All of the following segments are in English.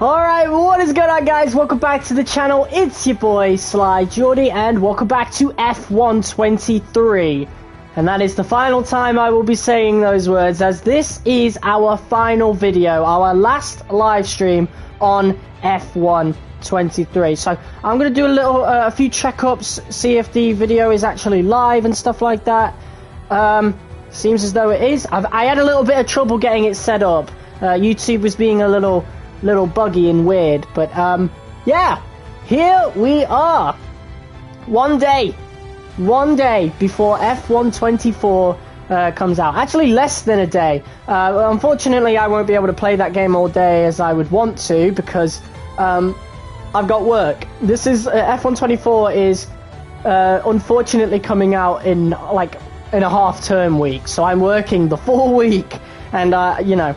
Alright, what is going on, guys? Welcome back to the channel. It's your boy Sly Jordy, and welcome back to F1 23. And that is the final time I will be saying those words, as this is our final video, our last live stream on F1 23. So I'm going to do a few checkups, see if the video is actually live and stuff like that. Seems as though it is. I had a little bit of trouble getting it set up. YouTube was being a little buggy and weird, but yeah, here we are. One day before F1 24 comes out. Actually, less than a day. Unfortunately, I won't be able to play that game all day as I would want to, because I've got work. This is F1 24 is unfortunately coming out in a half-term week, so I'm working the full week, and you know.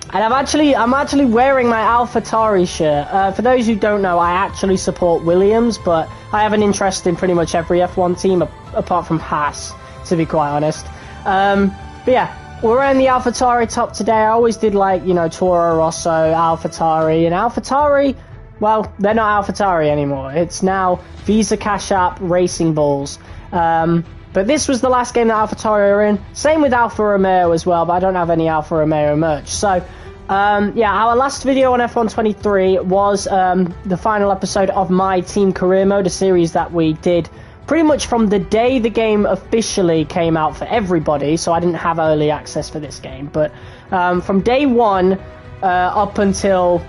And I'm actually wearing my AlphaTauri shirt. For those who don't know, I actually support Williams, but I have an interest in pretty much every F1 team apart from Haas, to be quite honest. But yeah, we're wearing the AlphaTauri top today. I always did Toro Rosso, AlphaTauri, and AlphaTauri, well, they're not AlphaTauri anymore. It's now Visa Cash App Racing Bulls. But this was the last game that AlphaTauri are in. Same with Alfa Romeo as well, but I don't have any Alfa Romeo merch. So, yeah, our last video on F1 23 was the final episode of My Team Career Mode, a series that we did pretty much from the day the game officially came out for everybody. So I didn't have early access for this game. But from day one up until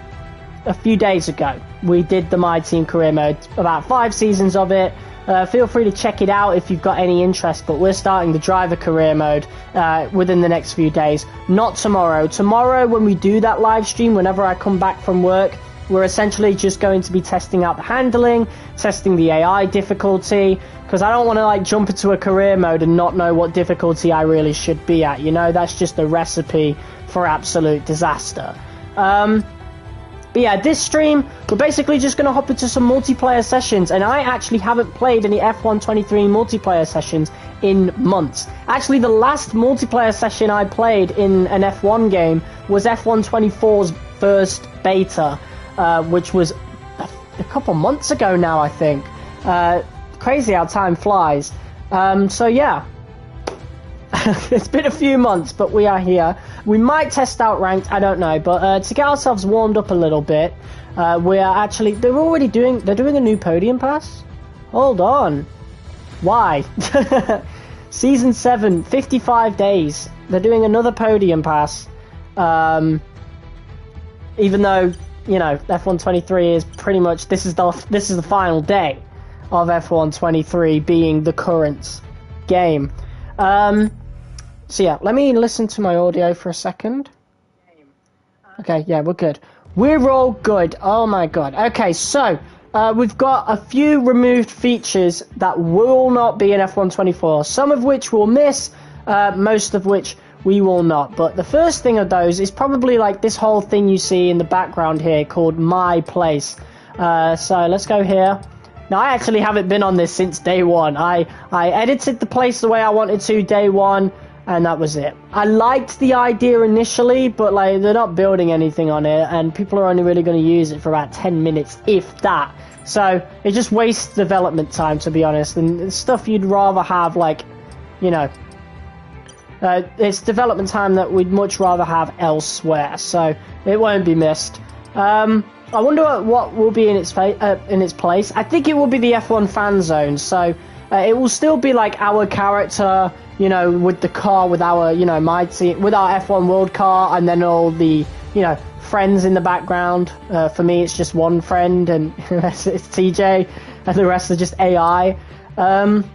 a few days ago, we did the My Team Career Mode, about 5 seasons of it. Feel free to check it out if you've got any interest, but we're starting the driver career mode within the next few days. Not tomorrow. Tomorrow, when we do that live stream, whenever I come back from work, we're essentially just going to be testing out the handling, testing the AI difficulty, because I don't want to jump into a career mode and not know what difficulty I really should be at. You know, that's just a recipe for absolute disaster. But yeah, this stream, we're basically just going to hop into some multiplayer sessions, and I actually haven't played any F1 23 multiplayer sessions in months. Actually, the last multiplayer session I played in an F1 game was F1 24's first beta, which was a couple months ago now, I think. Crazy how time flies. So yeah. It's been a few months, but we are here. We might test out ranked, I don't know, but to get ourselves warmed up a little bit, we are actually, they're doing a new podium pass? Hold on. Why? Season 7, 55 days. They're doing another podium pass. Even though, you know, F1 23 is pretty much, this is the final day of F1 23 being the current game. So yeah, let me listen to my audio for a second. Okay, yeah, we're good. We're all good. Oh my god. Okay, so we've got a few removed features that will not be in F1 24. Some of which we'll miss, most of which we will not. But the first thing of those is probably this whole thing you see in the background here called My Place. So let's go here. Now, I actually haven't been on this since day one. I edited the place the way I wanted to day one, and that was it. I liked the idea initially, but they're not building anything on it, and people are only really going to use it for about 10 minutes, if that. So it just wastes development time, to be honest, and it's stuff you'd rather have, you know, it's development time that we'd much rather have elsewhere, so it won't be missed. I wonder what will be in its place. I think it will be the F1 fan zone, so it will still be our character, you know, with the car, with our, you know, my team, with our F1 World car, and then all the, you know, friends in the background. For me, it's just one friend, and it's TJ, and the rest are just AI. But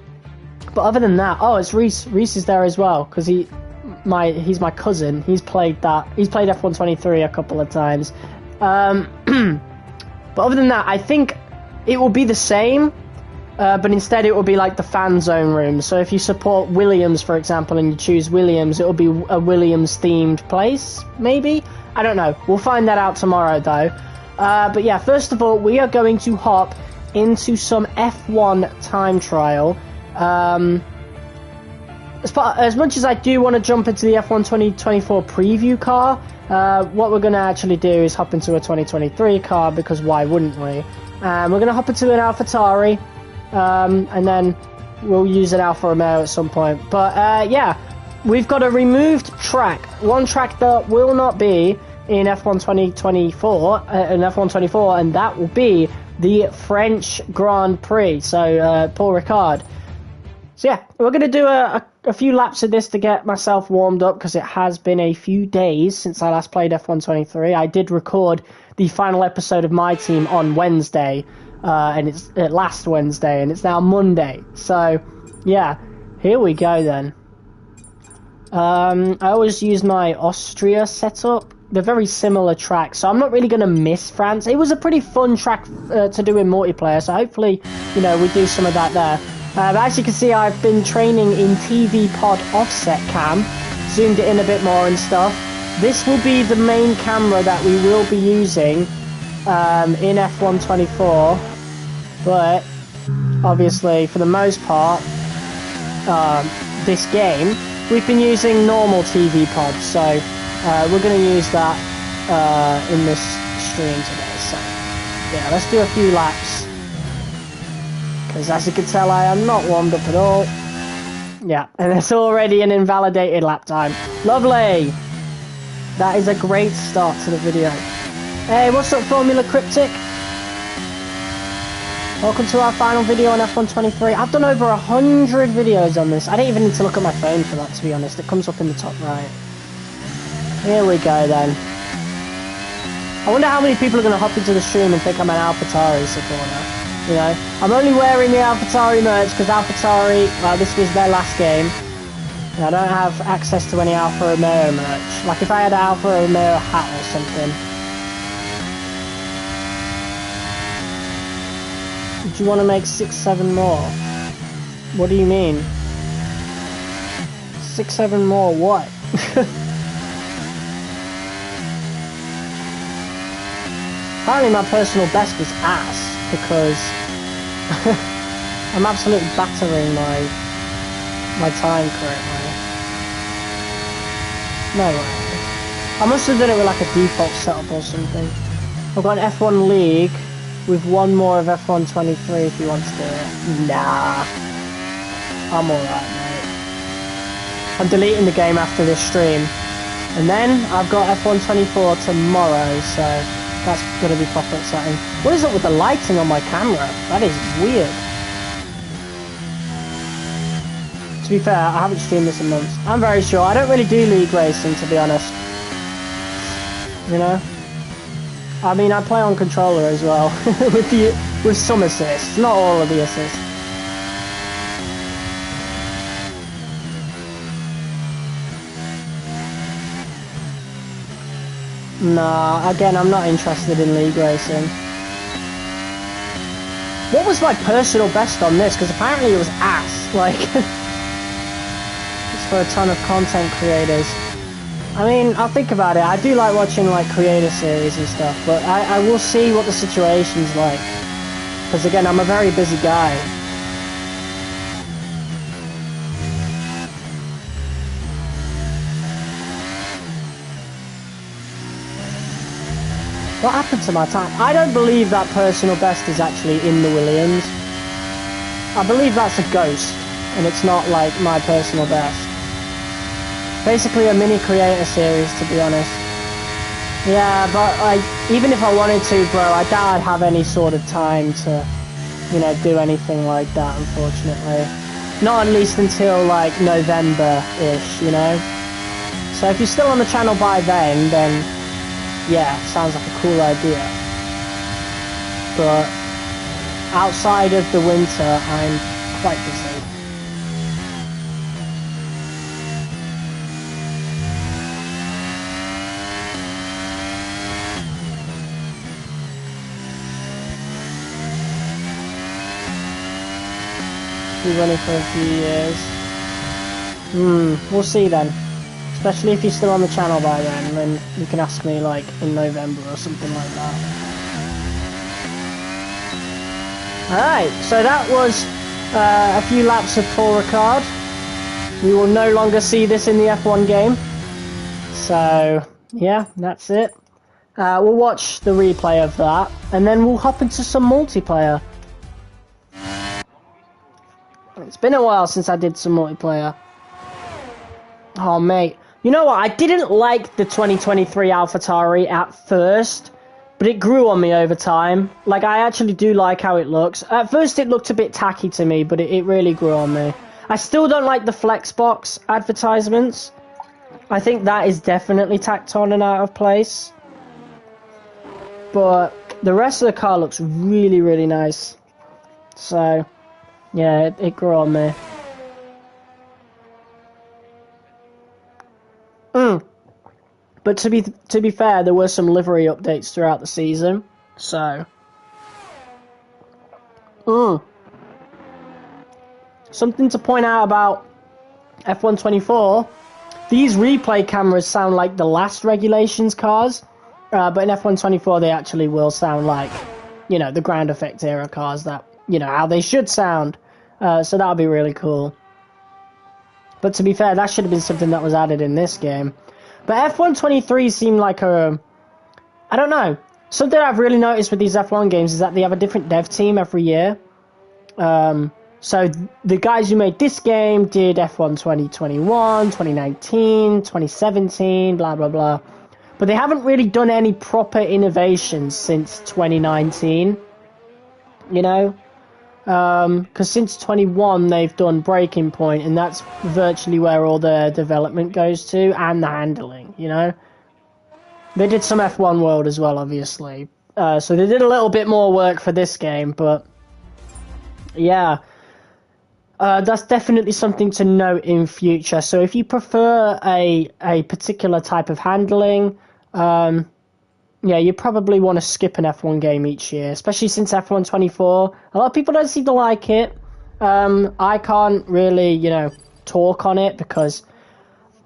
other than that, oh, it's Reese. Reese is there as well, because he's my cousin. He's played F1 23 a couple of times. But other than that, I think it will be the same, but instead it will be the fan zone room. So if you support Williams, for example, and you choose Williams, it will be a Williams themed place, maybe? I don't know. We'll find that out tomorrow, though. But yeah, first of all, we are going to hop into some F1 time trial. as much as I do want to jump into the F1 2024 preview car, what we're going to actually do is hop into a 2023 car, because why wouldn't we? We're going to hop into an AlphaTauri, and then we'll use an Alfa Romeo at some point. But yeah, we've got a removed track, one track that will not be in F1 2024, in F1 24, and that will be the French Grand Prix, so Paul Ricard. So yeah, we're going to do a few laps of this to get myself warmed up, because it has been a few days since I last played F1 23. I did record the final episode of my team on Wednesday, and it's last Wednesday, and it's now Monday. So yeah, here we go then. I always use my Austria setup. They're very similar tracks, so I'm not really going to miss France. It was a pretty fun track to do in multiplayer, so hopefully, you know, we do some of that there. But as you can see, I've been training in TV Pod offset cam, zoomed it in a bit more and stuff. This will be the main camera that we will be using in F1 24, but obviously for the most part, this game, we've been using normal TV Pod, so we're going to use that in this stream today. So yeah, let's do a few laps. Because as you can tell, I am not warmed up at all. Yeah, and it's already an invalidated lap time. Lovely! That is a great start to the video. Hey, what's up, Formula Cryptic? Welcome to our final video on F1 23. I've done over 100 videos on this. I don't even need to look at my phone for that, to be honest. It comes up in the top right. Here we go, then. I wonder how many people are going to hop into the stream and think I'm an AlphaTauri supporter. You know, I'm only wearing the AlphaTauri merch because AlphaTauri, well, this was their last game, and I don't have access to any Alfa Romeo merch. Like if I had an Alfa Romeo hat or something. Do you want to make 6, 7 more? What do you mean? 6, 7 more what? Apparently my personal best was ass, because I'm absolutely battering my time currently. No way. I must have done it with like a default setup or something. I've got an F1 League with one more of F1 23 if you want to do it. Nah. I'm alright, mate. I'm deleting the game after this stream. And then I've got F1 24 tomorrow, so that's going to be proper exciting. What is up with the lighting on my camera? That is weird. To be fair, I haven't streamed this in months. I'm very sure. I don't really do league racing, to be honest. You know? I mean, I play on controller as well, with some assists, not all of the assists. Nah, again, I'm not interested in league racing. What was my personal best on this? Because apparently it was ass. Like, it's for a ton of content creators. I mean, I'll think about it. I do like watching like creator series and stuff, but I will see what the situation's like. Because again, I'm a very busy guy. What happened to my time? I don't believe that personal best is actually in the Williams. I believe that's a ghost, and it's not like my personal best. Basically a mini creator series, to be honest. Yeah, but like, even if I wanted to, bro, I doubt I'd have any sort of time to, you know, do anything like that, unfortunately. Not at least until like November-ish, you know? So if you're still on the channel by then yeah, sounds like a cool idea. But outside of the winter, I'm quite busy. Be running for a few years. We'll see then. Especially if you're still on the channel by then you can ask me like in November or something like that. Alright, so that was a few laps of Paul Ricard. We will no longer see this in the F1 game. So, yeah, that's it. We'll watch the replay of that, and then we'll hop into some multiplayer. It's been a while since I did some multiplayer. Oh, mate. You know what? I didn't like the 2023 AlphaTauri at first, but it grew on me over time. Like, I actually do like how it looks. At first, it looked a bit tacky to me, but it really grew on me. I still don't like the Flexbox advertisements. I think that is definitely tacked on and out of place. But the rest of the car looks really, really nice. So, yeah, it grew on me. But to be fair, there were some livery updates throughout the season. So, something to point out about F124, these replay cameras sound like the last regulations cars, but in F124 they actually will sound like, you know, the ground effect era cars, that, you know, how they should sound. So that'll be really cool. But to be fair, that should have been something that was added in this game. But F123 seemed like a, I don't know, something I've really noticed with these F1 games is that they have a different dev team every year. So the guys who made this game did F1 2021, 2019, 2017, blah, blah, blah. But they haven't really done any proper innovations since 2019, you know? Because since 21 they've done Breaking Point, and that's virtually where all their development goes to, and the handling, you know? They did some F1 World as well, obviously. So they did a little bit more work for this game, but yeah. That's definitely something to note in future. So if you prefer a particular type of handling, yeah, you probably want to skip an F1 game each year, especially since F1 24. A lot of people don't seem to like it. I can't really, you know, talk on it because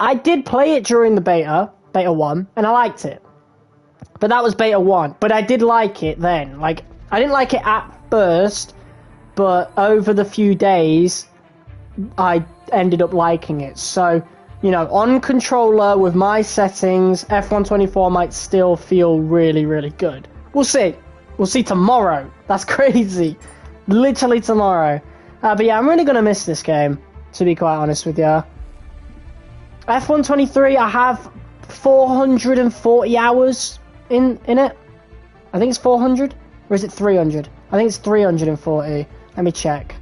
I did play it during the beta 1, and I liked it. But that was beta 1. But I did like it then. Like, I didn't like it at first, but over the few days, I ended up liking it. So, you know, on controller with my settings, F124 might still feel really, really good. We'll see. We'll see tomorrow. That's crazy. Literally tomorrow. But yeah, I'm really going to miss this game, to be quite honest with you. F123, I have 440 hours in it. I think it's 400. Or is it 300? I think it's 340. Let me check.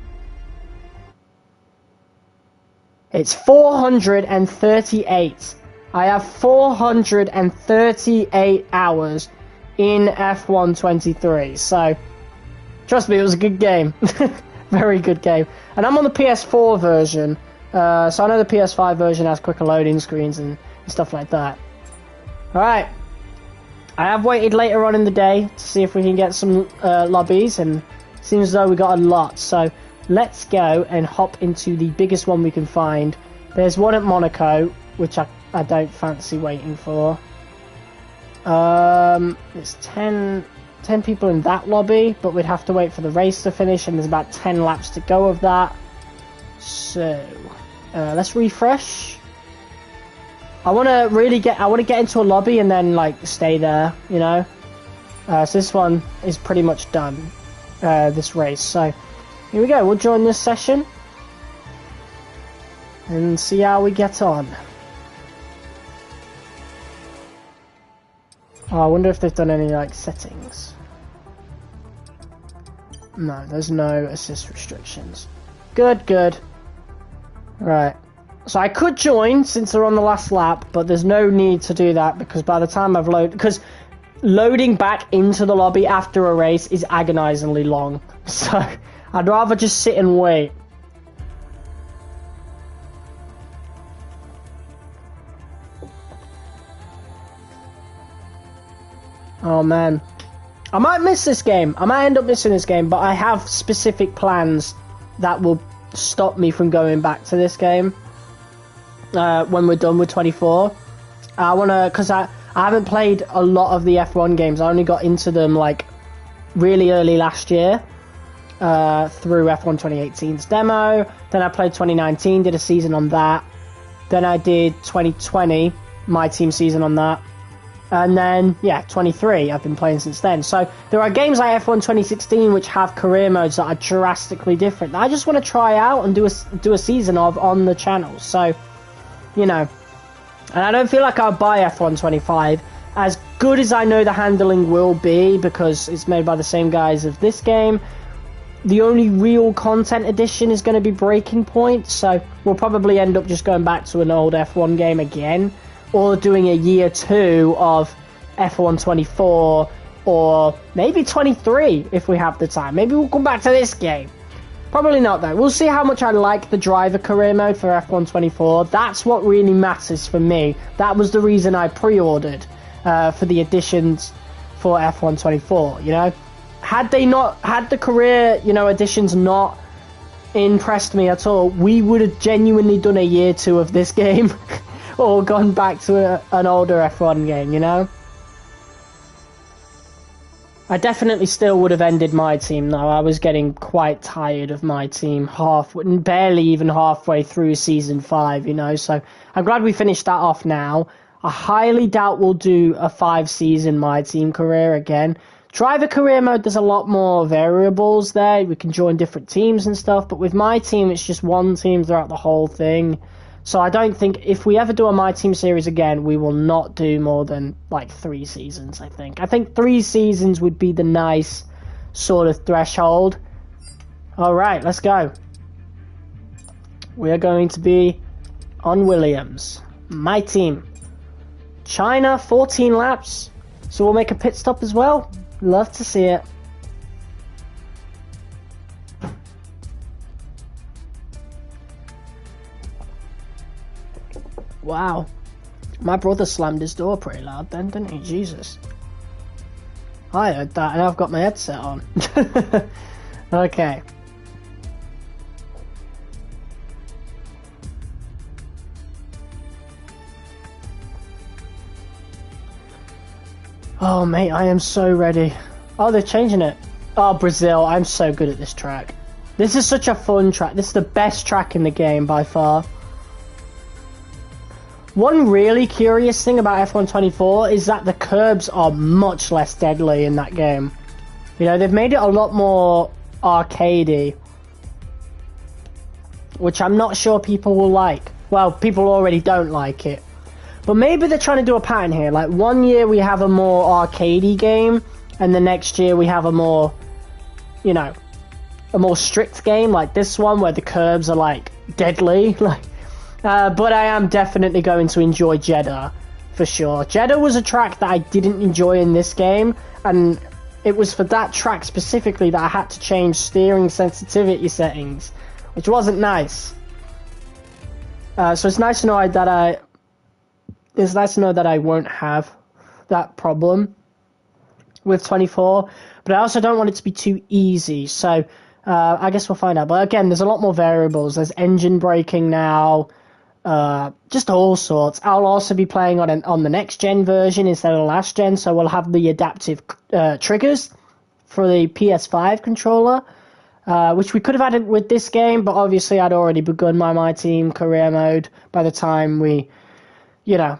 It's 438. I have 438 hours in F123. So, trust me, it was a good game. Very good game. And I'm on the PS4 version. So I know the PS5 version has quicker loading screens and stuff like that. Alright. I have waited later on in the day to see if we can get some lobbies, and it seems as though we got a lot. So, let's go and hop into the biggest one we can find. There's one at Monaco, which I don't fancy waiting for. There's 10 people in that lobby, but we'd have to wait for the race to finish, and there's about 10 laps to go of that. So, let's refresh. I want to get into a lobby and then, like, stay there, you know? So this one is pretty much done, this race. So, here we go, we'll join this session and see how we get on. Oh, I wonder if they've done any, like, settings. No, there's no assist restrictions. Good, good. Right. So I could join since they're on the last lap, but there's no need to do that because by the time I've loaded... Because loading back into the lobby after a race is agonizingly long. So I'd rather just sit and wait. Oh man. I might miss this game. I might end up missing this game, but I have specific plans that will stop me from going back to this game when we're done with 24. I want to... Because I haven't played a lot of the F1 games. I only got into them, like, really early last year. through F1 2018's demo. Then I played 2019, did a season on that. Then I did 2020, my team season on that. And then, yeah, 23, I've been playing since then. So there are games like F1 2016 which have career modes that are drastically different that I just want to try out and do a season of on the channel. So, you know, and I don't feel like I'll buy F1 25. As good as I know the handling will be, because it's made by the same guys of this game, the only real content addition is going to be Breaking Point, so we'll probably end up just going back to an old F1 game again, or doing a year 2 of F1 24, or maybe 23 if we have the time. Maybe we'll come back to this game. Probably not though. We'll see how much I like the driver career mode for F1 24. That's what really matters for me. That was the reason I pre-ordered for the additions for F1 24, you know? Had the career, you know, additions not impressed me at all, we would have genuinely done a year 2 of this game or gone back to an older F1 game, you know? I definitely still would have ended my team though. I was getting quite tired of my team barely even halfway through season 5, you know? So I'm glad we finished that off now. I highly doubt we'll do a 5-season my team career again. Driver career mode, there's a lot more variables there. We can join different teams and stuff, but with my team, it's just one team throughout the whole thing. So I don't think, if we ever do a My Team series again, we will not do more than, like, 3 seasons, I think. I think 3 seasons would be the nice sort of threshold. Alright, let's go. We are going to be on Williams. My team. China, 14 laps. So we'll make a pit stop as well. Love to see it. Wow. My brother slammed his door pretty loud then, didn't he? Jesus. I heard that and I've got my headset on. Okay. Oh, mate, I am so ready. Oh, they're changing it. Oh, Brazil. I'm so good at this track. This is such a fun track. This is the best track in the game by far. One really curious thing about F1 24 is that the curbs are much less deadly in that game. You know, they've made it a lot more arcadey, which I'm not sure people will like. Well, people already don't like it. But maybe they're trying to do a pattern here. Like, one year we have a more arcadey game, and the next year we have a more, you know, a more strict game, like this one, where the curbs are, like, deadly. But I am definitely going to enjoy Jeddah, for sure. Jeddah was a track that I didn't enjoy in this game, and it was for that track specifically that I had to change steering sensitivity settings, which wasn't nice. So it's nice to know that I won't have that problem with 24, but I also don't want it to be too easy, so I guess we'll find out. But again, there's a lot more variables. There's engine braking now, just all sorts. I'll also be playing on the next gen version instead of the last gen, so we'll have the adaptive triggers for the PS5 controller, which we could have added with this game, but obviously I'd already begun my team career mode by the time we, you know,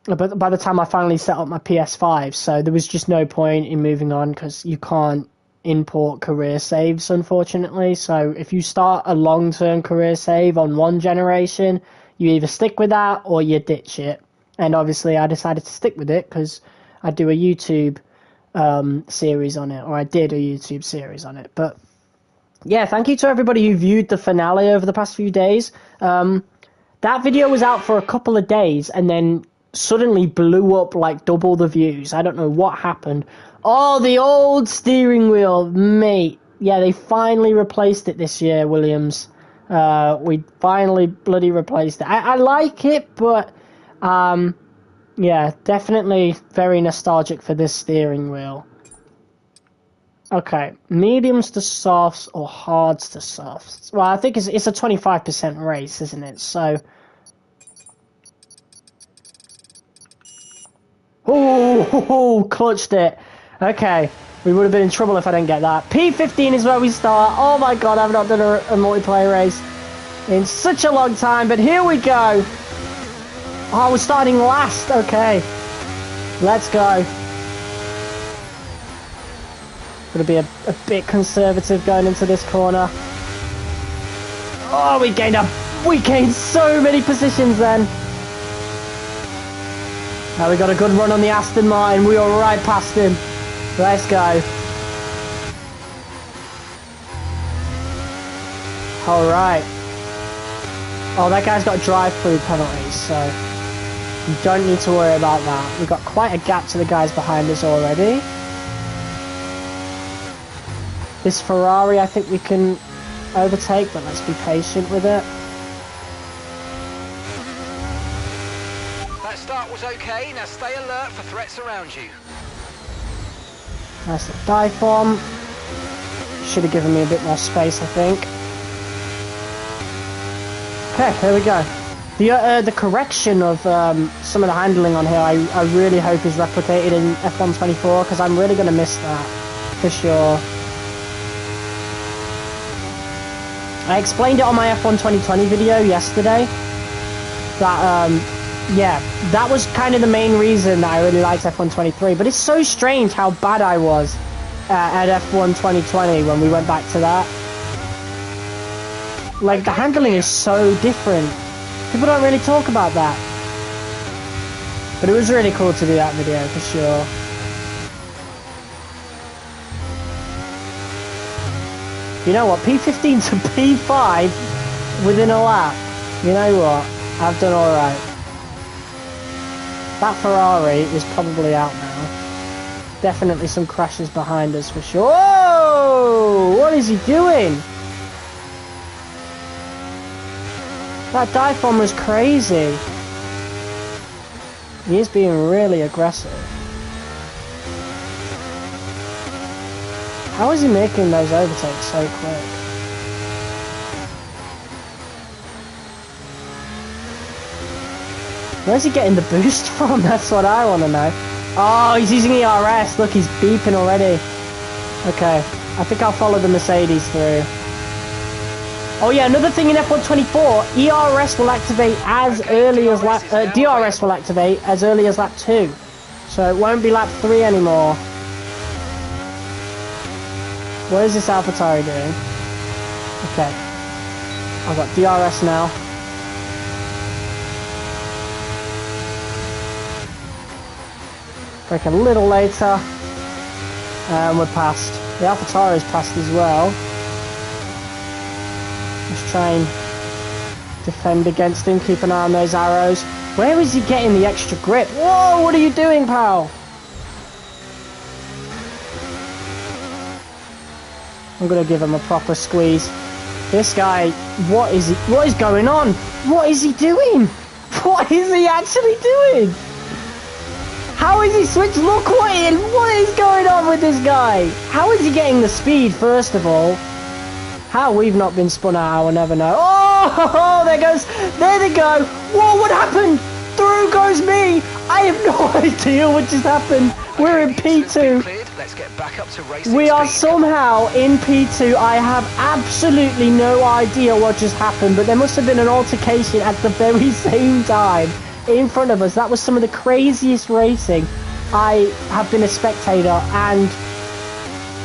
by the time I finally set up my PS5, so there was just no point in moving on, because you can't import career saves, unfortunately. So if you start a long-term career save on one generation, you either stick with that or you ditch it. And obviously I decided to stick with it because I do a YouTube series on it, or I did a YouTube series on it. But yeah, thank you to everybody who viewed the finale over the past few days. That video was out for a couple of days and then suddenly blew up like double the views. I don't know what happened. Oh, the old steering wheel, mate. Yeah, they finally replaced it this year, Williams. We finally bloody replaced it. I like it, but yeah, definitely very nostalgic for this steering wheel. Okay, mediums to softs or hards to softs. Well, I think it's a 25% race, isn't it? So, oh, clutched it. Okay, We would have been in trouble if I didn't get that. P15 is where we start. Oh my god, I've not done a multiplayer race in such a long time, but here we go. Oh, we're starting last. Okay. Let's go. Gonna be a bit conservative going into this corner. Oh, we gained so many positions then. Now we got a good run on the Aston Martin. We are right past him. Let's go. All right. Oh, that guy's got drive-through penalties, so you don't need to worry about that. We've got quite a gap to the guys behind us already. This Ferrari, I think we can overtake, but let's be patient with it. That start was okay. Now stay alert for threats around you. Nice little dive bomb. Should have given me a bit more space, I think. Okay, here we go. The correction of some of the handling on here, I really hope is replicated in F1 24, because I'm really going to miss that, for sure. I explained it on my F1 2020 video yesterday, that, yeah, that was kind of the main reason that I really liked F1 23, but it's so strange how bad I was at F1 2020 when we went back to that. Like, the handling is so different. People don't really talk about that. But it was really cool to do that video, for sure. You know what, P15 to P5 within a lap. You know what, I've done alright. That Ferrari is probably out now. Definitely some crashes behind us for sure. Whoa! What is he doing? That dive bomb was crazy. He is being really aggressive. How is he making those overtakes so quick? Where's he getting the boost from? That's what I want to know. Oh, he's using ERS. Look, he's beeping already. Okay, I think I'll follow the Mercedes through. Oh yeah, another thing in F1 24, ERS will activate as early as lap... DRS will activate as early as lap 2. So it won't be lap 3 anymore. What is this AlphaTauri doing? Okay. I've got DRS now. Brake a little later. And we're past. The AlphaTauri is passed as well. Let's try and defend against him. Keep an eye on those arrows. Where is he getting the extra grip? Whoa, what are you doing, pal? I'm gonna give him a proper squeeze. This guy, what is going on? What is he doing? What is he actually doing? How is he switched? Look what is going on with this guy? How is he getting the speed, first of all? How we've not been spun out, I will never know. Oh, there they go. Whoa, what happened? Through goes me. I have no idea what just happened. We're in P2. Let's get back up to racing We are speed. somehow in P2. I have absolutely no idea what just happened, but there must have been an altercation at the very same time in front of us. That was some of the craziest racing I have been a spectator and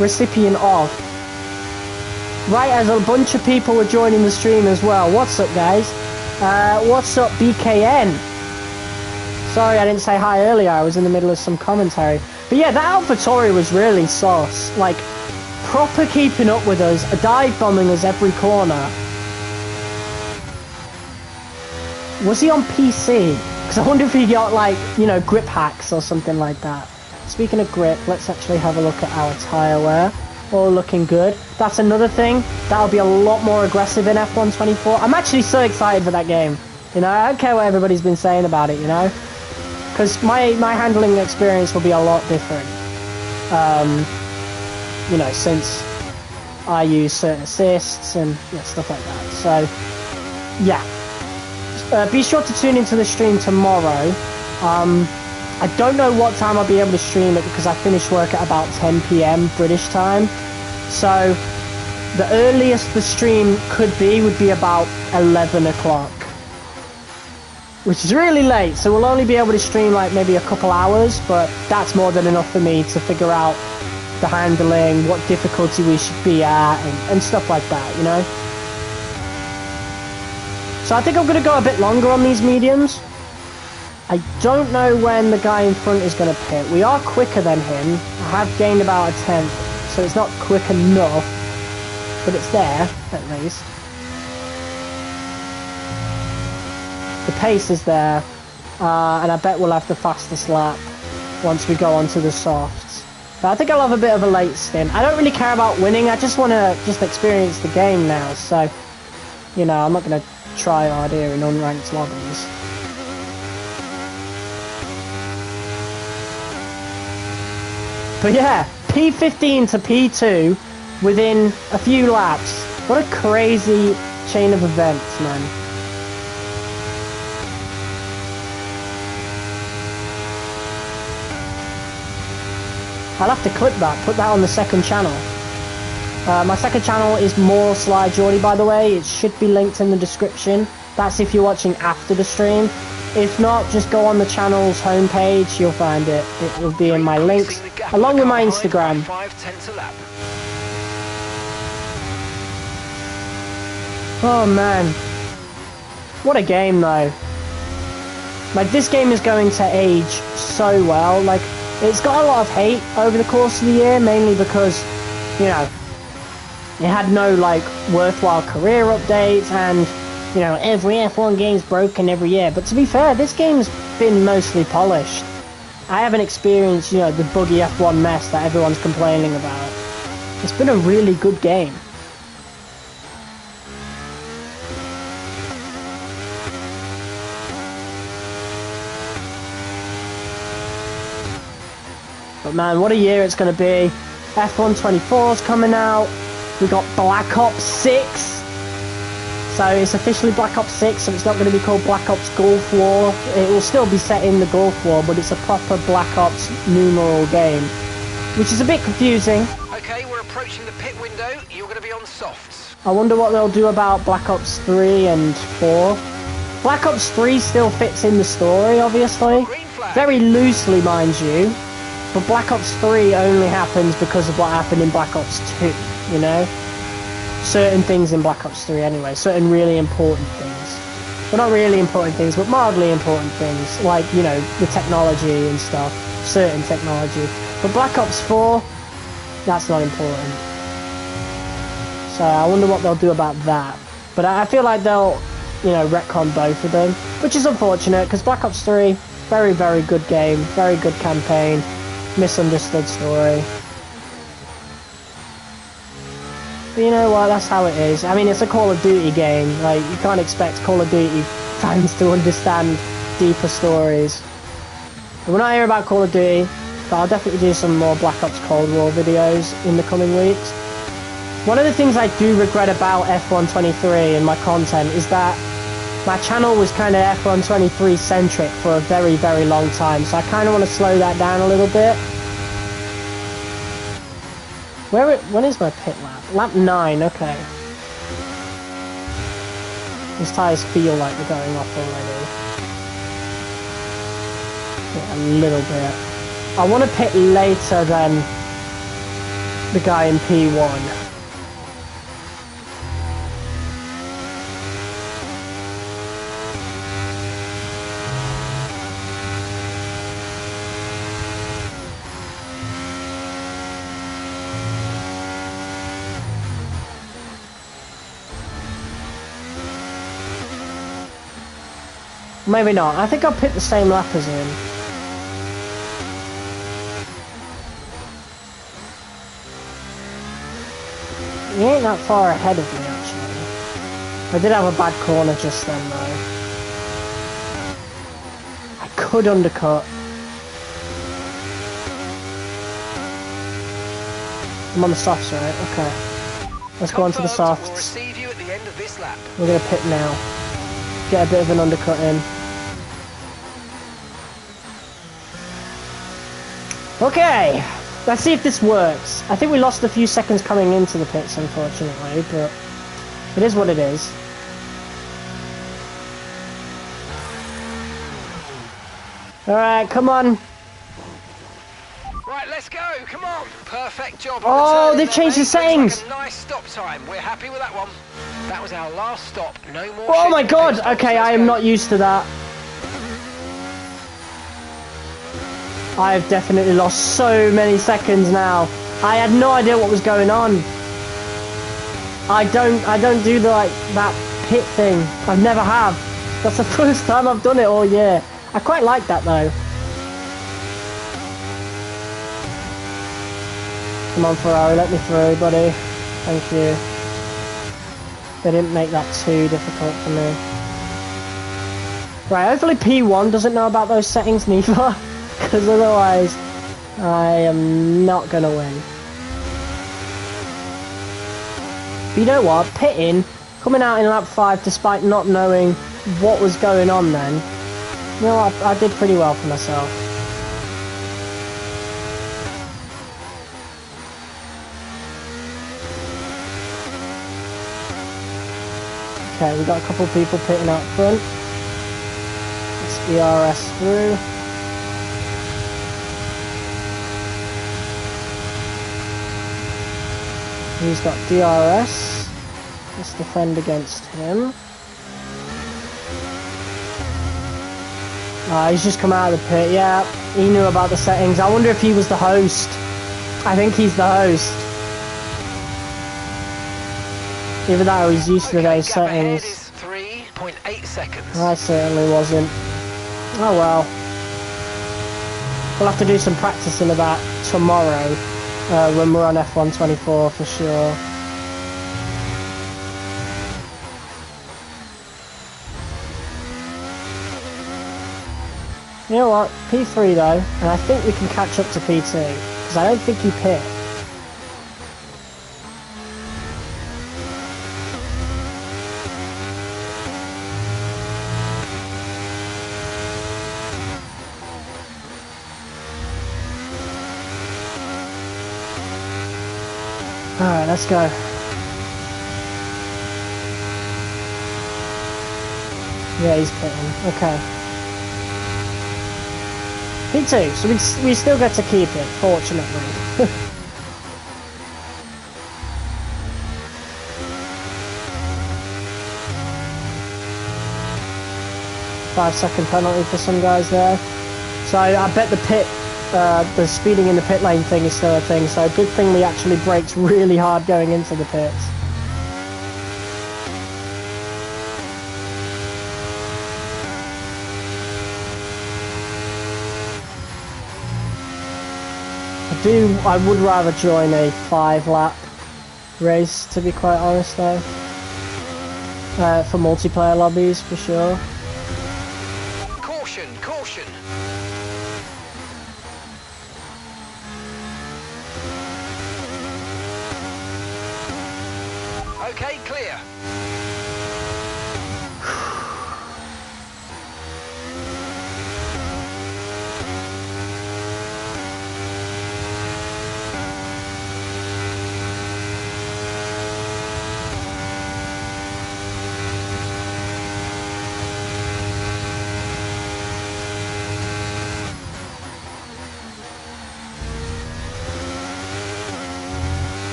recipient of. Right as a bunch of people were joining the stream as well. What's up, guys? What's up, BKN? Sorry I didn't say hi earlier, I was in the middle of some commentary. But yeah, that AlphaTauri was really sauce. Like, proper keeping up with us, dive bombing us every corner. Was he on PC? Because I wonder if he got, like, you know, grip hacks or something like that. Speaking of grip, let's actually have a look at our tyre wear. All looking good. That's another thing. That'll be a lot more aggressive in F1 24. I'm actually so excited for that game. You know, I don't care what everybody's been saying about it, you know? Because my handling experience will be a lot different. You know, since I use certain assists and stuff like that. So, yeah. Be sure to tune into the stream tomorrow. I don't know what time I'll be able to stream it because I finish work at about 10 p.m. British time. So the earliest the stream would be about 11 o'clock. Which is really late, so we'll only be able to stream like maybe a couple hours, but that's more than enough for me to figure out the handling, what difficulty we should be at, and stuff like that, you know? So I think I'm going to go a bit longer on these mediums. I don't know when the guy in front is going to pit. We are quicker than him. I have gained about a tenth, so it's not quick enough, but it's there, at least. The pace is there, and I bet we'll have the fastest lap once we go onto the softs. But I think I'll have a bit of a late stint. I don't really care about winning, I just want to experience the game now, so, you know, I'm not going to try hard here in unranked lobbies. But yeah, P15 to P2 within a few laps. What a crazy chain of events, man. I'll have to clip that, put that on the second channel. My second channel is more Sly Geordie, by the way. It should be linked in the description. That's if you're watching after the stream. If not, just go on the channel's homepage, you'll find it. It will be in my links, along with my Instagram. Oh man. What a game though. Like, this game is going to age so well. Like, it's got a lot of hate over the course of the year, mainly because, you know, it had no, like, worthwhile career updates, and, you know, every F1 game's broken every year. But to be fair, this game's been mostly polished. I haven't experienced, you know, the buggy F1 mess that everyone's complaining about. It's been a really good game. But man, what a year it's going to be. F1 24 is coming out. We got Black Ops 6. So it's officially Black Ops 6, so it's not going to be called Black Ops Gulf War. It will still be set in the Gulf War, but it's a proper Black Ops numeral game, which is a bit confusing. Okay, we're approaching the pit window. You're going to be on softs. I wonder what they'll do about Black Ops 3 and 4. Black Ops 3 still fits in the story, obviously. Very loosely, mind you. But Black Ops 3 only happens because of what happened in Black Ops 2, you know? Certain things in Black Ops 3 anyway, certain really important things. Well, not really important things, but mildly important things, like, you know, the technology and stuff, certain technology. But Black Ops 4, that's not important. So I wonder what they'll do about that. But I feel like they'll, you know, retcon both of them, which is unfortunate, because Black Ops 3, very, very good game, very good campaign. Misunderstood story. But you know what, that's how it is. I mean, it's a Call of Duty game. Like, you can't expect Call of Duty fans to understand deeper stories. But when I hear about Call of Duty, I'll definitely do some more Black Ops Cold War videos in the coming weeks. One of the things I do regret about F1 23 and my content is that my channel was kind of F1 23 centric for a very, very long time, so I kind of want to slow that down a little bit. When is my pit lap? Lap 9, okay. These tyres feel like they're going off already. Yeah, a little bit. I want to pit later than the guy in P1. Maybe not. I think I'll pick the same lap as him. He ain't that far ahead of me, actually. I did have a bad corner just then, though. I could undercut. I'm on the softs, right? Okay. Let's go on to the softs. We'll receive you at the end of this lap. We're going to pit now. Get a bit of an undercut in. Okay, let's see if this works. I think we lost a few seconds coming into the pits, unfortunately, but it is what it is. Alright, come on. Right, let's go. Come on. Perfect job. Oh, they've changed the settings. Like a nice stop time. We're happy with that one. That was our last stop. No more. Oh my god. Okay, I am not used to that. I have definitely lost so many seconds now. I had no idea what was going on. I don't do that pit thing. I've never have. That's the first time I've done it all year. I quite like that though. Come on, Ferrari, let me through, buddy. Thank you. They didn't make that too difficult for me. Right, hopefully P1 doesn't know about those settings neither, because otherwise I am not going to win. But you know what? Pitting, coming out in lap 5 despite not knowing what was going on then, you know what? I did pretty well for myself. Okay, we got a couple of people pitting out front. Let's ERS through. He's got DRS. Let's defend against him. He's just come out of the pit. Yeah, he knew about the settings. I wonder if he was the host. I think he's the host. Either that or he's used to those settings. 3.8 seconds. I certainly wasn't. Oh well. We'll have to do some practicing of that tomorrow when we're on F1 24 for sure. You know what? P3 though, and I think we can catch up to P2 because I don't think he pit. Alright, let's go. Yeah, he's pitting. Okay. P2, so we still get to keep it, fortunately. 5-second penalty for some guys there. So I bet the speeding in the pit lane thing is still a thing, so good thing we actually braked really hard going into the pits. I would rather join a 5-lap race, to be quite honest though. For multiplayer lobbies, for sure. Caution, caution. Okay, clear.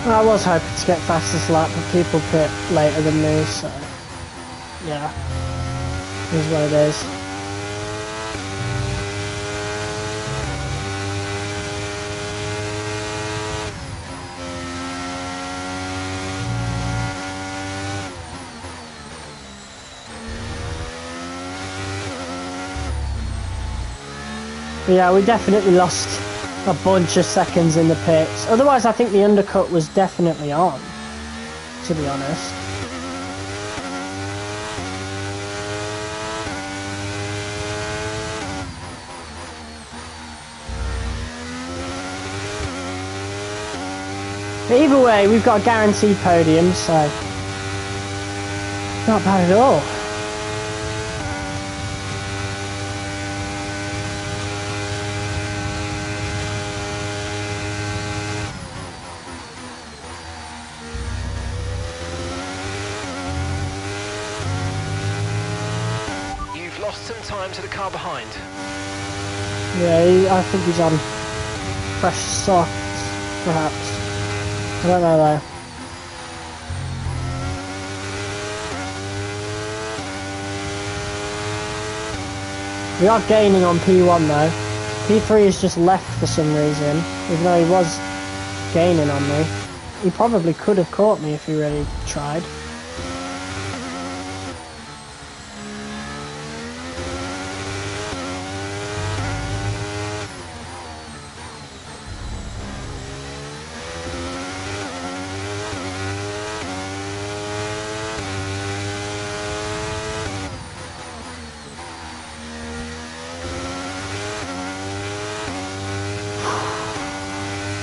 I was hoping to get fastest lap, but people pit later than me, so yeah, it is what it is. But yeah, we definitely lost a bunch of seconds in the pits. Otherwise, I think the undercut was definitely on, to be honest. But either way, we've got a guaranteed podium, so Not bad at all. You've lost some time to the car behind. Yeah, I think he's on fresh socks, perhaps. I don't know though. We are gaining on P1 though. P3 has just left for some reason, even though he was gaining on me. He probably could have caught me if he really tried.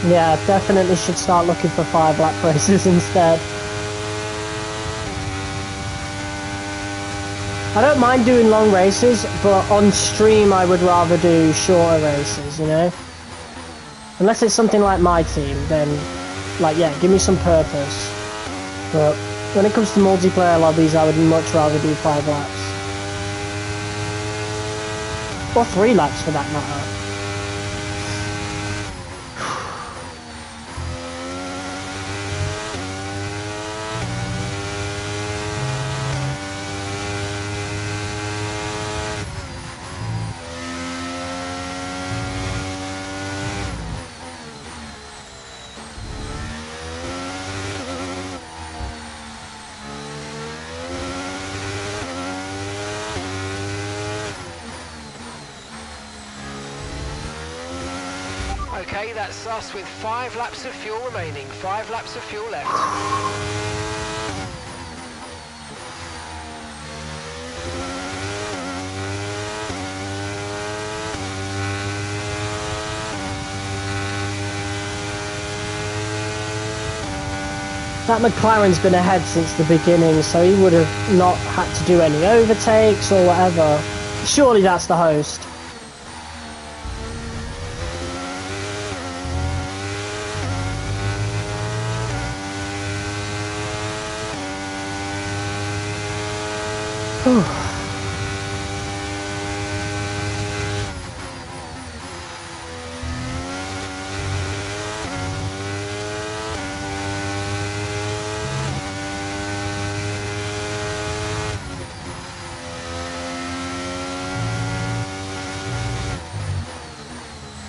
Yeah, definitely should start looking for 5-lap races instead. I don't mind doing long races, but on stream I would rather do shorter races, you know? Unless it's something like my team, then, like, yeah, give me some purpose. But when it comes to multiplayer lobbies, I would much rather do 5 laps. Or 3 laps for that matter. Okay, that's us with 5 laps of fuel remaining. 5 laps of fuel left. That McLaren's been ahead since the beginning, so he would have not had to do any overtakes or whatever. Surely that's the host. Whew.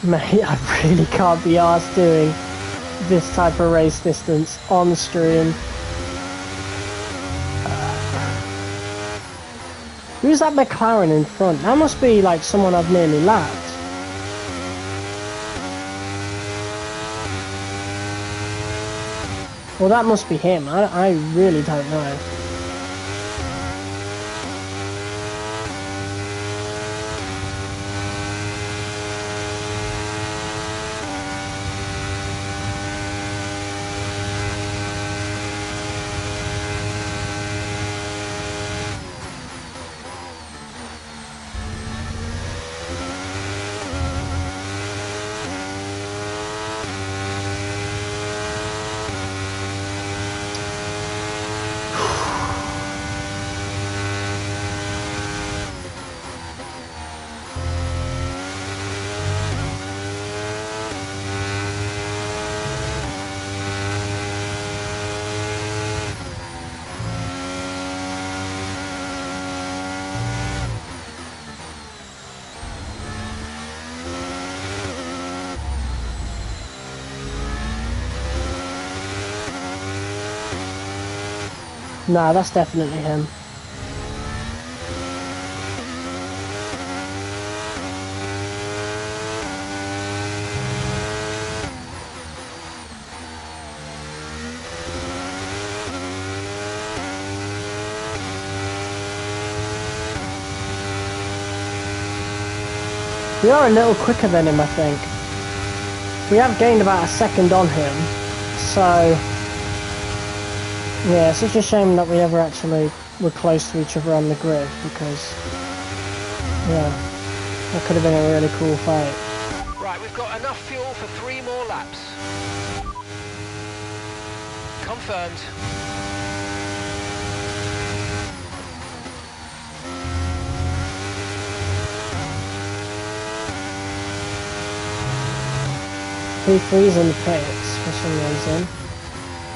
Mate, I really can't be arsed doing this type of race distance on stream. Who's that McLaren in front? That must be like someone I've nearly lapped. Well, that must be him. I really don't know. Nah, that's definitely him. We are a little quicker than him, I think. We have gained about a second on him, so yeah, it's such a shame that we never actually we're close to each other on the grid, because, yeah, that could have been a really cool fight. Right, we've got enough fuel for 3 more laps. Confirmed. P3's in the pits for some reason.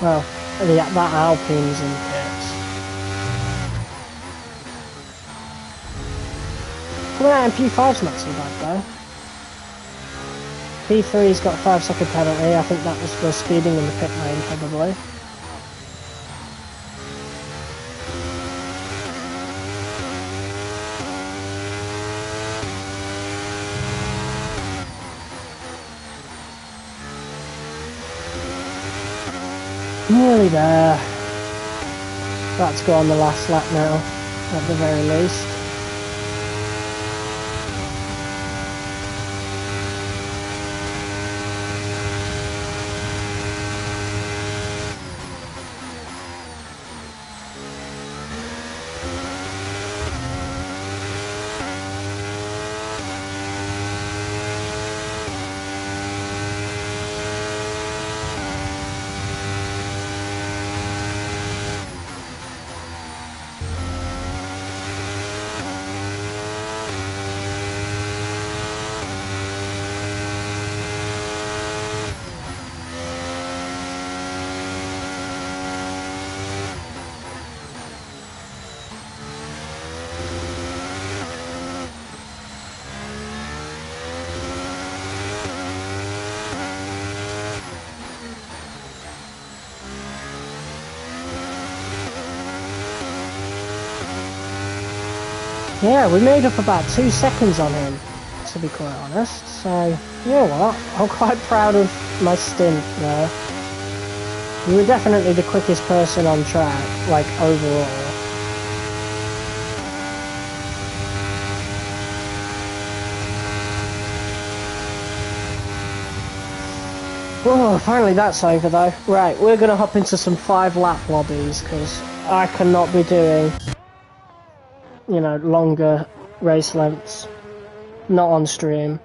Well, that Alpine's in the pits. Coming out in P5's not too bad though. P3's got a 5-second penalty. I think that was for speeding in the pit lane, probably. Nearly there. About to go on the last lap now, at the very least. Yeah, we made up about 2 seconds on him, to be quite honest. So, you know what? I'm quite proud of my stint there. You were definitely the quickest person on track, like, overall. Oh, finally that's over though. Right, we're going to hop into some 5-lap lobbies, because I cannot be doing, you know, longer race lengths. Not on stream.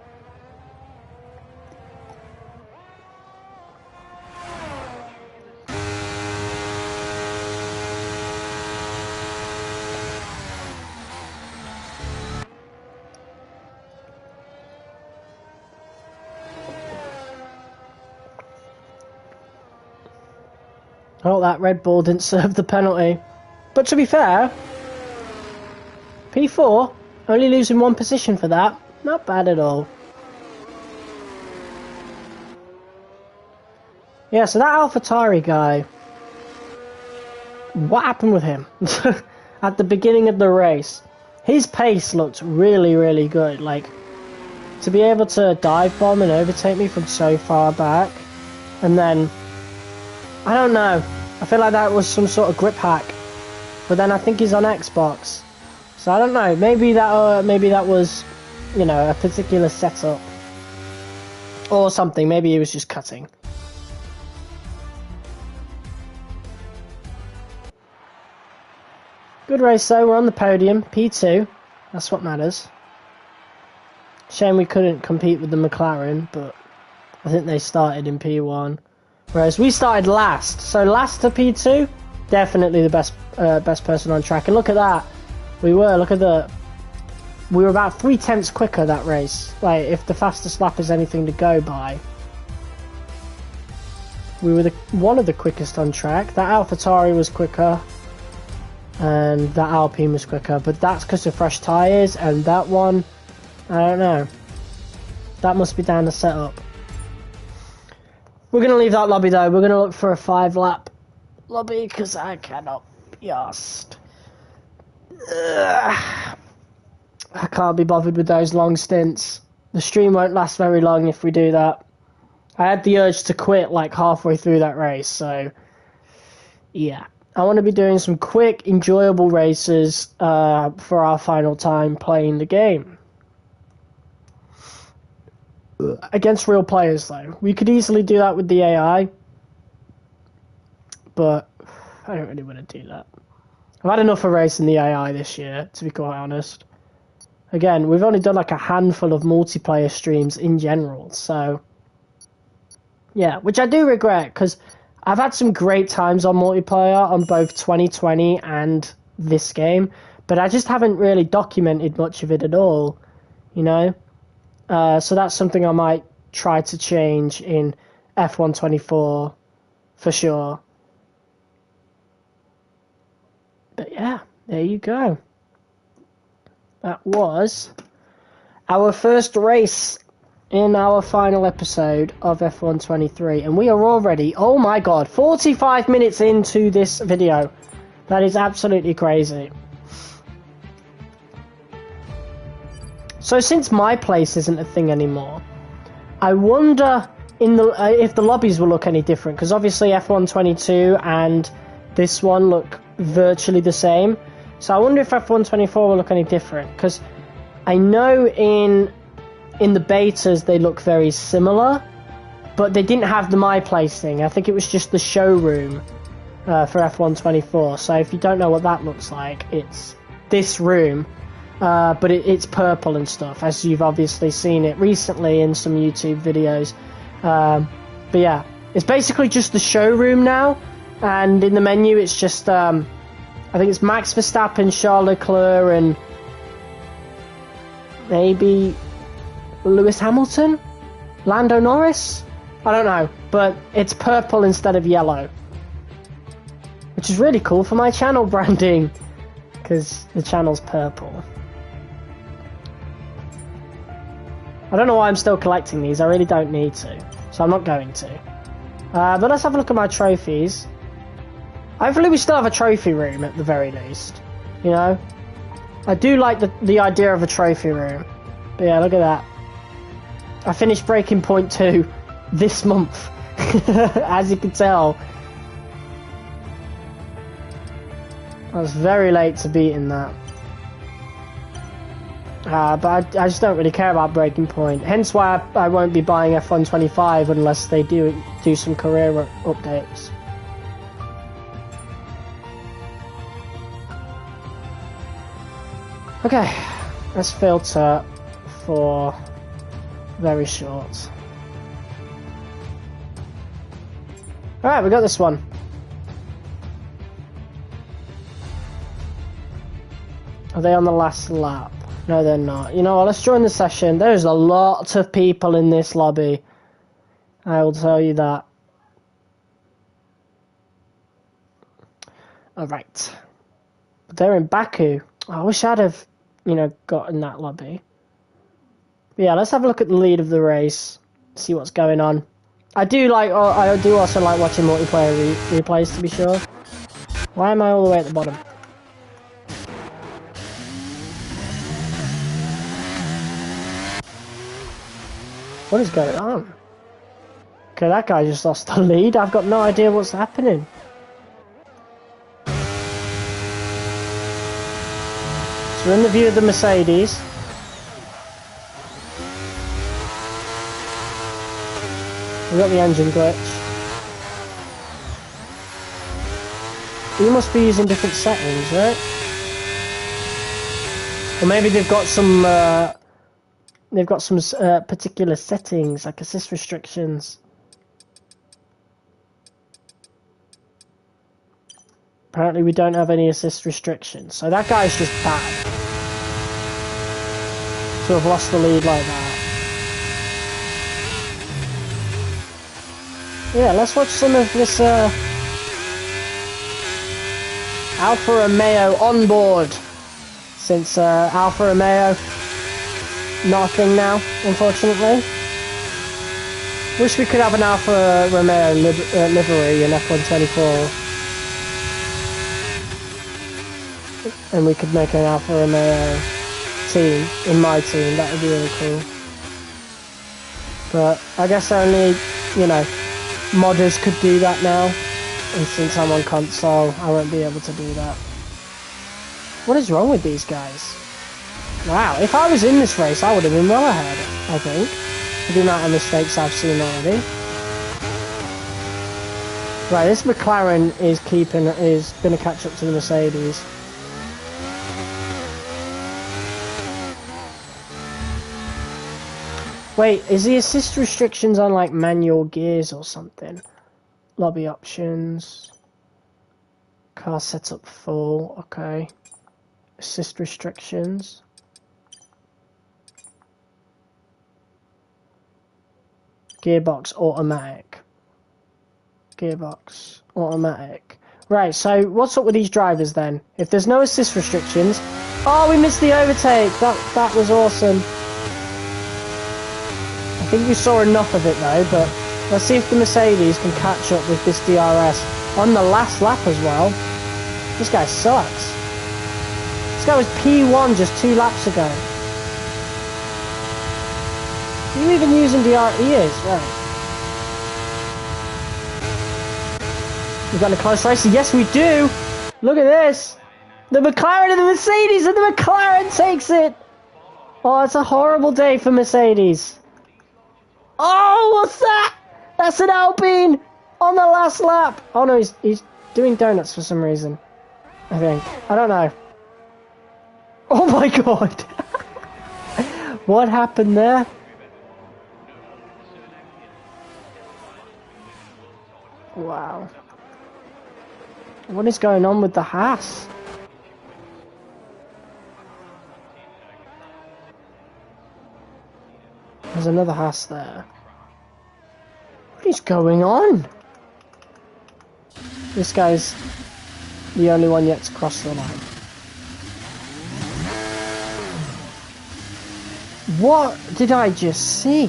Oh, that Red Bull didn't serve the penalty. But to be fair, P4, only losing 1 position for that. Not bad at all. Yeah, so that AlphaTauri guy, what happened with him? At the beginning of the race, his pace looked really, really good. Like, to be able to dive bomb and overtake me from so far back, and then, I don't know, I feel like that was some sort of grip hack. But then I think he's on Xbox, so I don't know. Maybe that was, you know, a particular setup or something. Maybe he was just cutting. Good race though. We're on the podium, P2. That's what matters. Shame we couldn't compete with the McLaren, but I think they started in P1. Whereas we started last, so last to P2, definitely the best person on track. And look at that, we were about 3/10 quicker that race. Like, if the fastest lap is anything to go by, we were one of the quickest on track. That AlphaTauri was quicker, and that Alpine was quicker, but that's because of fresh tyres. And that one, I don't know. That must be down to setup. We're going to leave that lobby though. We're going to look for a 5-lap lobby because I cannot be arsed. I can't be bothered with those long stints. The stream won't last very long if we do that. I had the urge to quit like halfway through that race, so yeah. I want to be doing some quick, enjoyable races for our final time playing the game. Against real players, though. We could easily do that with the AI, but I don't really want to do that. I've had enough of racing the AI this year, to be quite honest. Again, we've only done like a handful of multiplayer streams in general, so... Yeah, which I do regret, because I've had some great times on multiplayer on both 2020 and this game, but I just haven't really documented much of it at all, you know? So that's something I might try to change in F124, for sure. But yeah, there you go. That was our first race in our final episode of F123, and we are already, oh my god, 45 minutes into this video. That is absolutely crazy. So since my place isn't a thing anymore, I wonder if the lobbies will look any different, because obviously F122 and this one look virtually the same. So I wonder if F124 will look any different, because I know in the betas they look very similar, but they didn't have the My Place thing. I think it was just the showroom for F124. So if you don't know what that looks like, it's this room. But it's purple and stuff, as you've obviously seen it recently in some YouTube videos. But yeah, it's basically just the showroom now, and in the menu it's just, I think it's Max Verstappen, Charles Leclerc, and maybe Lewis Hamilton? Lando Norris? I don't know, but it's purple instead of yellow. Which is really cool for my channel branding, because the channel's purple. I don't know why I'm still collecting these, I really don't need to, so I'm not going to. But let's have a look at my trophies. Hopefully we still have a trophy room at the very least, you know? I do like the idea of a trophy room. But yeah, look at that. I finished Breaking Point 2 this month, as you can tell. I was very late to beating that. But I just don't really care about Breaking Point. Hence why I won't be buying F125 unless they do some career updates. Okay, let's filter for very short. Alright, we got this one. Are they on the last lap? No, they're not. You know what, let's join the session. There's a lot of people in this lobby. I will tell you that. Alright. They're in Baku. I wish I'd have, you know, got in that lobby. But yeah, let's have a look at the lead of the race. See what's going on. I do also like watching multiplayer replays, to be sure. Why am I all the way at the bottom? What is going on? Okay, that guy just lost the lead. I've got no idea what's happening. So we're in the view of the Mercedes. We've got the engine glitch. We must be using different settings, right? Or maybe they've got some particular settings, like assist restrictions. Apparently we don't have any assist restrictions, so that guy's just bad. To have lost the lead like that. Yeah, let's watch some of this Alfa Romeo on board. Since Alfa Romeo, not a thing now, unfortunately. Wish we could have an Alfa Romeo livery in F124. And we could make an Alfa Romeo team, in my team, that would be really cool. But I guess only, you know, modders could do that now. And since I'm on console, I won't be able to do that. What is wrong with these guys? Wow, if I was in this race, I would have been well ahead, I think. With the amount of mistakes I've seen already. Right, this McLaren is going to catch up to the Mercedes. Wait, is the assist restrictions on like manual gears or something? Lobby options. Car setup full, okay. Assist restrictions. Gearbox automatic. Gearbox automatic. Right, so what's up with these drivers then? If there's no assist restrictions... Oh, we missed the overtake! That was awesome. I think we saw enough of it though, but let's see if the Mercedes can catch up with this DRS on the last lap as well. This guy sucks. This guy was P1 just 2 laps ago. Are you even using DRS? He is, right. We've got a close race. Yes, we do. Look at this. The McLaren and the Mercedes, and the McLaren takes it. Oh, it's a horrible day for Mercedes. Oh, what's that? That's an Alpine on the last lap. Oh no, he's doing donuts for some reason. I think. I don't know. Oh my god. What happened there? Wow. What is going on with the Haas? There's another Haas there. What is going on? This guy's the only one yet to cross the line. What did I just see?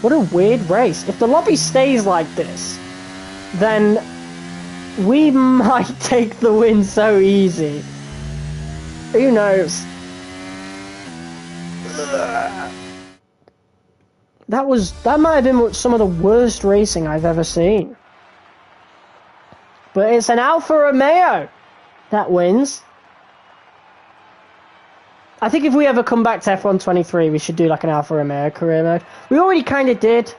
What a weird race. If the lobby stays like this, then we might take the win so easy. Who knows? That might have been some of the worst racing I've ever seen. But it's an Alfa Romeo that wins. I think if we ever come back to F1 23, we should do like an Alfa Romeo career mode. We already kind of did,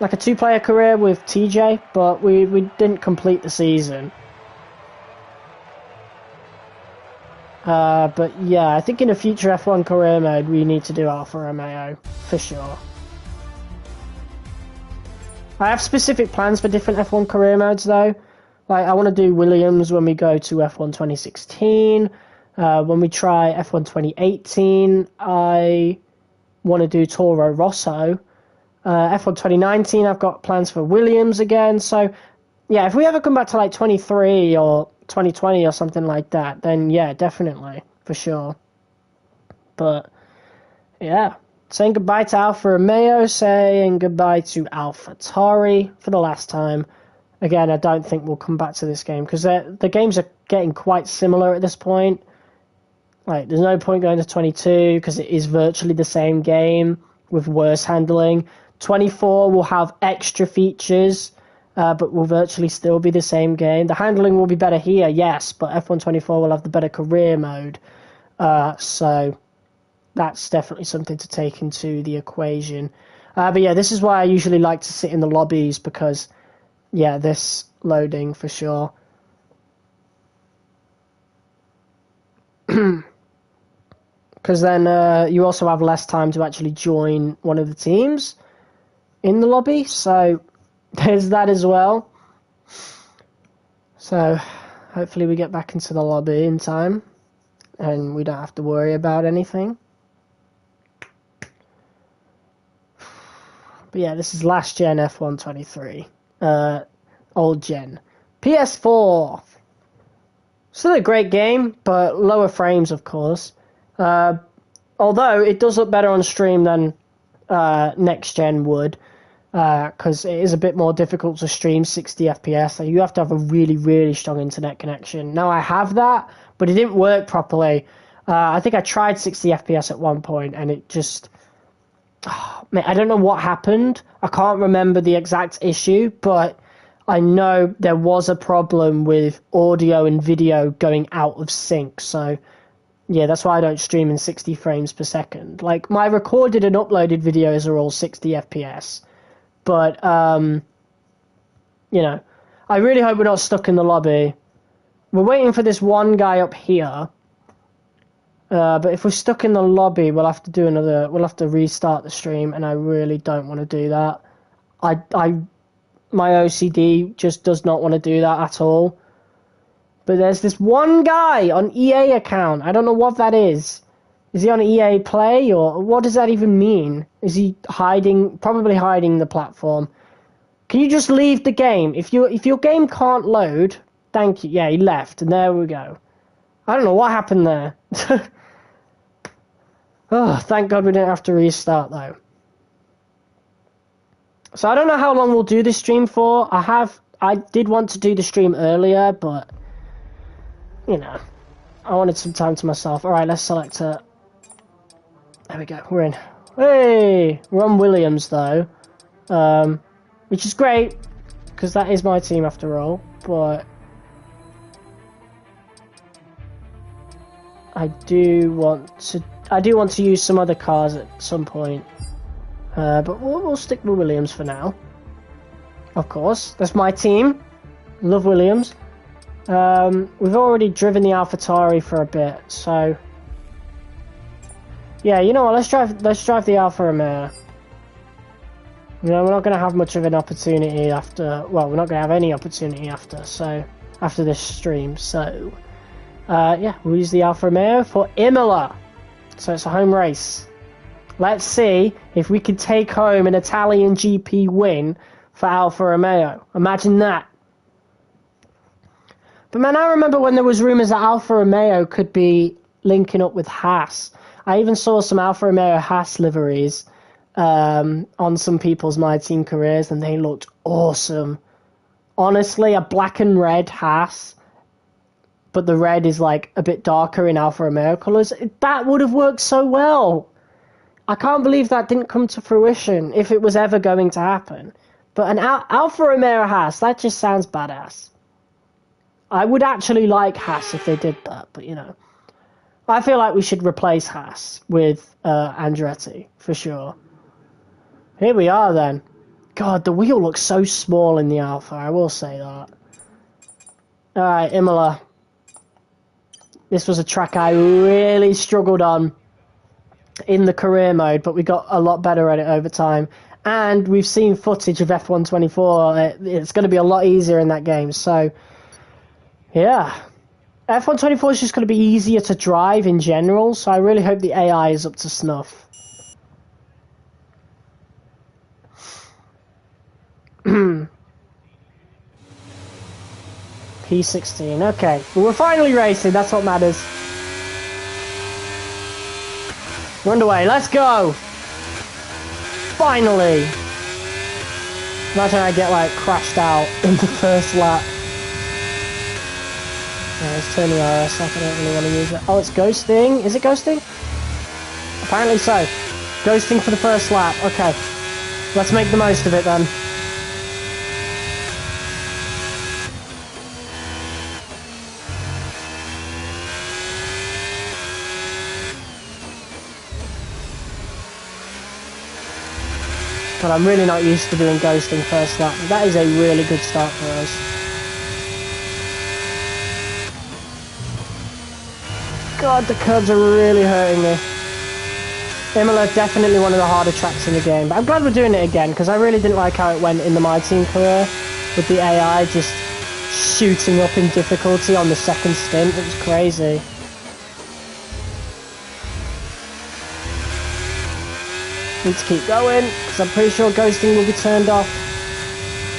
like a 2-player career with TJ, but we didn't complete the season. But yeah, I think in a future F1 career mode, we need to do Alfa Romeo, for sure. I have specific plans for different F1 career modes though. Like, I want to do Williams when we go to F1 2016. When we try F1 2018, I want to do Toro Rosso. F1 2019, I've got plans for Williams again. So, yeah, if we ever come back to like 23 or 2020 or something like that, then yeah, definitely, for sure. But, yeah. Saying goodbye to Alfa Romeo, saying goodbye to AlphaTauri for the last time. Again, I don't think we'll come back to this game because the games are getting quite similar at this point. Like, there's no point going to 22 because it is virtually the same game with worse handling. 24 will have extra features, but will virtually still be the same game. The handling will be better here, yes, but F1 24 will have the better career mode. So that's definitely something to take into the equation. But yeah, this is why I usually like to sit in the lobbies because, yeah, this loading for sure. Because then you also have less time to actually join one of the teams in the lobby. So there's that as well. So hopefully we get back into the lobby in time and we don't have to worry about anything. But yeah, this is last gen F1 23. Old gen. PS4. Still a great game, but lower frames, of course. Although it does look better on stream than next gen would, because it is a bit more difficult to stream 60 FPS. So you have to have a really, really strong internet connection. Now I have that, but it didn't work properly. I think I tried 60 FPS at one point, and it just... Oh, man, I don't know what happened. I can't remember the exact issue, but I know there was a problem with audio and video going out of sync. So, yeah, that's why I don't stream in 60 frames per second. Like, my recorded and uploaded videos are all 60 FPS. But, you know, I really hope we're not stuck in the lobby. We're waiting for this one guy up here. But if we're stuck in the lobby, we'll have to restart the stream, and I really don't want to do that. My OCD just does not want to do that at all. But there's this one guy on EA account. I don't know what that is. Is he on EA Play, or what does that even mean? Is he hiding? Probably hiding the platform. Can you just leave the game? If your game can't load, thank you. Yeah, he left, and there we go. I don't know what happened there. Oh, thank God we didn't have to restart though. So I don't know how long we'll do this stream for. I did want to do the stream earlier, but you know, I wanted some time to myself. All right, let's select it. There we go. We're in. Hey, we're on Williams though, which is great because that is my team after all. But I do want to use some other cars at some point. But we'll stick with Williams for now. Of course, that's my team. Love Williams. We've already driven the AlphaTauri for a bit, so yeah. You know what? Let's drive the Alfa Romeo. You know, we're not going to have much of an opportunity after. Well, we're not going to have any opportunity after this stream. So yeah, we'll use the Alfa Romeo for Imola. So it's a home race. Let's see if we can take home an Italian GP win for Alfa Romeo. Imagine that. But man, I remember when there was rumours that Alfa Romeo could be linking up with Haas. I even saw some Alfa Romeo Haas liveries on some people's My Team careers, and they looked awesome. Honestly, a black and red Haas, but the red is like a bit darker in Alfa Romeo colours. That would have worked so well. I can't believe that didn't come to fruition if it was ever going to happen. But an Alfa Romeo Haas, that just sounds badass. I would actually like Haas if they did that, but you know. I feel like we should replace Haas with Andretti, for sure. Here we are then. God, the wheel looks so small in the Alfa, I will say that. Alright, Imola. This was a track I really struggled on in the career mode, but we got a lot better at it over time. And we've seen footage of F124. It's going to be a lot easier in that game. So, yeah. F124 is just going to be easier to drive in general, so I really hope the AI is up to snuff. P16, okay. Well, we're finally racing, that's what matters. We're underway, let's go! Finally! Imagine I get, like, crashed out in the first lap. Yeah, let's turn the RS off, I don't really want to use it. Oh, it's ghosting? Is it ghosting? Apparently so. Ghosting for the first lap, okay. Let's make the most of it then. But I'm really not used to doing ghosting first lap. That is a really good start for us. God, the curbs are really hurting me. Imola, definitely one of the harder tracks in the game. But I'm glad we're doing it again, because I really didn't like how it went in the My Team career, with the AI just shooting up in difficulty on the second stint. It was crazy. Need to keep going, because I'm pretty sure ghosting will be turned off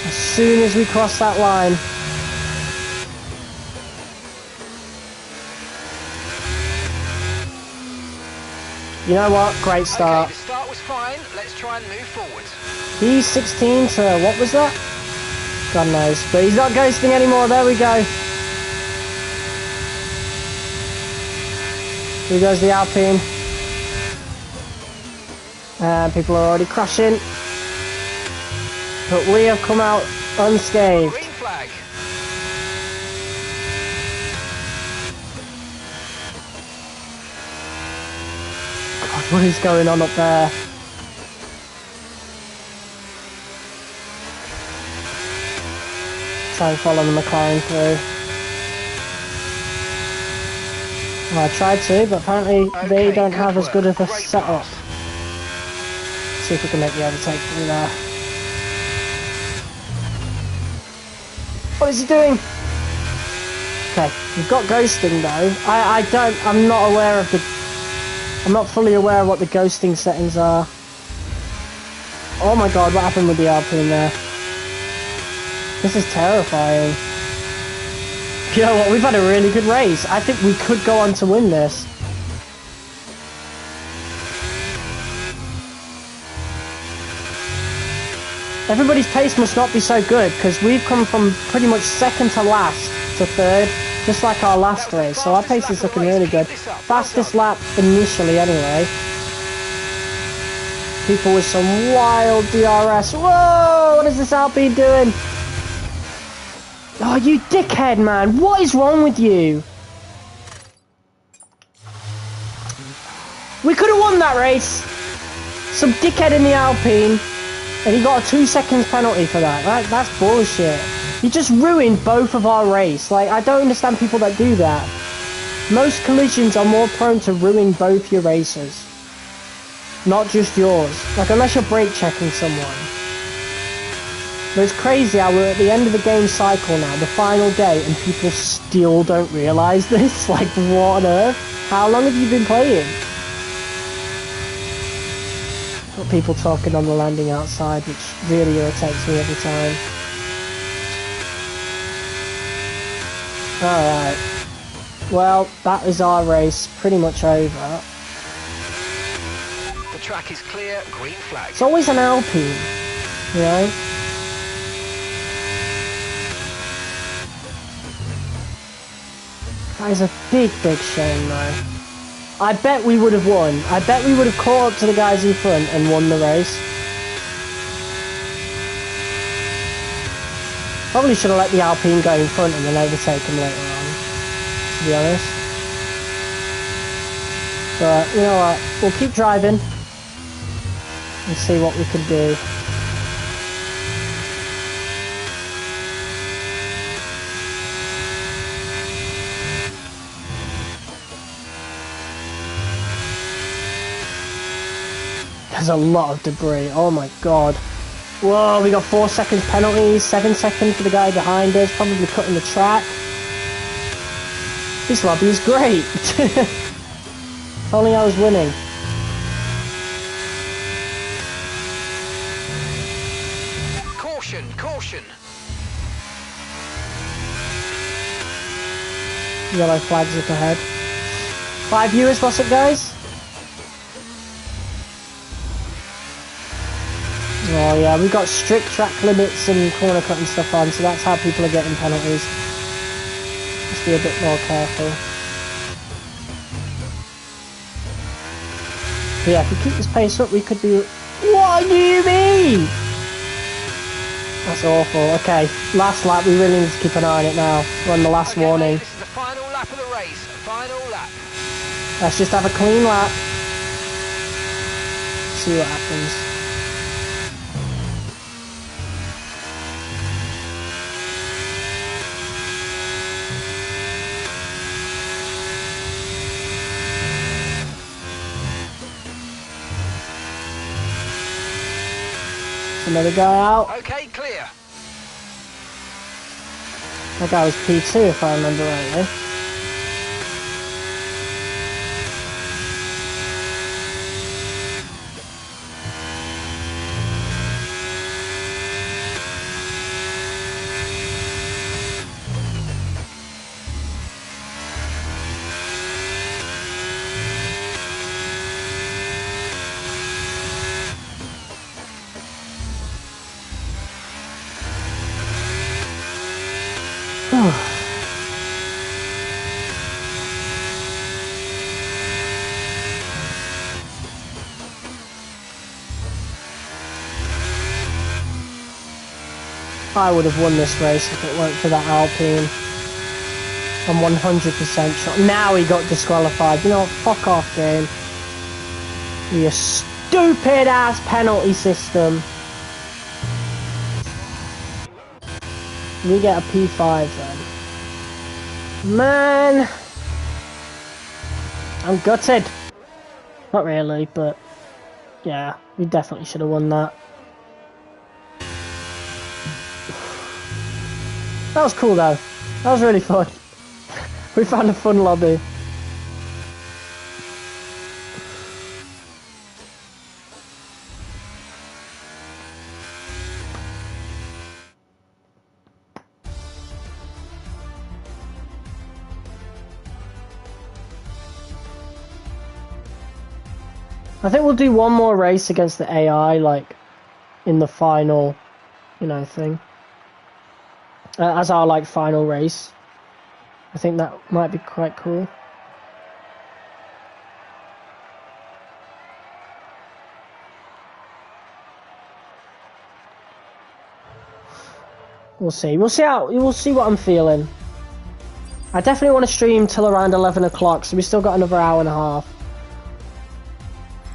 as soon as we cross that line. You know what? Great start. Okay, the start was fine. Let's try and move forward. He's 16 to, what was that? God knows. But he's not ghosting anymore. There we go. Here goes the Alpine. And people are already crashing. But we have come out unscathed. Green flag. God, what is going on up there? try and follow the McLaren through. Well, I tried to, but apparently they don't have as good of a setup. See if we can make the overtake through there. What is he doing? Okay, we've got ghosting though. I'm not aware of the... I'm not fully aware of what the ghosting settings are. Oh my god, what happened with the Alpine there? This is terrifying. You know what, we've had a really good race. I think we could go on to win this. Everybody's pace must not be so good, because we've come from pretty much second to last to third, just like our last race. So our pace is looking really good. Fastest lap initially anyway. People with some wild DRS. Whoa! What is this Alpine doing? Oh, you dickhead, man. What is wrong with you? We could have won that race. Some dickhead in the Alpine. And he got a 2 seconds penalty for that. That's bullshit. You just ruined both of our race. Like, I don't understand people that do that. Most collisions are more prone to ruin both your races. Not just yours. Like, unless you're brake checking someone. But it's crazy how we're at the end of the game cycle now, the final day, and people still don't realise this. Like, what on earth? How long have you been playing? Got people talking on the landing outside, which really irritates me every time. Alright. Well, that is our race pretty much over. The track is clear, green flag. It's always an Alpine, you know? That is a big, big shame though. I bet we would have won. I bet we would have caught up to the guys in front and won the race. Probably should have let the Alpine go in front and then overtake them later on, to be honest. But, you know what, we'll keep driving and see what we can do. There's a lot of debris, oh my god. Whoa, we got 4 seconds penalties, 7 seconds for the guy behind us, probably cutting the track. This lobby is great. If only I was winning. Caution, caution. Yellow flags up ahead. 5 viewers, what's up guys? Oh yeah, we've got strict track limits and corner cut and stuff on, so that's how people are getting penalties. Just be a bit more careful. But yeah, if we keep this pace up, we could be... What do you mean? That's awful. Okay, last lap, we really need to keep an eye on it now. We're on the last warning. This is the final lap of the race. Final lap. Let's just have a clean lap. See what happens. Another guy out. Okay, clear. That guy was P2 if I remember rightly. I would have won this race if it weren't for that Alpine. I'm 100% sure. Now he got disqualified. You know what? Fuck off, game. You stupid ass penalty system. We get a P5 then. Man, I'm gutted. Not really, but yeah, we definitely should have won that. That was cool though. That was really fun. We found a fun lobby. I think we'll do one more race against the AI, like, in the final, you know, thing. As our, like, final race. I think that might be quite cool. We'll see. We'll see what I'm feeling. I definitely want to stream till around 11 o'clock, so we still got another hour and a half.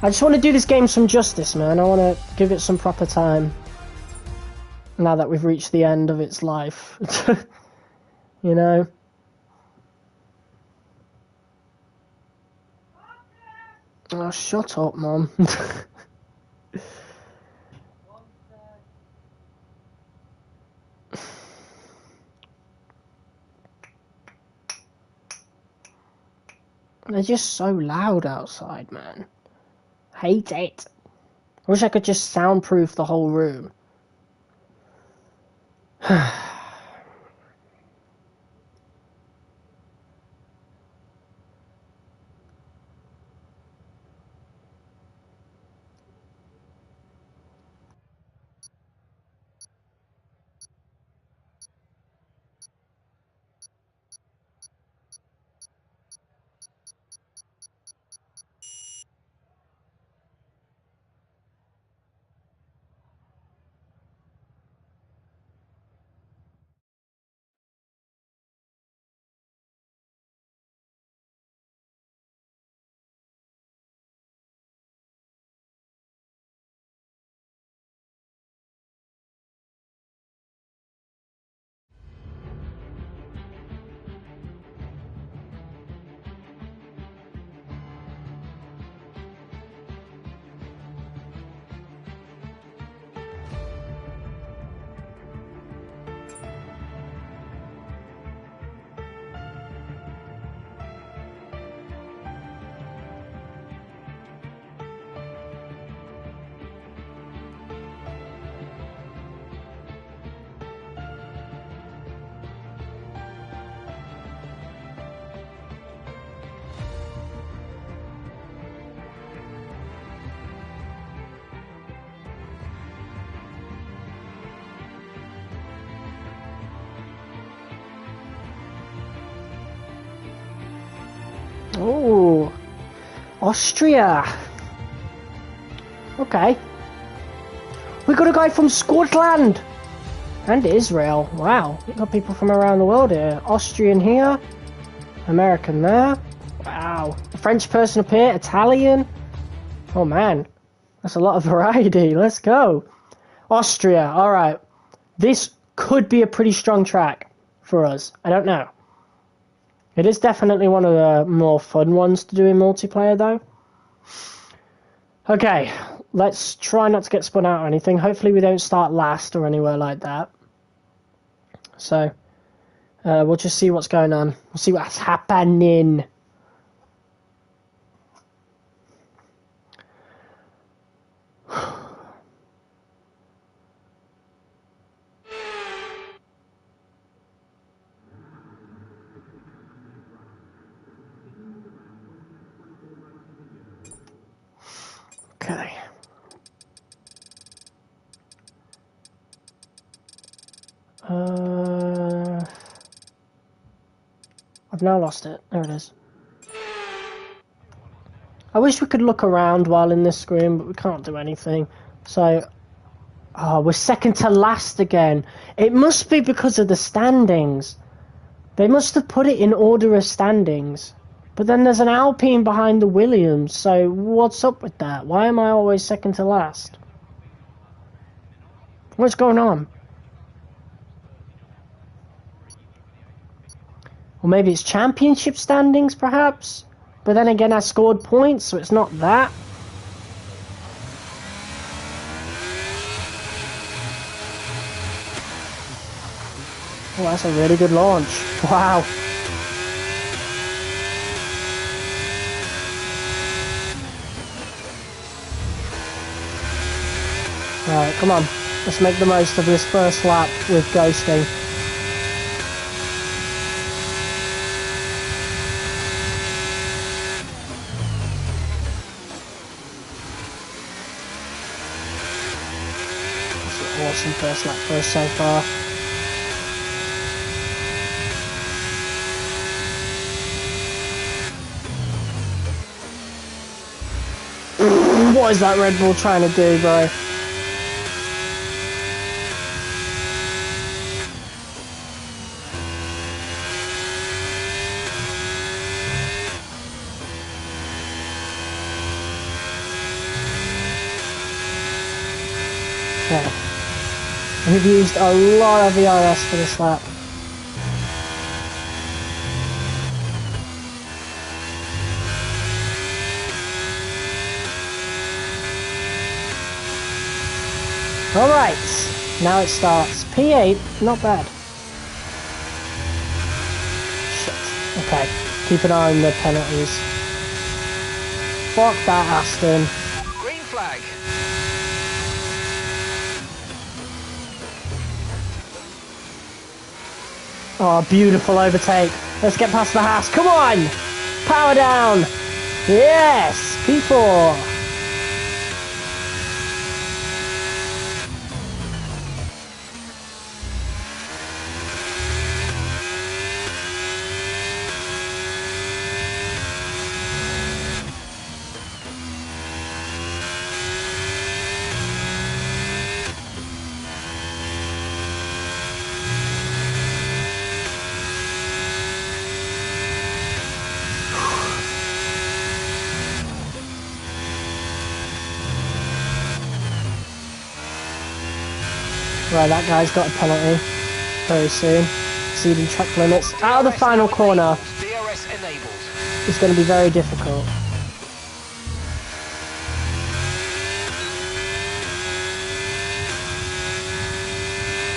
I just want to do this game some justice, man. I want to give it some proper time. Now that we've reached the end of its life. You know? Oh, shut up, Mum. They're just so loud outside, man. Hate it. I wish I could just soundproof the whole room. Oh, Austria. Okay. We got a guy from Scotland and Israel. Wow, we got people from around the world here. Austrian here, American there. Wow, a French person up here, Italian. Oh man, that's a lot of variety. Let's go. Austria. All right, this could be a pretty strong track for us. I don't know. It is definitely one of the more fun ones to do in multiplayer, though. Okay, let's try not to get spun out or anything. Hopefully we don't start last or anywhere like that. So, we'll just see what's going on. We'll see what's happening. Okay. I've now lost it. There it is. I wish we could look around while in this screen, but we can't do anything. So, oh, we're second to last again. It must be because of the standings. They must have put it in order of standings. But then there's an Alpine behind the Williams, so what's up with that? Why am I always second to last? What's going on? Or maybe it's championship standings, perhaps? But then again, I scored points, so it's not that. Oh, that's a really good launch. Wow. Alright, come on. Let's make the most of this first lap with ghosting. That's an awesome first lap for us so far. What is that Red Bull trying to do, bro? Okay. We've used a lot of ERS for this lap. Alright, now it starts. P8, not bad. Shit. Okay, keep an eye on the penalties. Fuck that, Aston. Green flag. Oh, beautiful overtake. Let's get past the Haas. Come on! Power down! Yes! P4. Right, that guy's got a penalty very soon. Exceeding track limits. Out of the final corner. DRS enabled. It's going to be very difficult.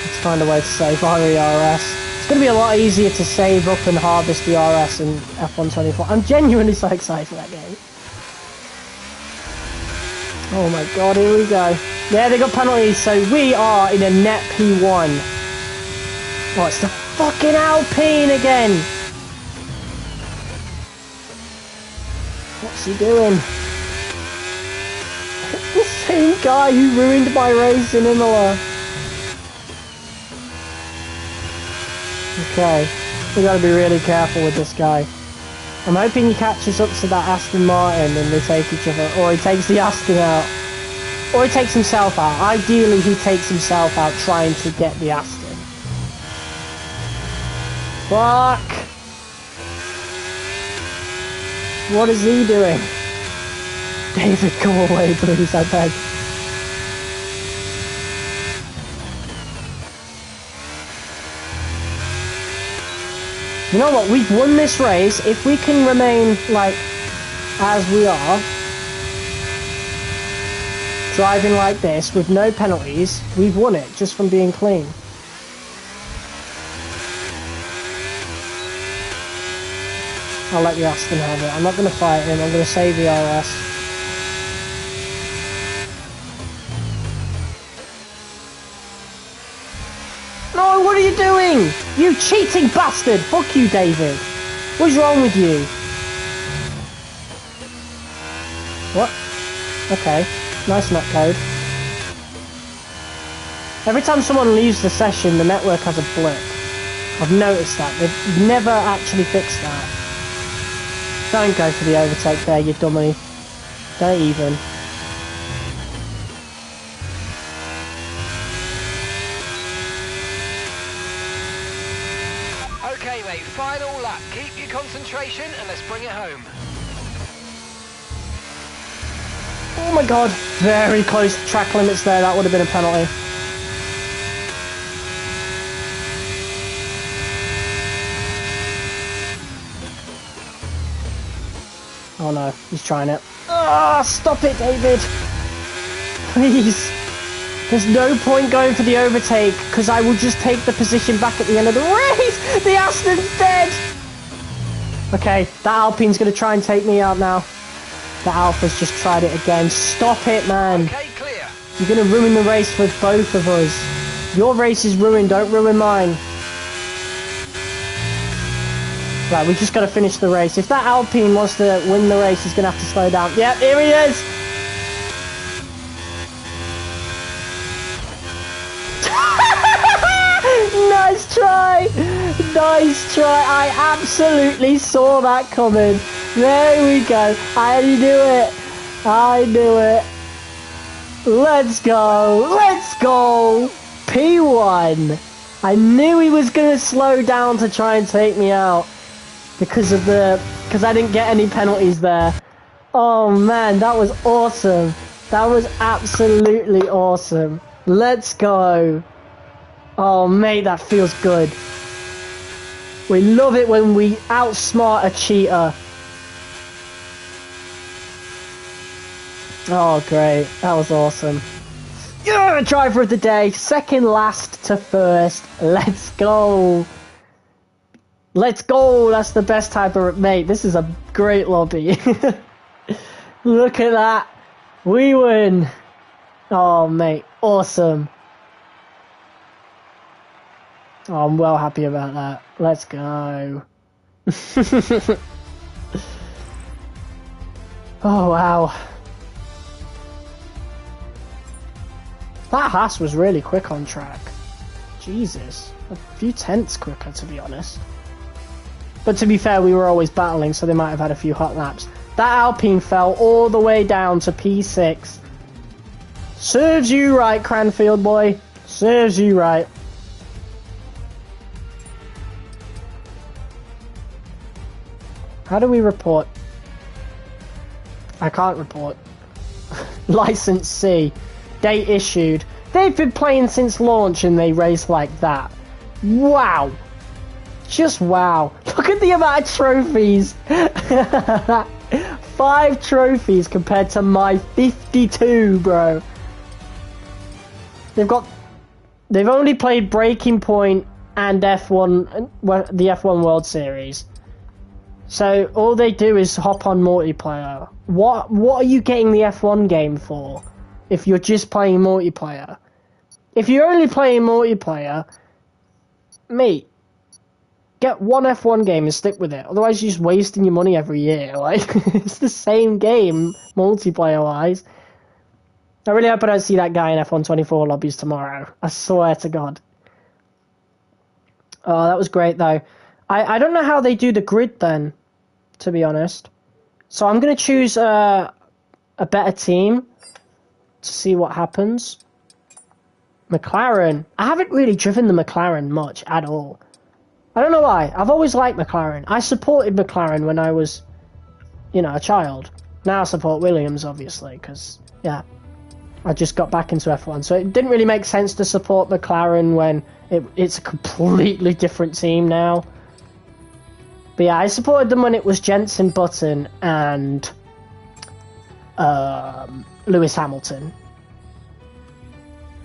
Let's find a way to save our ERS. It's going to be a lot easier to save up and harvest ERS in F124. I'm genuinely so excited for that game. Oh my god, here we go. Yeah, they got penalties, so we are in a net P1. Oh, it's the fucking Alpine again! What's he doing? It's the same guy who ruined my race in Imola. Okay, we gotta be really careful with this guy. I'm hoping he catches up to that Aston Martin and they take each other, or he takes the Aston out. Or he takes himself out. Ideally, he takes himself out trying to get the Aston. Fuck! What is he doing? David, go away, please, I beg. You know what? We've won this race. If we can remain, like, as we are, driving like this with no penalties, we've won it just from being clean. I'll let the Aston have it. I'm not going to fight him. I'm going to save the RS. No, what are you doing? You cheating bastard! Fuck you, David. What's wrong with you? What? Okay. Nice nut code. Every time someone leaves the session, the network has a blip. I've noticed that. They've never actually fixed that. Don't go for the overtake there, you dummy. Don't even. Okay, mate, final lap. Keep your concentration and let's bring it home. Oh my god, very close to track limits there, that would have been a penalty. Oh no, he's trying it. Ah, stop it, David. Please. There's no point going for the overtake, because I will just take the position back at the end of the race. The Aston's dead. Okay, that Alpine's going to try and take me out now. The Alpha's just tried it again. Stop it, man. Okay, clear. You're going to ruin the race for both of us. Your race is ruined, don't ruin mine. Right, we just got to finish the race. If that Alpine wants to win the race, he's going to have to slow down. Yep, here he is. Nice try. Nice try. I absolutely saw that coming. There we go. I knew it. I knew it. Let's go. Let's go. P1. I knew he was going to slow down to try and take me out. Because I didn't get any penalties there. Oh man, that was awesome. That was absolutely awesome. Let's go. Oh mate, that feels good. We love it when we outsmart a cheater. Oh great, that was awesome. Yeah, driver of the day, second last to first. Let's go. Let's go! That's the best type of... Mate, this is a great lobby. Look at that. We win. Oh, mate. Awesome. Oh, I'm well happy about that. Let's go. Oh, wow. That Haas was really quick on track. Jesus. A few tenths quicker, to be honest. But to be fair, we were always battling, so they might have had a few hot laps. That Alpine fell all the way down to P6. Serves you right, Cranfield boy. Serves you right. How do we report? I can't report. License C. Date issued. They've been playing since launch and they race like that. Wow. Just wow. Look at the amount of trophies. 5 trophies compared to my 52, bro. They've only played Breaking Point and F1, the F1 World Series. So all they do is hop on multiplayer. What are you getting the F1 game for if you're just playing multiplayer? If you're only playing multiplayer, mate, get one F1 game and stick with it. Otherwise, you're just wasting your money every year. Like, it's the same game, multiplayer-wise. I really hope I don't see that guy in F1 24 lobbies tomorrow. I swear to God. Oh, that was great, though. I don't know how they do the grid, then, to be honest. So I'm going to choose a better team to see what happens. McLaren. I haven't really driven the McLaren much at all. I don't know why. I've always liked McLaren. I supported McLaren when I was, a child. Now I support Williams, obviously, because, yeah, I just got back into F1. So it didn't really make sense to support McLaren when it's a completely different team now. But yeah, I supported them when it was Jenson Button and Lewis Hamilton.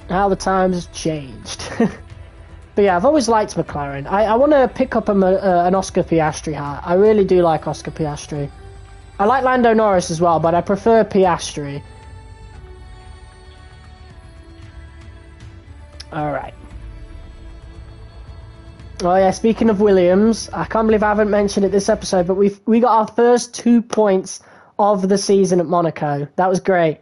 Now the times have changed. But yeah, I've always liked McLaren. I want to pick up an Oscar Piastri hat. I really do like Oscar Piastri. I like Lando Norris as well, but I prefer Piastri. Alright. Oh yeah, speaking of Williams, I can't believe I haven't mentioned it this episode, but we got our first 2 points of the season at Monaco. That was great.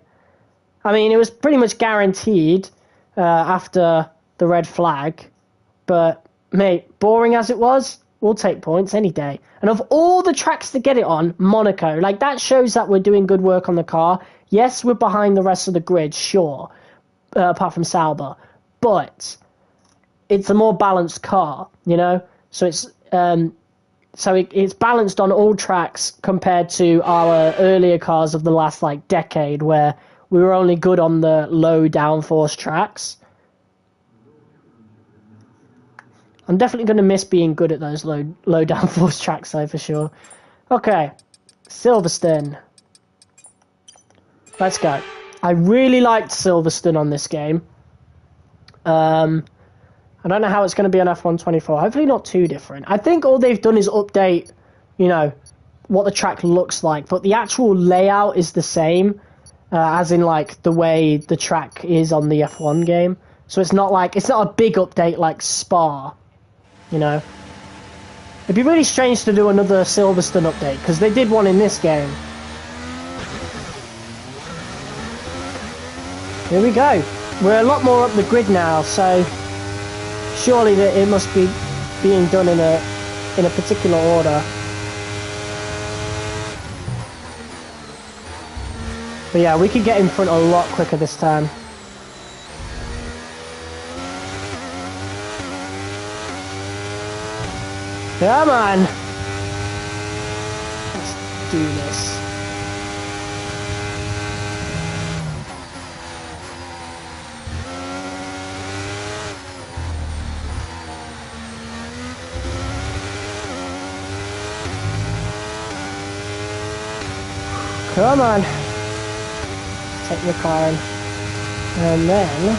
I mean, it was pretty much guaranteed after the red flag. But, mate, boring as it was, we'll take points any day. And of all the tracks to get it on, Monaco, like, that shows that we're doing good work on the car. Yes, we're behind the rest of the grid, sure, apart from Sauber. But it's a more balanced car, So it's balanced on all tracks compared to our earlier cars of the last, decade, where we were only good on the low downforce tracks. I'm definitely going to miss being good at those low downforce tracks, though, for sure. Okay, Silverstone. Let's go. I really liked Silverstone on this game. I don't know how it's going to be on F124. Hopefully not too different. I think all they've done is update, you know, what the track looks like. But the actual layout is the same, as in, like, the way the track is on the F1 game. So it's not a big update like Spa, you know. It'd be really strange to do another Silverstone update, because they did one in this game. Here we go. We're a lot more up the grid now, so surely that it must be being done in a particular order. But yeah, we could get in front a lot quicker this time. Come on! Let's do this. Come on. Take McLaren. And then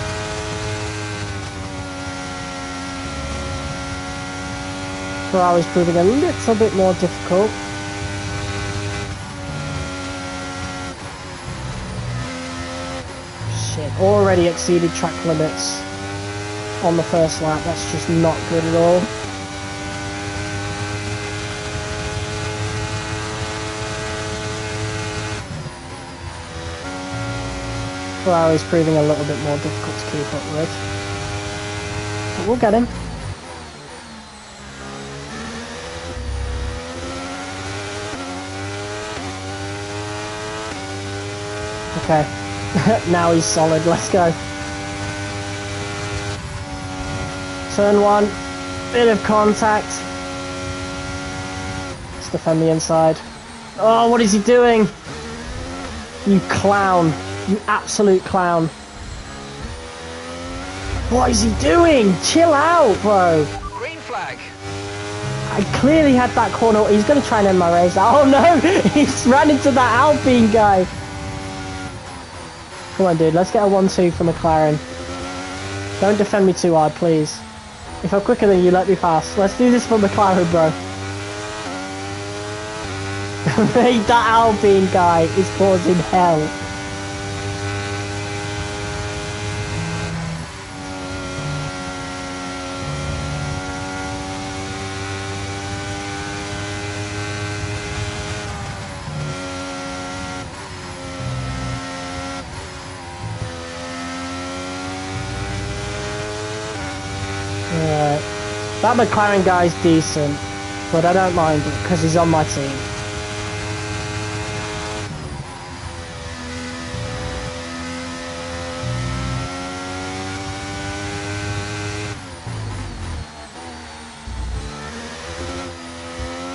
Ferrari's proving a little bit more difficult. Shit, already exceeded track limits on the first lap. That's just not good at all. Ferrari's proving a little bit more difficult to keep up with. But we'll get him. Okay. Now he's solid, let's go. Turn one. Bit of contact. Let's defend the inside. Oh, what is he doing? You clown. You absolute clown. What is he doing? Chill out, bro. Green flag. I clearly had that corner. He's going to try and end my race. Oh no! He's ran into that Alpine guy. Come on, dude. Let's get a 1-2 for McLaren. Don't defend me too hard, please. If I'm quicker than you, let me pass. Let's do this for McLaren, bro. Mate, that Alpine guy is causing hell. That McLaren guy's decent, but I don't mind it because he's on my team.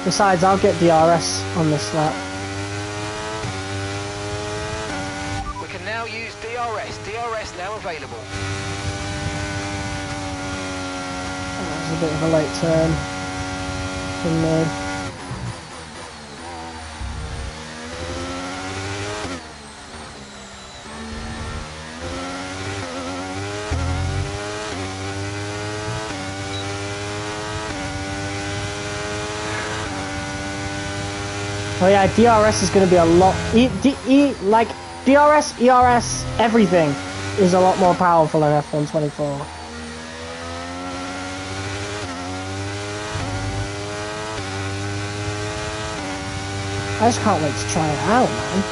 Besides, I'll get DRS on this lap. We can now use DRS. DRS now available. That was a bit of a late turn from me. Oh yeah, DRS is going to be a lot... like, DRS, ERS, everything is a lot more powerful in F124. I just can't wait to try it out, man.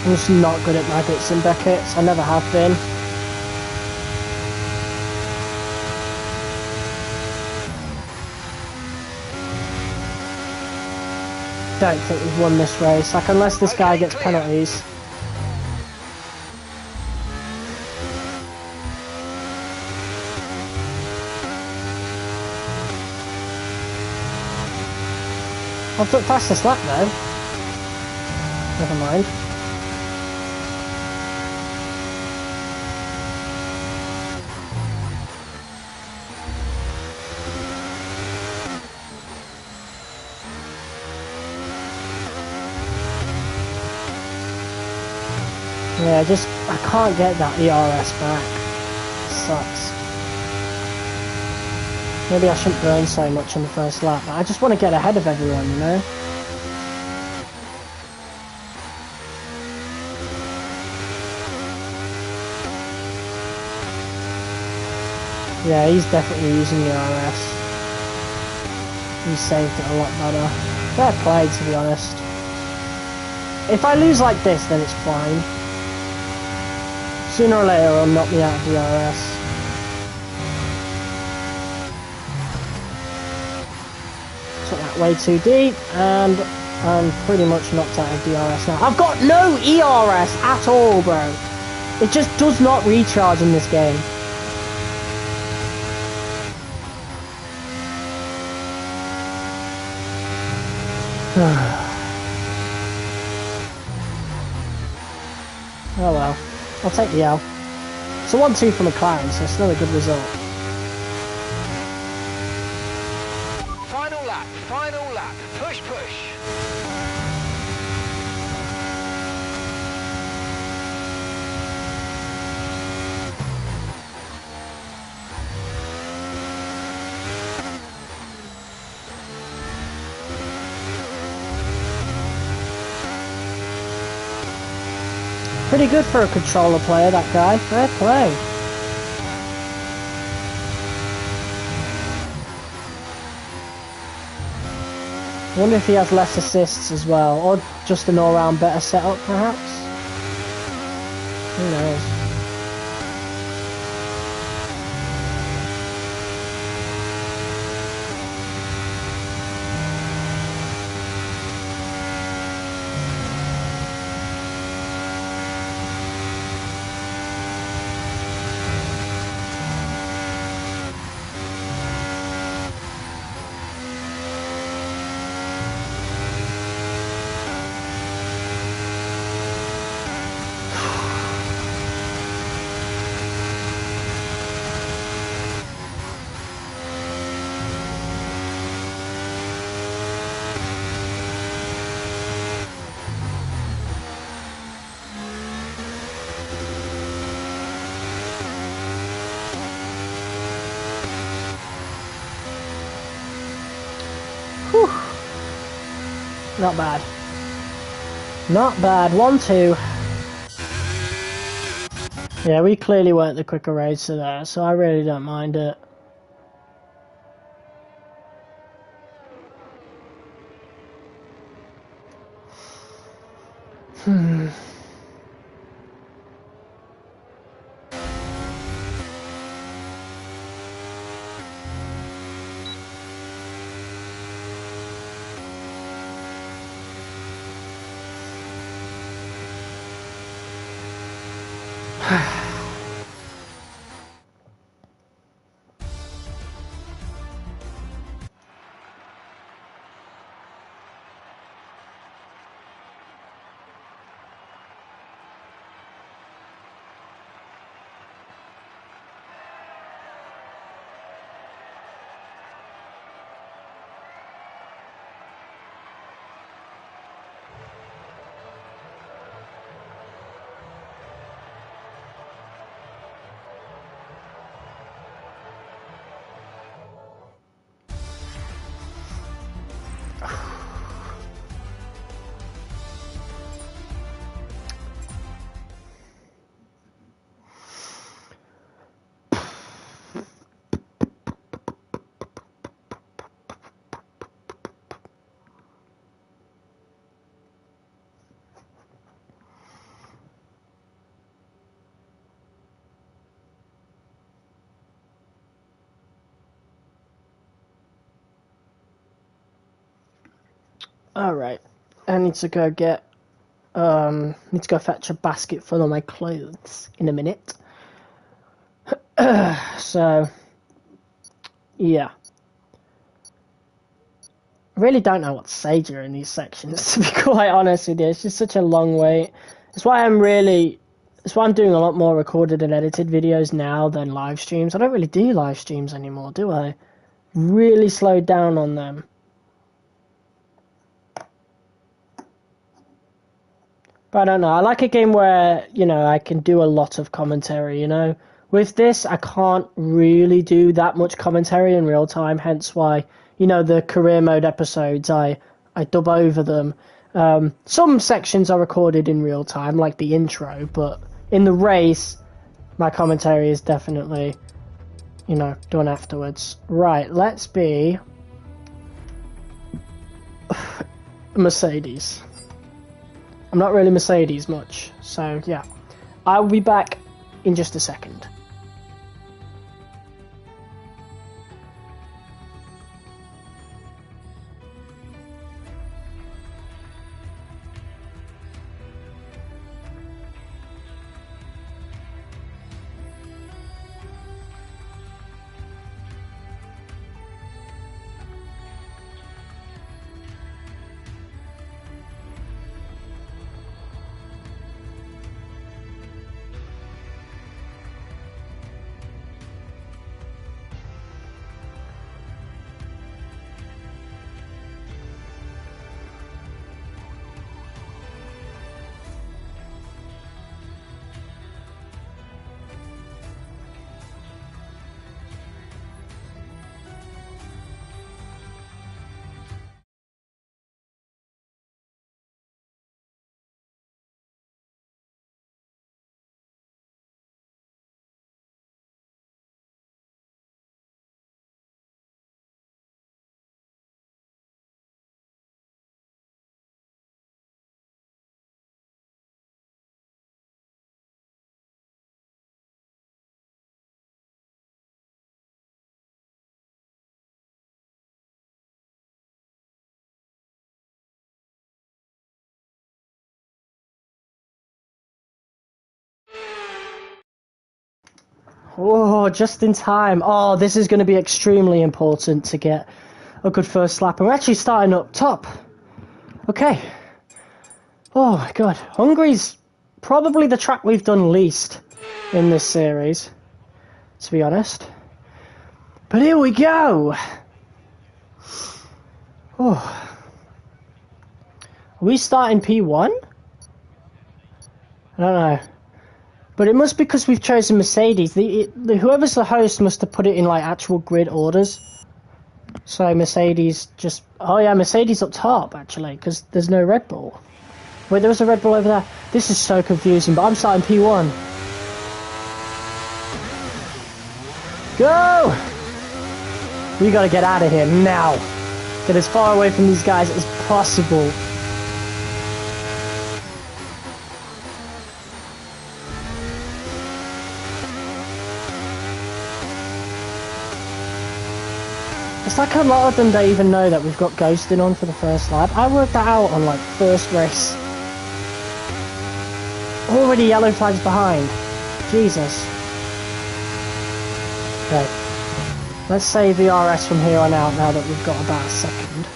I'm just not good at Maggots and Beckett's. I never have been. Don't think we've won this race. Like, unless this guy gets penalties. I've took fastest lap though. Never mind. Yeah, I can't get that ERS back. It sucks. Maybe I shouldn't burn so much on the first lap, but I just want to get ahead of everyone, you know? Yeah, he's definitely using the ERS. He saved it a lot better. Fair play, to be honest. If I lose like this, then it's fine. Sooner or later, it'll knock me out of the ERS. Took that way too deep, and I'm pretty much knocked out of DRS now. I've got no ERS at all, bro. It just does not recharge in this game. Oh well, I'll take the L. It's a 1-2 for McLaren, so it's still a good result. Final lap, push, push. Pretty good for a controller player, that guy. Fair play. I wonder if he has less assists as well, or just an all-round better setup, perhaps? Who knows? Whew. Not bad. Not bad. 1-2. Yeah, we clearly weren't the quicker racer there, so I really don't mind it. Alright, I need to go need to go fetch a basket full of my clothes in a minute. So, yeah. I really don't know what to say during these sections, to be quite honest with you. It's just such a long wait. That's why I'm doing a lot more recorded and edited videos now than live streams. I don't really do live streams anymore, do I? Really slowed down on them. But I don't know. I like a game where, you know, I can do a lot of commentary, you know. With this, I can't really do that much commentary in real time, hence why, you know, the career mode episodes, I dub over them. Some sections are recorded in real time, like the intro, but in the race, my commentary is definitely, you know, done afterwards. Right, let's be Mercedes. I'm not really Mercedes much, so yeah. I'll be back in just a second. Oh, just in time. Oh, this is going to be extremely important to get a good first lap. And we're actually starting up top. Okay. Oh my god. Hungary's probably the track we've done least in this series, to be honest. But here we go. Oh. Are we starting P1? I don't know. But it must be because we've chosen Mercedes. Whoever's the host must have put it in like actual grid orders. So Mercedes just... Oh yeah, Mercedes up top actually, because there's no Red Bull. Wait, there was a Red Bull over there. This is so confusing, but I'm starting P1. Go! We gotta get out of here now. Get as far away from these guys as possible. It's like a lot of them don't even know that we've got ghosting on for the first lap. I worked that out on like first race. Already yellow flags behind. Jesus. Okay. Let's save the RS from here on out now that we've got about a second.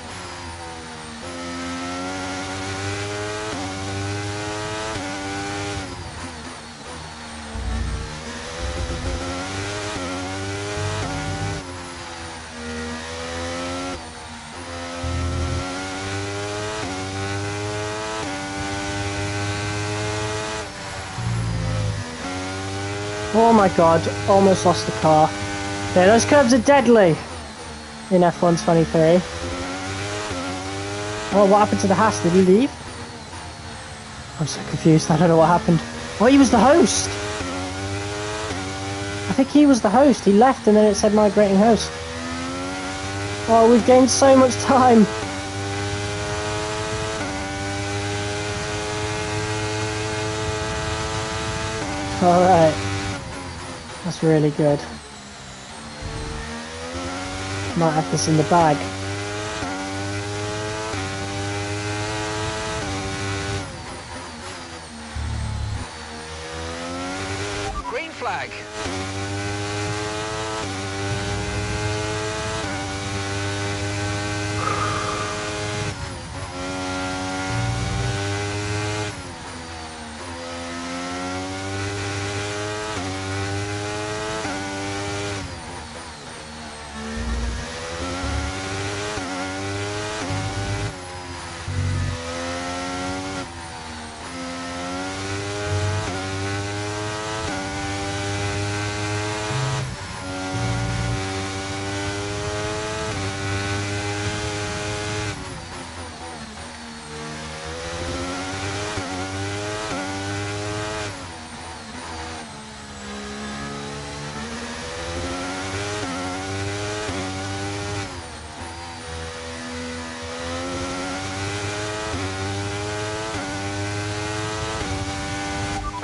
Oh my god, almost lost the car. Yeah, those curbs are deadly in F1 23. Oh, what happened to the Haas? Did he leave? I'm so confused, I don't know what happened. Oh, he was the host! I think he was the host. He left and then it said migrating host. Oh, we've gained so much time. Alright. That's really good. Might have this in the bag. Green flag.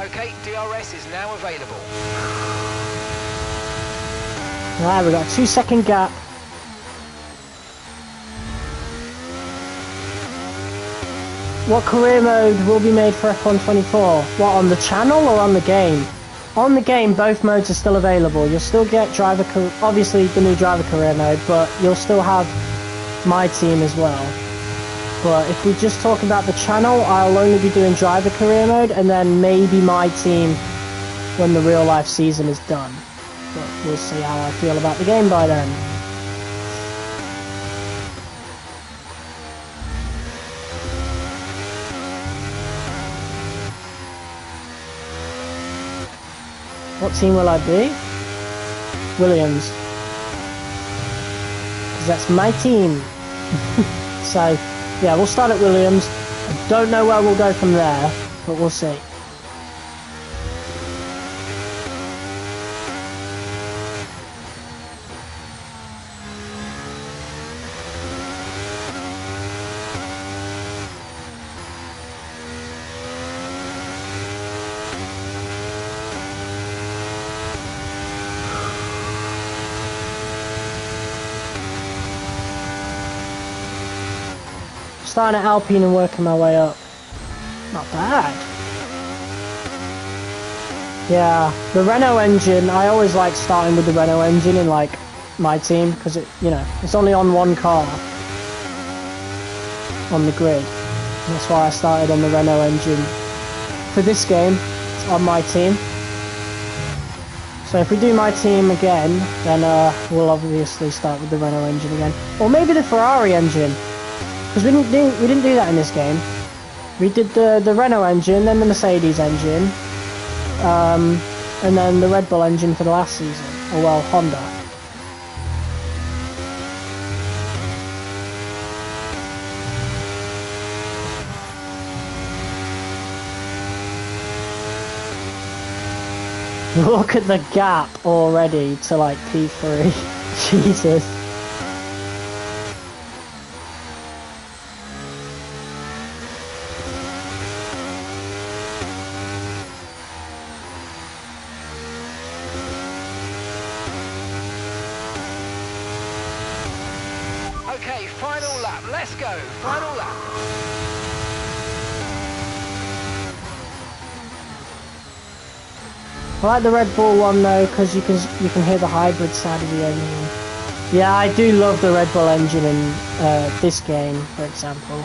Okay, DRS is now available. Right, we got a 2-second gap. What career mode will be made for F1 24? What, on the channel or on the game? On the game, both modes are still available. You'll still get obviously the new driver career mode, but you'll still have my team as well. But if we just talk about the channel, I'll only be doing driver career mode and then maybe my team when the real life season is done. But we'll see how I feel about the game by then. What team will I be? Williams. Because that's my team. So, yeah, we'll start at Williams. I don't know where we'll go from there, but we'll see. Starting at Alpine and working my way up. Not bad. Yeah, the Renault engine, I always like starting with the Renault engine in like my team because it, you know, it's only on one car on the grid. And that's why I started on the Renault engine. For this game, it's on my team. So if we do my team again, then we'll obviously start with the Renault engine again. Or maybe the Ferrari engine. Because we didn't do that in this game. We did the Renault engine, then the Mercedes engine, and then the Red Bull engine for the last season. Or well, Honda. Look at the gap already to like P3. Jesus. Okay, final lap. Let's go. Final lap. I like the Red Bull one though, because you can hear the hybrid side of the engine. Yeah, I do love the Red Bull engine in this game, for example.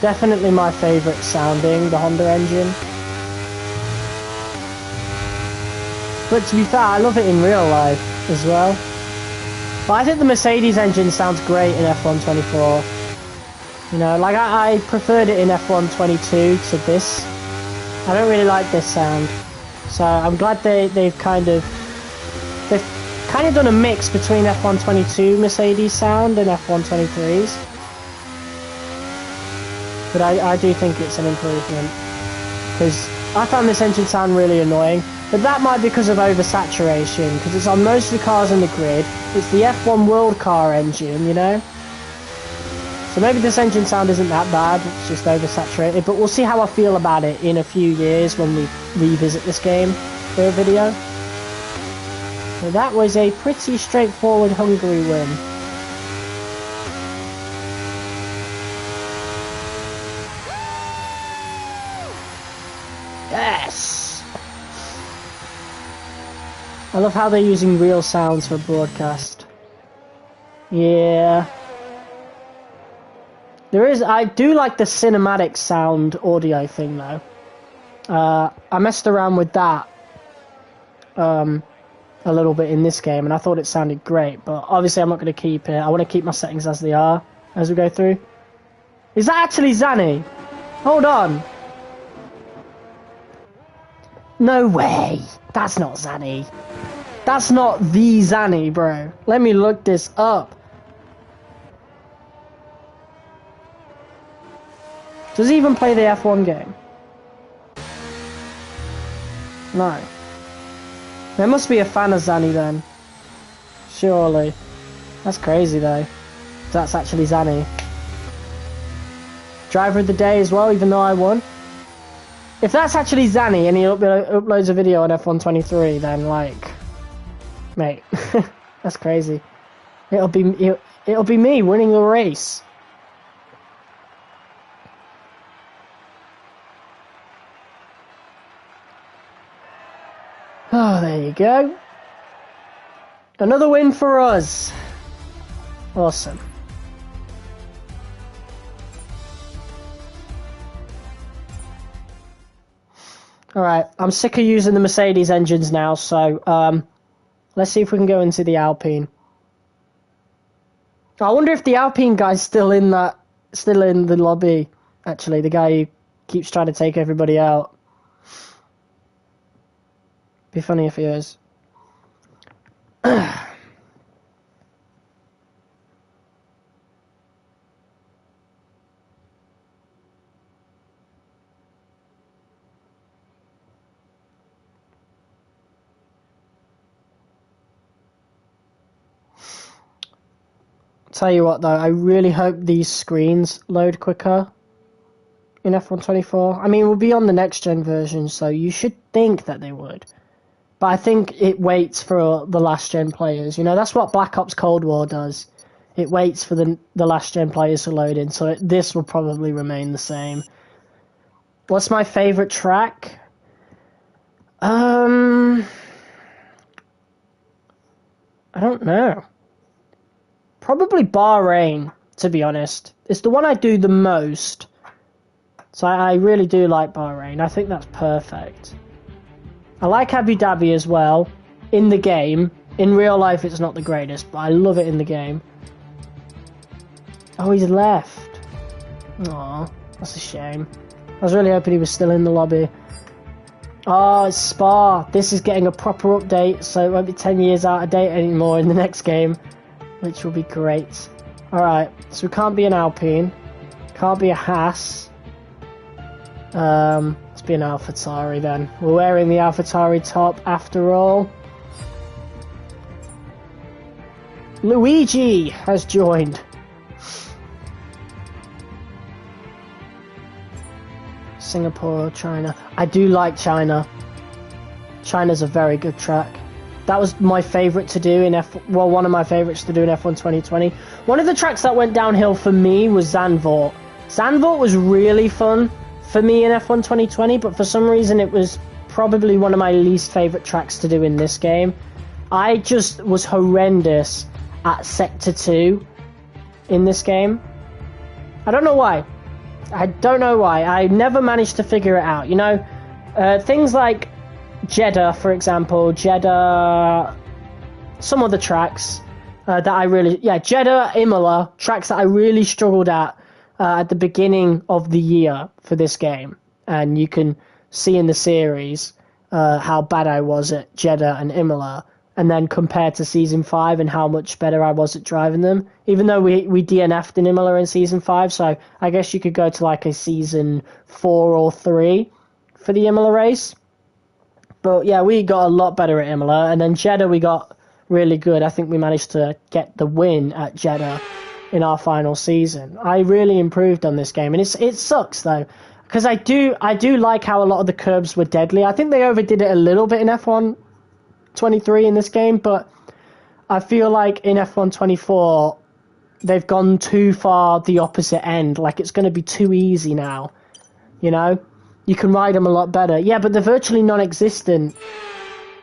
Definitely my favourite sounding, the Honda engine. But to be fair, I love it in real life as well. But I think the Mercedes engine sounds great in F1 24. You know, like I preferred it in F1 22 to this. I don't really like this sound. So I'm glad they've kind of done a mix between F1 22 Mercedes sound and F1 23's. But I do think it's an improvement. Because I found this engine sound really annoying. But that might be because of oversaturation, because it's on most of the cars in the grid. It's the F1 World Car engine, you know? So maybe this engine sound isn't that bad, it's just oversaturated, but we'll see how I feel about it in a few years when we revisit this game for a video. So that was a pretty straightforward Hungary win. Yes! I love how they're using real sounds for broadcast. Yeah. I do like the cinematic sound audio thing though. I messed around with that a little bit in this game and I thought it sounded great, but obviously I'm not going to keep it. I want to keep my settings as they are as we go through. Is that actually Zanny? Hold on. No way. That's not Zanny. That's not the Zanny, bro. Let me look this up. Does he even play the F1 game? No. There must be a fan of Zanny then. Surely. That's crazy though. That's actually Zanny. Driver of the day as well, even though I won. If that's actually Zanny and he uploads a video on F123, then like, mate, that's crazy. It'll be me winning the race. Oh, there you go. Another win for us. Awesome. Alright, I'm sick of using the Mercedes engines now, so let's see if we can go into the Alpine. I wonder if the Alpine guy's still in the lobby, actually, the guy who keeps trying to take everybody out. Be funny if he is. Tell you what though, I really hope these screens load quicker in F124. I mean, we'll be on the next gen version, so you should think that they would. But I think it waits for the last gen players. You know, that's what Black Ops Cold War does. It waits for the last gen players to load in, so this will probably remain the same. What's my favourite track? I don't know. Probably Bahrain, to be honest. It's the one I do the most. So I really do like Bahrain. I think that's perfect. I like Abu Dhabi as well. In the game. In real life it's not the greatest, but I love it in the game. Oh, he's left. Aw, that's a shame. I was really hoping he was still in the lobby. Oh, it's Spa. This is getting a proper update, so it won't be 10 years out of date anymore in the next game. Which will be great. Alright, so we can't be an Alpine. Can't be a Haas. Let's be an AlphaTauri then. We're wearing the AlphaTauri top after all. Luigi has joined. Singapore, China. I do like China. China's a very good track. That was my favourite to do in one of my favourites to do in F1 2020. One of the tracks that went downhill for me was Zandvoort. Zandvoort was really fun for me in F1 2020, but for some reason it was probably one of my least favourite tracks to do in this game. I just was horrendous at Sector 2 in this game. I don't know why. I never managed to figure it out. You know, things like Jeddah, for example, some other tracks that I really, Jeddah, Imola, tracks that I really struggled at the beginning of the year for this game. And you can see in the series how bad I was at Jeddah and Imola, and then compared to Season 5 and how much better I was at driving them. Even though we DNF'd in Imola in Season 5, so I guess you could go to like a Season 4 or 3 for the Imola race. But yeah, we got a lot better at Imola, and then Jeddah we got really good. I think we managed to get the win at Jeddah in our final season. I really improved on this game, and it sucks though, because I do like how a lot of the curbs were deadly. I think they overdid it a little bit in F1 23 in this game, but I feel like in F1 24 they've gone too far the opposite end. Like it's going to be too easy now, you know? You can ride them a lot better. Yeah, but they're virtually non-existent.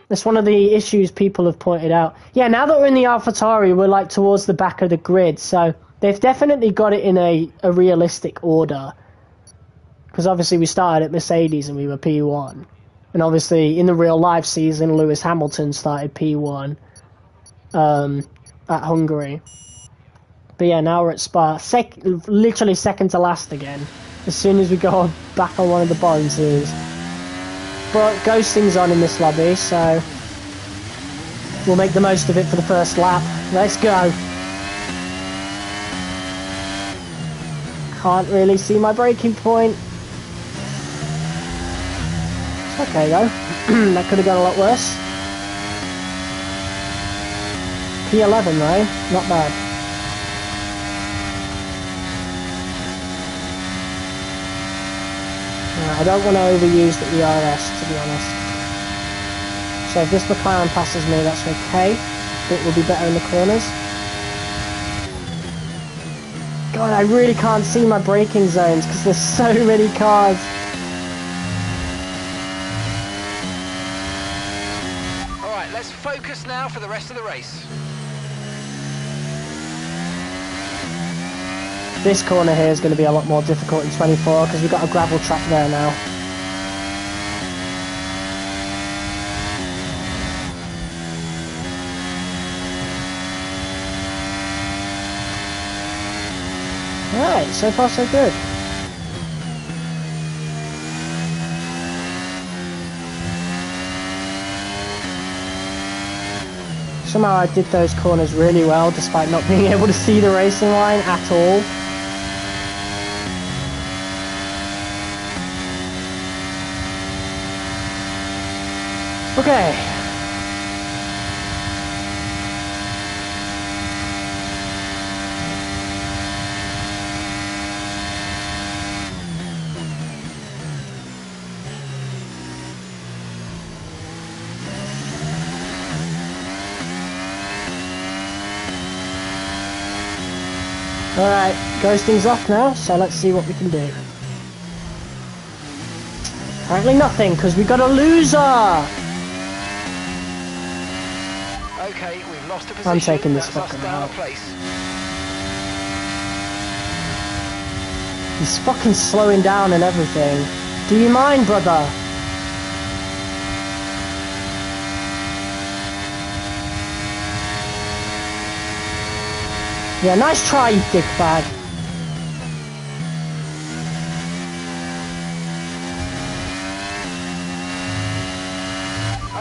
That's one of the issues people have pointed out. Yeah, now that we're in the AlphaTauri, we're like towards the back of the grid, so they've definitely got it in a realistic order. Because obviously we started at Mercedes and we were P1. And obviously in the real life season, Lewis Hamilton started P1 at Hungary. But yeah, now we're at Spa. Literally second to last again. As soon as we go back on one of the bonzes. But ghosting's on in this lobby, so we'll make the most of it for the first lap. Let's go. Can't really see my braking point. It's okay though. That could have gone a lot worse. P11 though, not bad. I don't want to overuse the ERS, to be honest. So if this McLaren passes me, that's okay. It will be better in the corners. God, I really can't see my braking zones because there's so many cars. Alright, let's focus now for the rest of the race. This corner here is going to be a lot more difficult in 24 because we've got a gravel track there now. Alright, so far so good. Somehow I did those corners really well despite not being able to see the racing line at all. Okay. Alright, ghosting's off now, so let's see what we can do. Apparently nothing, because we got a loser! Okay, we've lost a position. I'm taking this That's us fucking down out. a place. He's fucking slowing down and everything. Do you mind, brother? Yeah, nice try, you dickbag.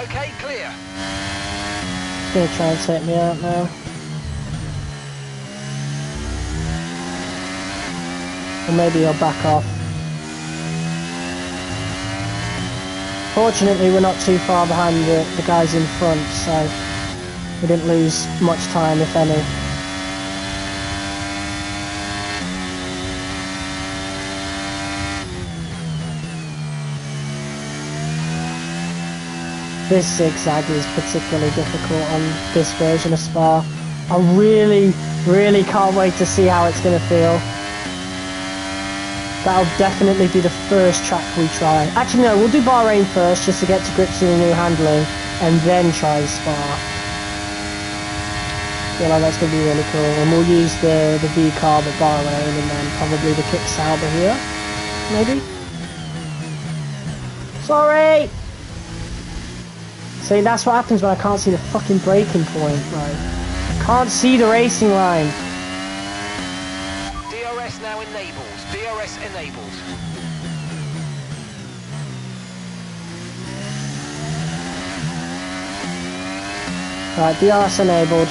Okay, clear. He's gonna try and take me out now. Or maybe he'll back off. Fortunately, we're not too far behind the guys in front, so we didn't lose much time, if any. This zigzag is particularly difficult on this version of Spa. I really can't wait to see how it's going to feel. That'll definitely be the first track we try. Actually no, we'll do Bahrain first just to get to grips with the new handling and then try Spa. I feel like that's going to be really cool. And we'll use the V-carb at Bahrain and then probably the Kick Sauber here. Maybe? Sorry! See, that's what happens when I can't see the fucking braking point, right? I can't see the racing line. DRS now enabled. DRS enabled. Right, DRS enabled.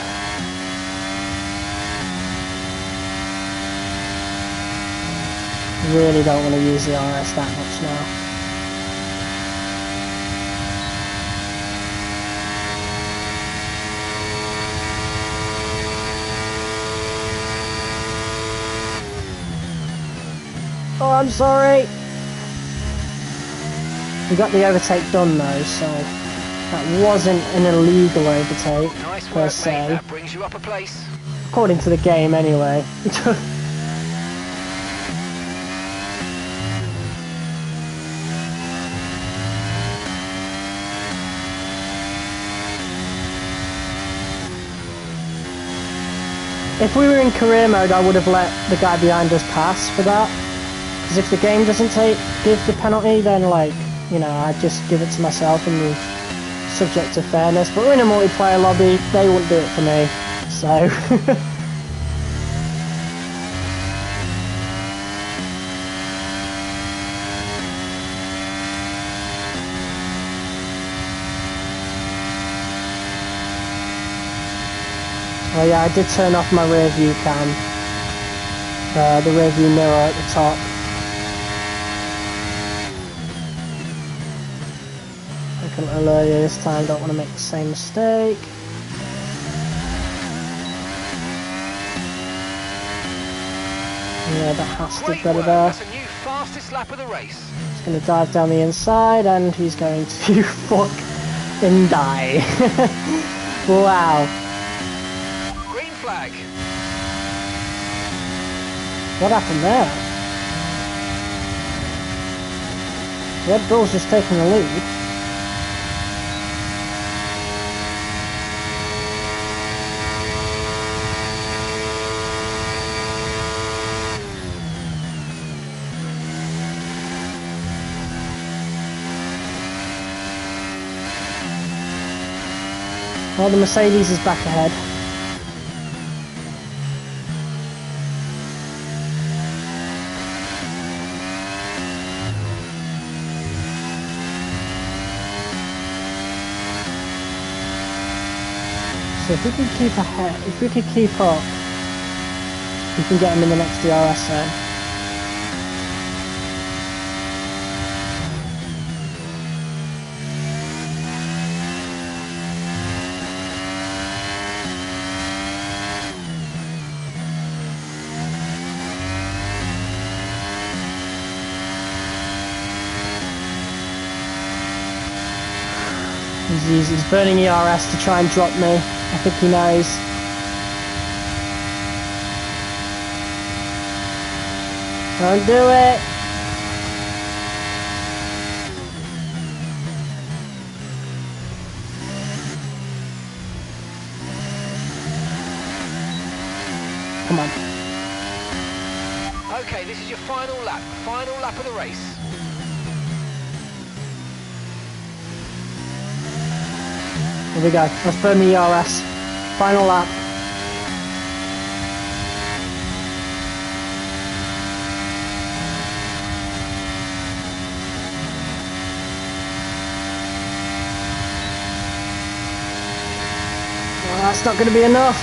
Really don't want to use the RS that much now. Oh, I'm sorry. We got the overtake done though, so that wasn't an illegal overtake Nice per work, se. mate. That brings you up a place. According to the game, anyway. If we were in career mode, I would have let the guy behind us pass for that. Because if the game doesn't give the penalty, then like, you know, I'd just give it to myself and be subject to fairness. But we're in a multiplayer lobby, they wouldn't do it for me. So... Oh yeah, I did turn off my rear view cam. The rear view mirror at the top. I can alert you this time, don't want to make the same mistake. Yeah, that has to be better there. That's a new fastest lap of the race. going to dive down the inside, and he's going to fuck and die. Wow. Green flag. What happened there? Red Bull's just taking the lead. Well, the Mercedes is back ahead. So if we can keep ahead, if we could keep up, we can get him in the next DRS zone. He's burning ERS to try and drop me. I think he knows. Don't do it. Come on. Okay, this is your final lap of the race. Here we go. Let's burn the ERS. Final lap. Well, that's not going to be enough.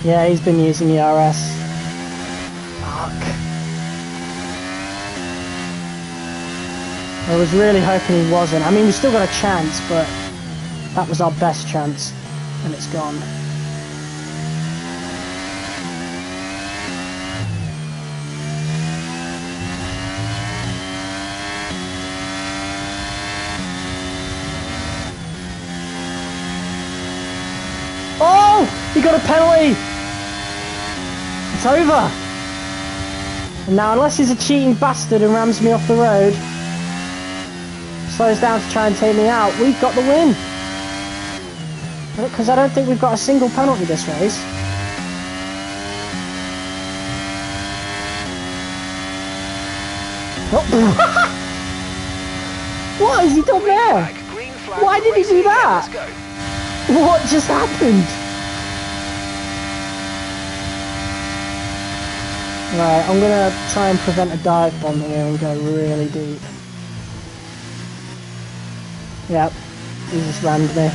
Yeah, he's been using ERS. Fuck. I was really hoping he wasn't. I mean, we still got a chance, but that was our best chance, and it's gone. Oh! He got a penalty! It's over! And now, unless he's a cheating bastard and rams me off the road, slows down to try and take me out, we've got the win. Because I don't think we've got a single penalty this race. Oh. What has he done there? Why did he do that? What just happened? Right, I'm gonna try and prevent a dive bomb here and go really deep. Yep, he just rammed me.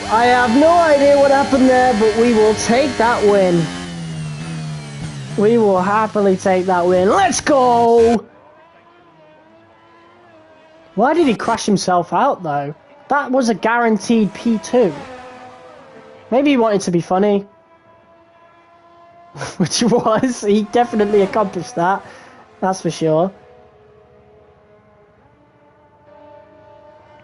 I have no idea what happened there, but we will take that win. We will happily take that win. Let's go! Why did he crash himself out, though? That was a guaranteed P2. Maybe he wanted to be funny. Which he was. He definitely accomplished that. That's for sure.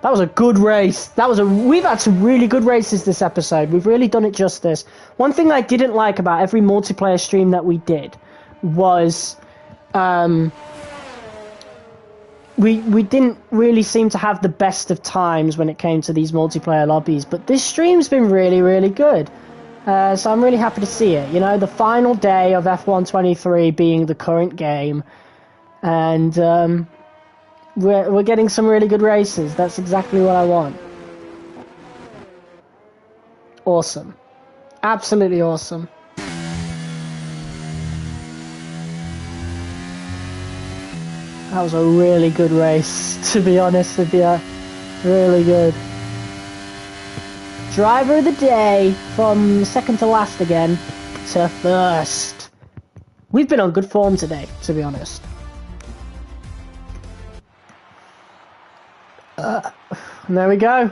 That was a good race. We've had some really good races this episode. We've really done it justice. One thing I didn't like about every multiplayer stream that we did was we didn't really seem to have the best of times when it came to these multiplayer lobbies. But this stream's been really, really good. So I'm really happy to see it. You know, the final day of F1 23 being the current game. And we're getting some really good races. That's exactly what I want. Awesome. Absolutely awesome. That was a really good race, to be honest with you. Really good. Driver of the day, from second to last again, to first. We've been on good form today, to be honest. And there we go.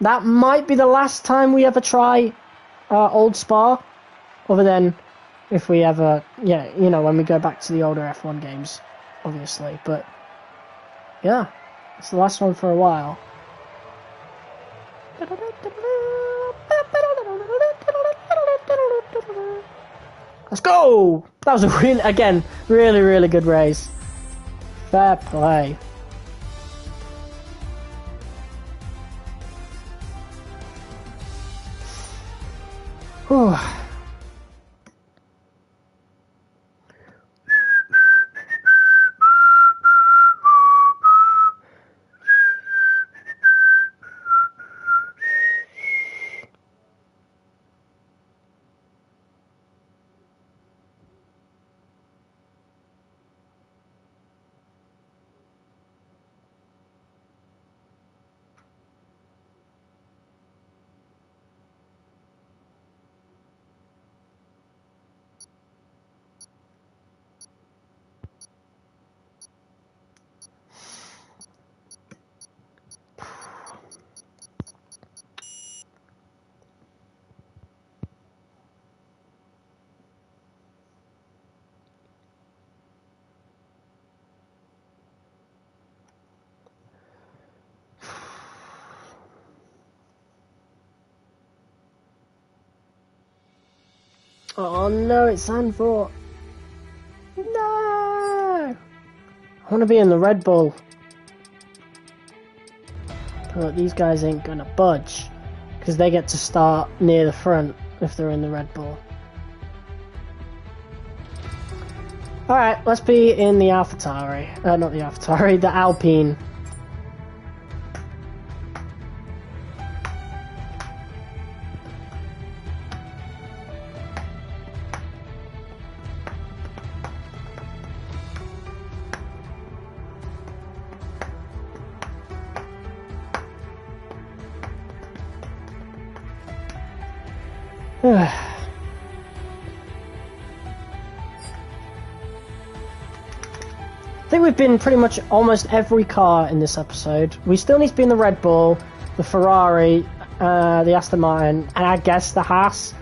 That might be the last time we ever try Old Spa. Other than if we ever, yeah, you know, when we go back to the older F1 games, obviously. But yeah, it's the last one for a while. Let's go! That was a really, again, really, really good race. Fair play. Whew. Oh no, it's Zandvoort. No! I want to be in the Red Bull. But these guys ain't gonna budge. Because they get to start near the front if they're in the Red Bull. Alright, let's be in the AlphaTauri. Not the AlphaTauri, the Alpine. I think we've been pretty much almost every car in this episode. We still need to be in the Red Bull, the Ferrari, the Aston Martin, and I guess the Haas.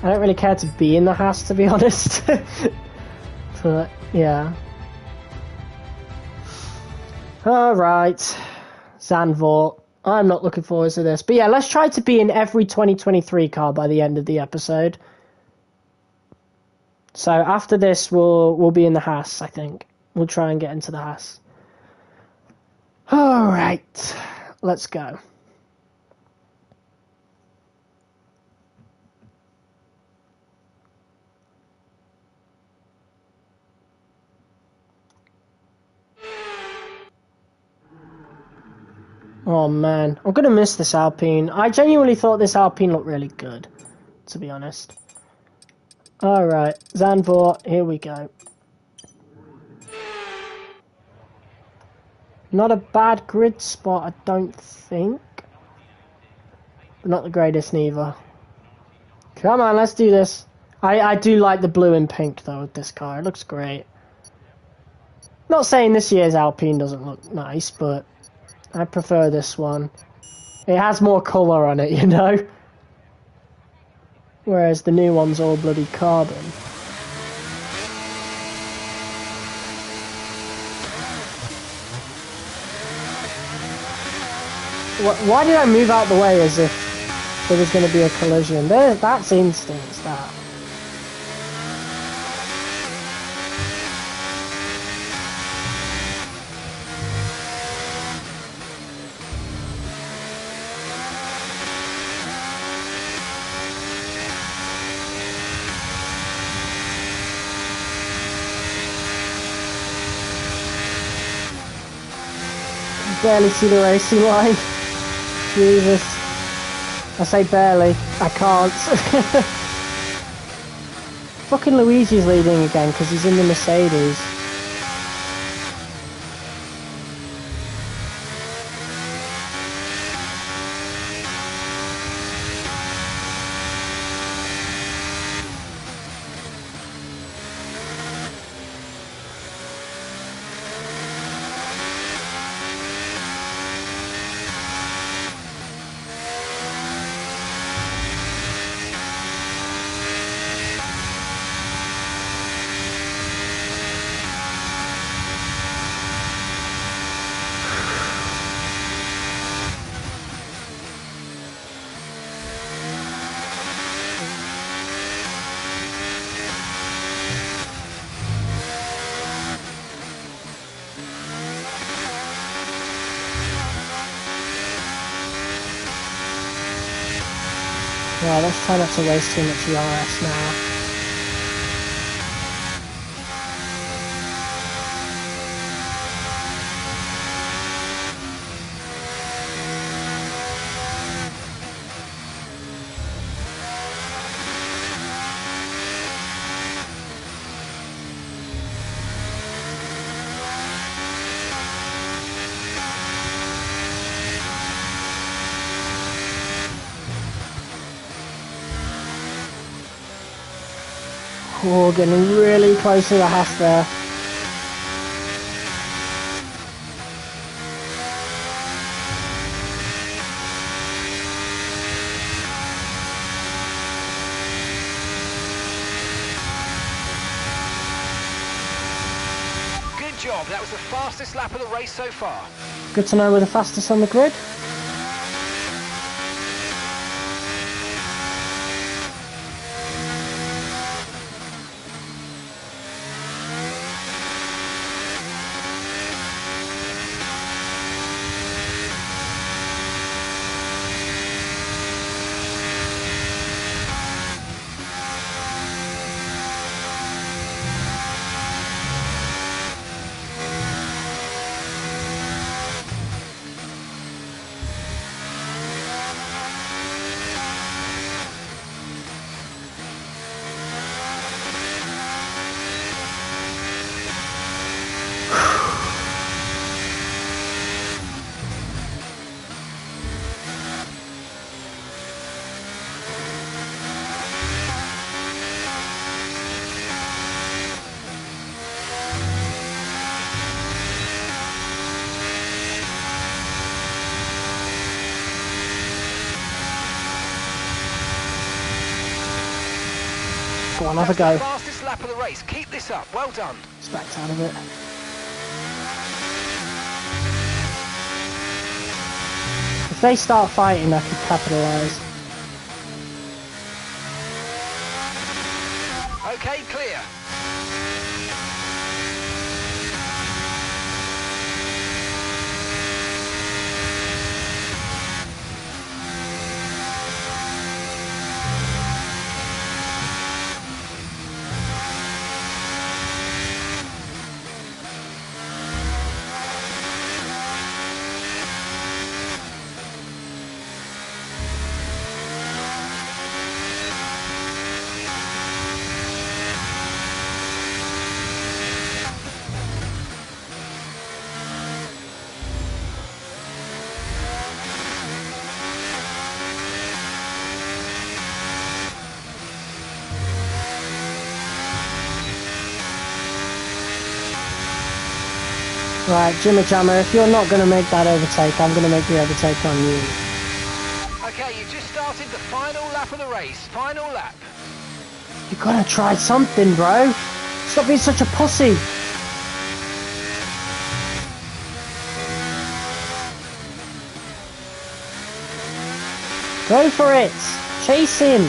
I don't really care to be in the Haas, to be honest. But, yeah. Alright. Zandvoort. I'm not looking forward to this. But yeah, let's try to be in every 2023 car by the end of the episode. So after this, we'll be in the Haas, I think. We'll try and get into the Haas. Alright. Let's go. Oh man, I'm gonna miss this Alpine. I genuinely thought this Alpine looked really good, to be honest. Alright, Zandvoort, here we go. Not a bad grid spot, I don't think. But not the greatest neither. Come on, let's do this. I do like the blue and pink though with this car, it looks great. Not saying this year's Alpine doesn't look nice, but I prefer this one. It has more colour on it, you know? Whereas the new one's all bloody carbon. Why did I move out the way as if there was going to be a collision? That's instincts, that. Barely see the racing line. Jesus. I say barely. I can't. Fucking Luigi's leading again because he's in the Mercedes. Right, let's try not to waste too much ERS now. Oh, getting really close to the half there. Good job. That was the fastest lap of the race so far. Good to know we're the fastest on the grid. Go on, have a go. The fastest lap of the race. Keep this up. Well done. It's backed out of it. If they start fighting, I could capitalise. Okay, clear. Right, Jimmy Jammer, if you're not going to make that overtake, I'm going to make the overtake on you. Okay, you just started the final lap of the race. Final lap. You gotta try something, bro. Stop being such a pussy. Go for it. Chase him.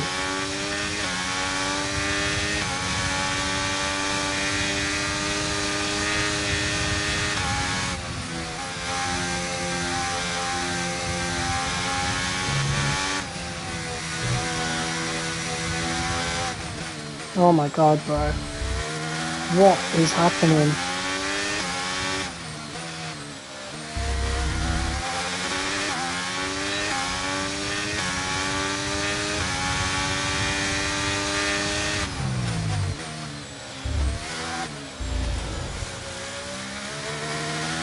Oh my god, bro. What is happening?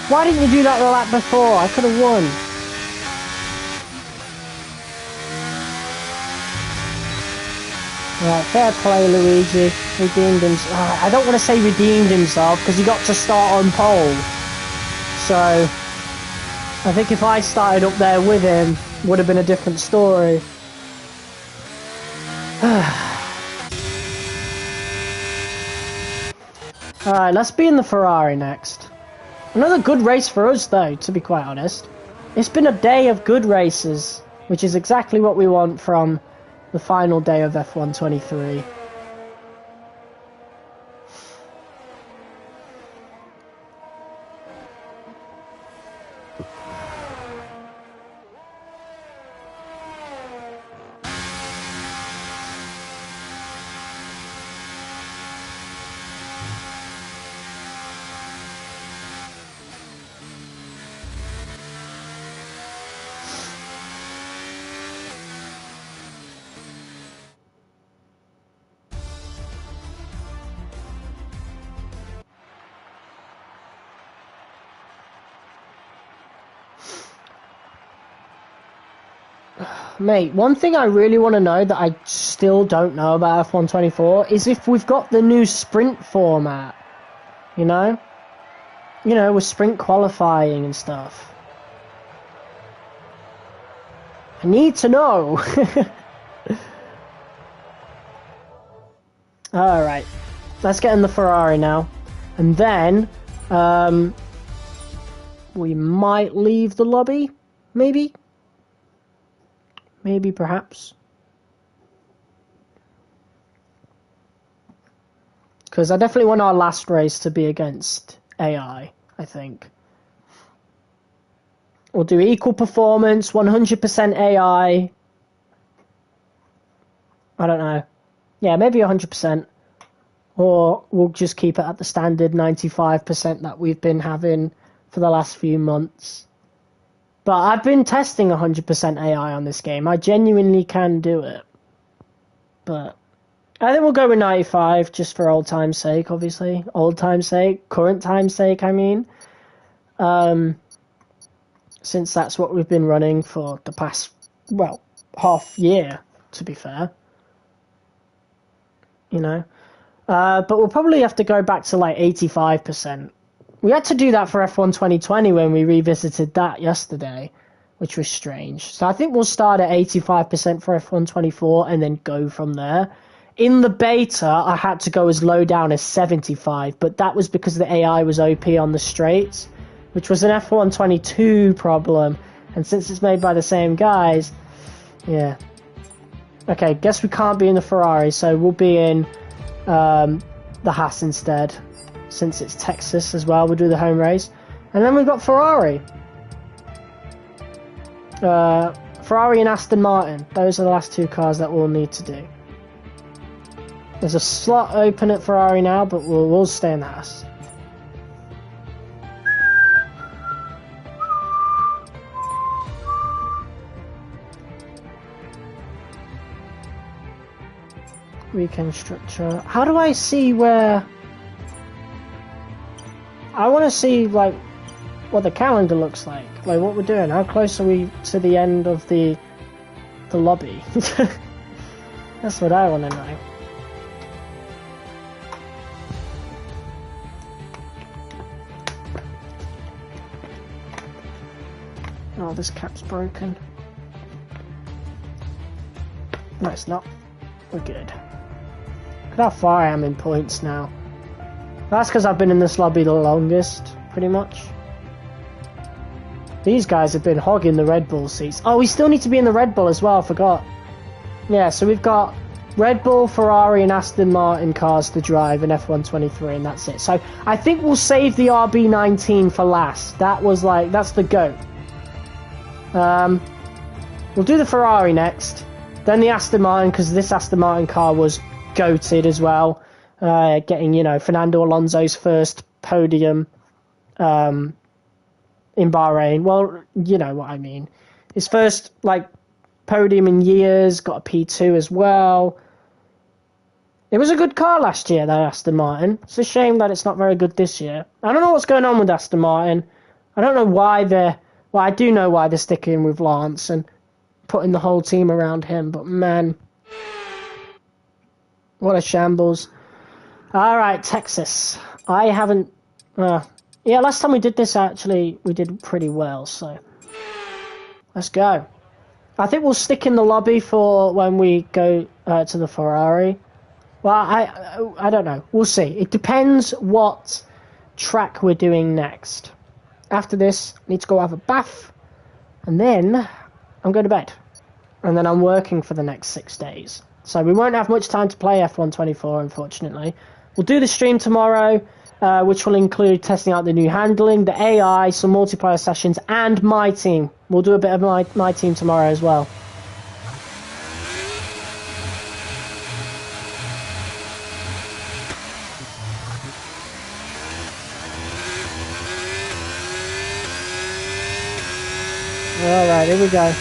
Why didn't you do that the lap before? I could have won. Right, fair play, Luigi. Redeemed himself. I don't want to say redeemed himself because he got to start on pole. So, I think if I started up there with him, would have been a different story. Alright, let's be in the Ferrari next. Another good race for us though, to be quite honest. It's been a day of good races, which is exactly what we want from the final day of F1 23. Mate, one thing I really want to know that I still don't know about F124 is if we've got the new sprint format, you know? You know, with sprint qualifying and stuff. I need to know. Alright, let's get in the Ferrari now. And then, we might leave the lobby, maybe? Maybe, perhaps. Because I definitely want our last race to be against AI, I think. We'll do equal performance, 100% AI. I don't know. Yeah, maybe 100%. Or we'll just keep it at the standard 95% that we've been having for the last few months. But I've been testing 100% AI on this game. I genuinely can do it. But I think we'll go with 95 just for old time's sake, obviously. Old time's sake, current time's sake, I mean. Since that's what we've been running for the past, well, half year, to be fair. You know. But we'll probably have to go back to like 85%. We had to do that for F1 2020 when we revisited that yesterday, which was strange. So I think we'll start at 85% for F1 24 and then go from there. In the beta, I had to go as low down as 75, but that was because the AI was OP on the straights, which was an F1 22 problem. And since it's made by the same guys, yeah. Okay, guess we can't be in the Ferrari, so we'll be in the Haas instead. Since it's Texas as well, we'll do the home race. And then we've got Ferrari. Ferrari and Aston Martin. Those are the last two cars that we'll need to do. There's a slot open at Ferrari now, but we'll stay in the Haas. Weekend structure. How do I see where... I want to see, like, what the calendar looks like. Like, what we're doing. How close are we to the end of the lobby? That's what I want to know. Oh, this cap's broken. No, it's not. We're good. Look at how far I am in points now. That's because I've been in this lobby the longest, pretty much. These guys have been hogging the Red Bull seats. Oh, we still need to be in the Red Bull as well, I forgot. Yeah, so we've got Red Bull, Ferrari and Aston Martin cars to drive in F1 23, and that's it. So I think we'll save the RB19 for last. That was like, that's the GOAT. We'll do the Ferrari next. Then the Aston Martin, because this Aston Martin car was GOATed as well. Getting, you know, Fernando Alonso's first podium in Bahrain. Well, you know what I mean. His first, like, podium in years, got a P2 as well. It was a good car last year, that Aston Martin. It's a shame that it's not very good this year. I don't know what's going on with Aston Martin. I don't know why they're... Well, I do know why they're sticking with Lance and putting the whole team around him, but man... What a shambles. Alright, Texas. I haven't... yeah, last time we did this, actually, we did pretty well, so... Let's go. I think we'll stick in the lobby for when we go to the Ferrari. Well, I don't know. We'll see. It depends what track we're doing next. After this, I need to go have a bath, and then I'm going to bed. And then I'm working for the next 6 days. So we won't have much time to play F1 24, unfortunately. We'll do the stream tomorrow, which will include testing out the new handling, the AI, some multiplayer sessions, and my team. We'll do a bit of my team tomorrow as well. Alright, here we go.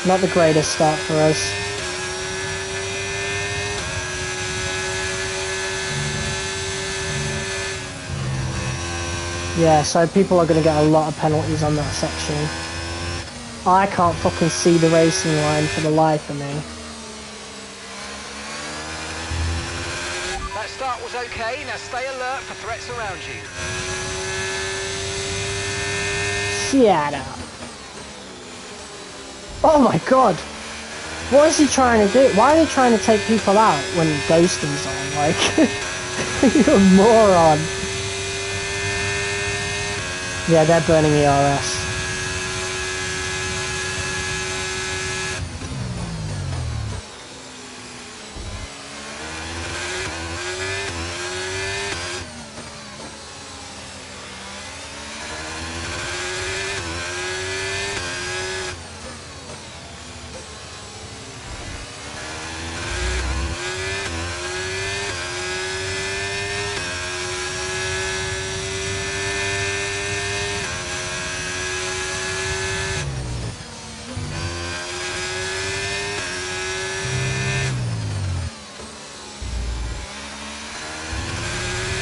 Not the greatest start for us. Yeah, so people are going to get a lot of penalties on that section. I can't fucking see the racing line for the life of me. That start was okay, now stay alert for threats around you. Shut up. Oh my god. What is he trying to do? Why are they trying to take people out when ghosting's on? Like, you're a moron. Yeah, they're burning ERS.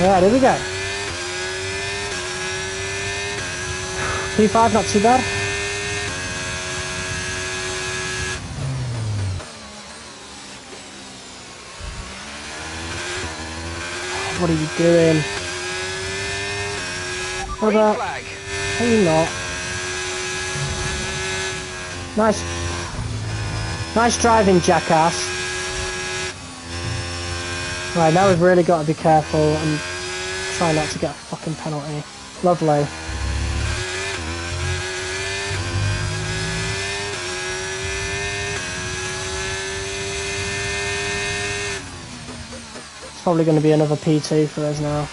Alright, here we go. P5, not too bad. What are you doing? What about... Flag. Are you not? Nice driving, jackass. Right, now we've really got to be careful and try not to get a fucking penalty. Lovely. It's probably going to be another P2 for us now.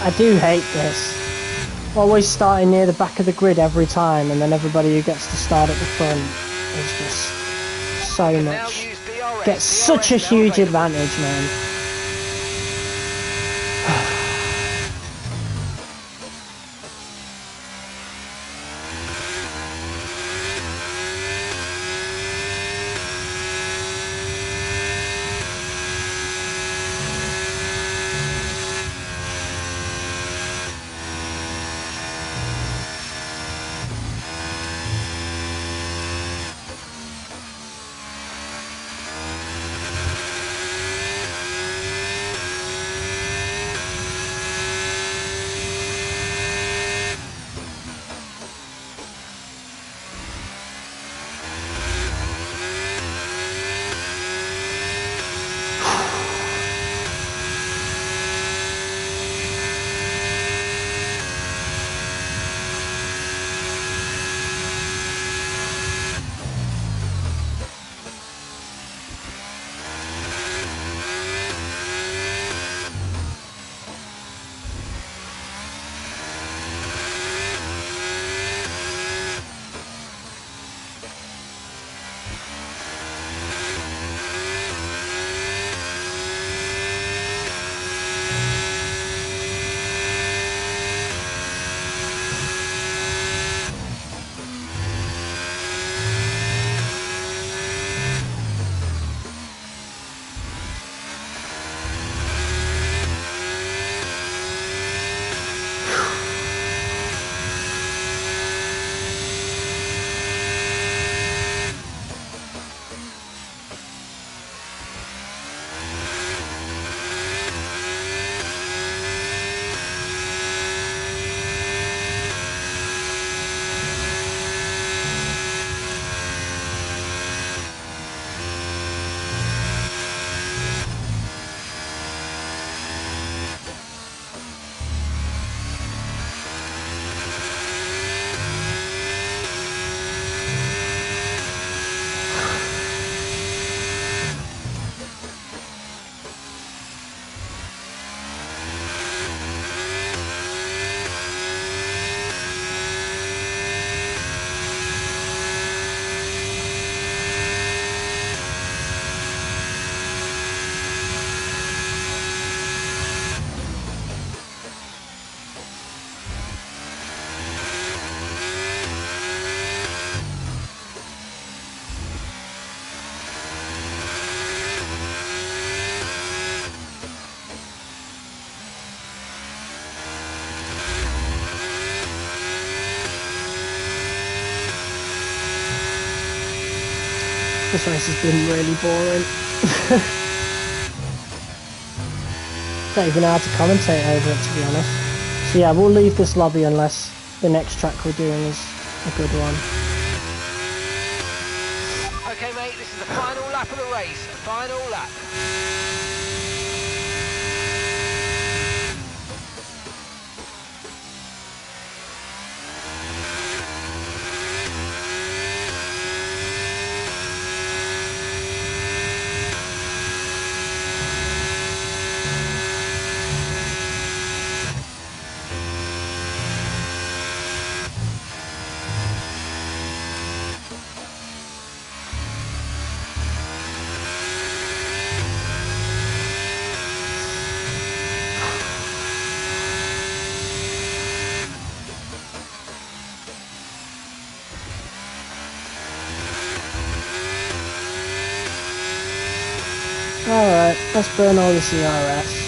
I do hate this. Always starting near the back of the grid every time, and then everybody who gets to start at the front is just so much. Gets such a huge advantage, man. This race has been really boring. Don't even know how to commentate over it, to be honest. So yeah, we'll leave this lobby unless the next track we're doing is a good one. Okay, mate, this is the final lap of the race. Final lap. Alright, let's burn all the CRS.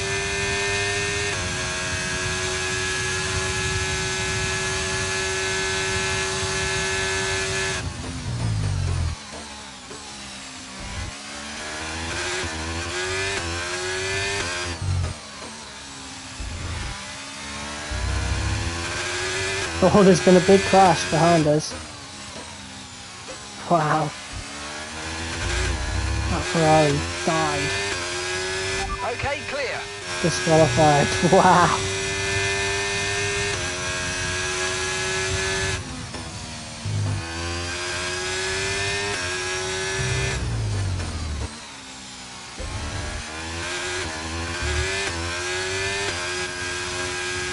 Oh, there's been a big crash behind us. Wow. That Ferrari died. Okay, clear. Disqualified. Wow.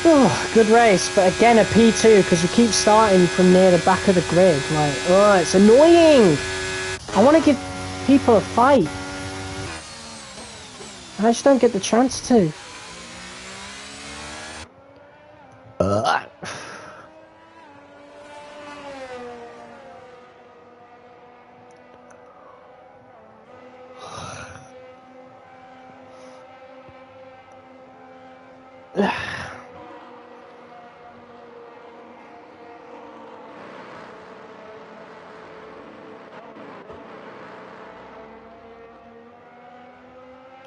Oh, good race, but again a P2 because we keep starting from near the back of the grid. Like, oh, it's annoying. I want to give people a fight. I just don't get the chance to.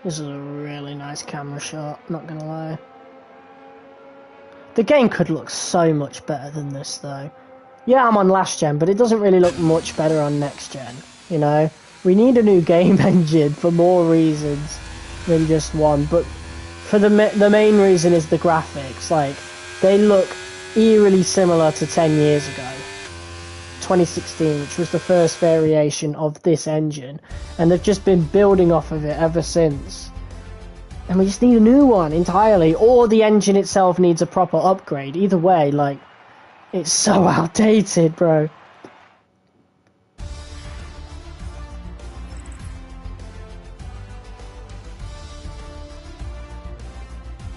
This is a really nice camera shot, not gonna lie. The game could look so much better than this though. Yeah, I'm on last gen, but it doesn't really look much better on next gen, you know? We need a new game engine for more reasons than just one, but for the main reason is the graphics. Like, they look eerily similar to 10 years ago. 2016, which was the first variation of this engine, and they've just been building off of it ever since. And we just need a new one entirely, or the engine itself needs a proper upgrade. Either way, like, it's so outdated, bro.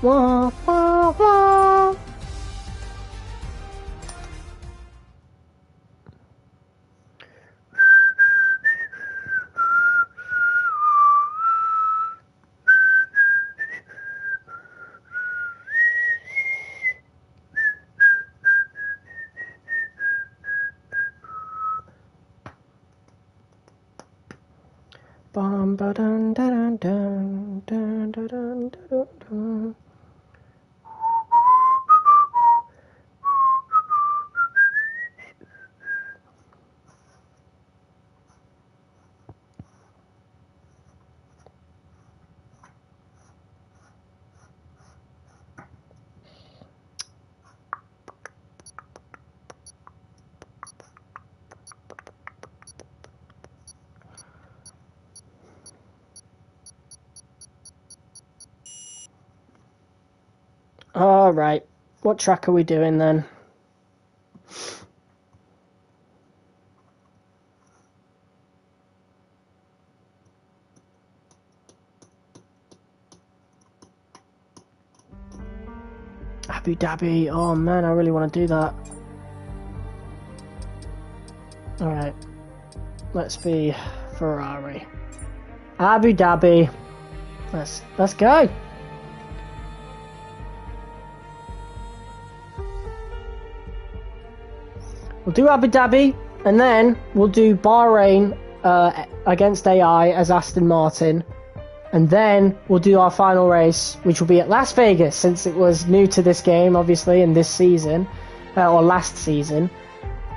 Wah, wah, wah. Bum ba dun dun dun dun dun dun dun dun. Alright, what track are we doing then? Abu Dhabi, oh man, I really want to do that. Alright, let's be Ferrari. Abu Dhabi, let's go. We'll do Abu Dhabi, and then we'll do Bahrain against AI as Aston Martin. And then we'll do our final race, which will be at Las Vegas, since it was new to this game, obviously, in this season, or last season.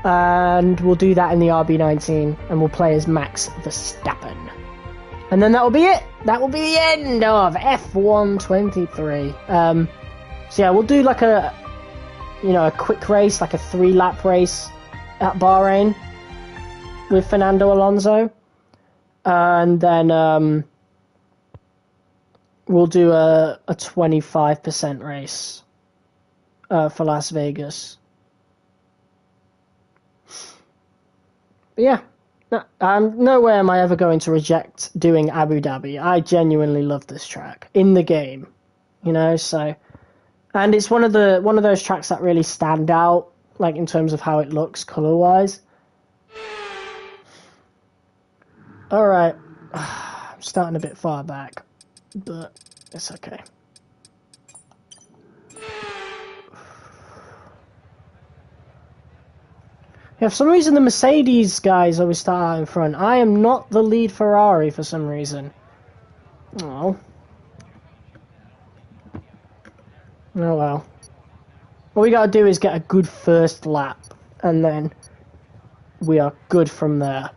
And we'll do that in the RB19, and we'll play as Max Verstappen. And then that will be it. That will be the end of F1 23. So yeah, we'll do like a quick race, like a 3-lap race at Bahrain with Fernando Alonso. And then we'll do a 25% race for Las Vegas. But yeah, no way am I ever going to reject doing Abu Dhabi. I genuinely love this track in the game, so, and it's one of those tracks that really stand out, like in terms of how it looks color-wise. All right, I'm starting a bit far back, but it's okay. Yeah, for some reason the Mercedes guys always start out in front. I am not the lead Ferrari for some reason. Oh. Oh well. All we gotta do is get a good first lap, and then we are good from there.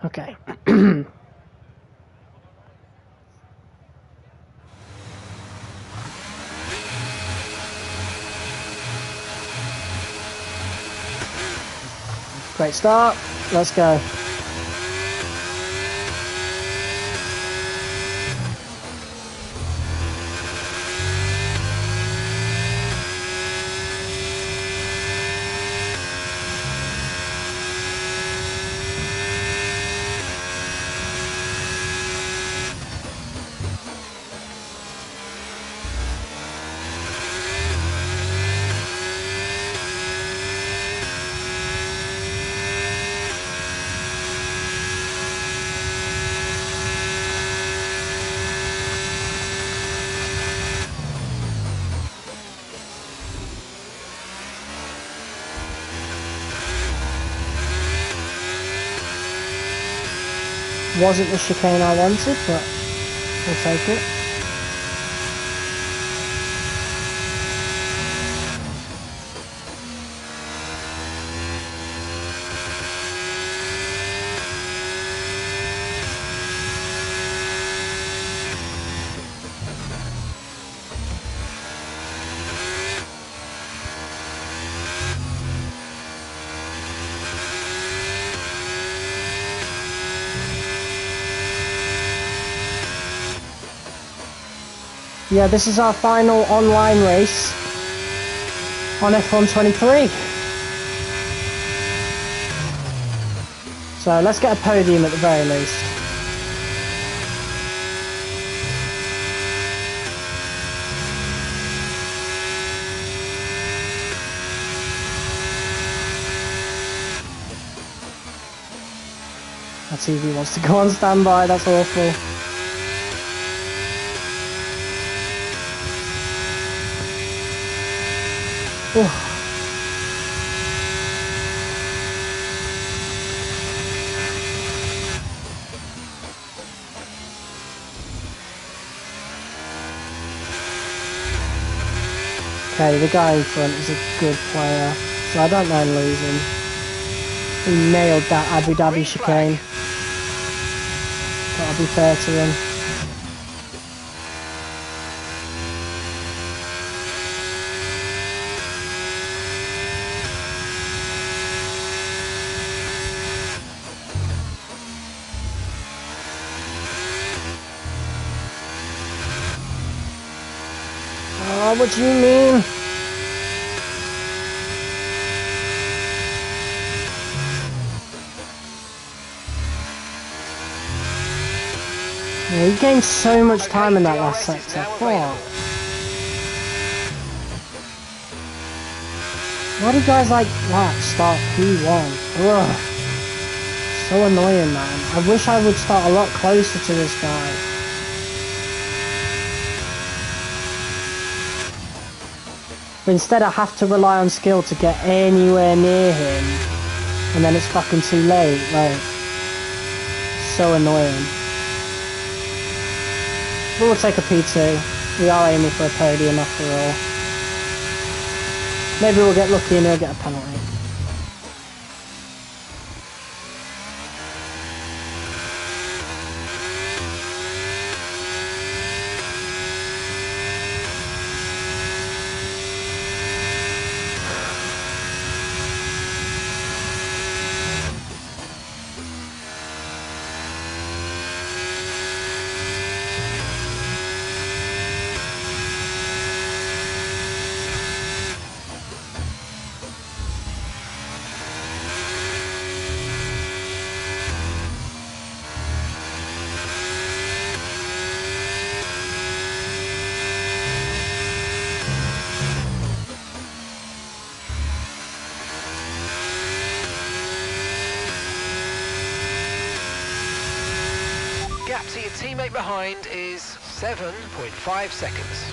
Okay. Great start. Let's go. Wasn't the chicane I wanted, but we'll take it. Yeah, this is our final online race on F1 23. So let's get a podium at the very least. Our TV wants to go on standby, that's awful. Okay, the guy in front is a good player, so I don't mind losing. He nailed that Abu Dhabi chicane. That'll be fair to him. Oh, what do you mean? Yeah, he gained so much time in that last sector. Oh. Why do guys like that start P1? Ugh. So annoying, man. I wish I would start a lot closer to this guy. But instead I have to rely on skill to get anywhere near him. And then it's fucking too late, like, so annoying. But we'll take a P2. We are aiming for a podium after all. Maybe we'll get lucky and he'll get a penalty. Gap to your teammate behind is 7.5 seconds.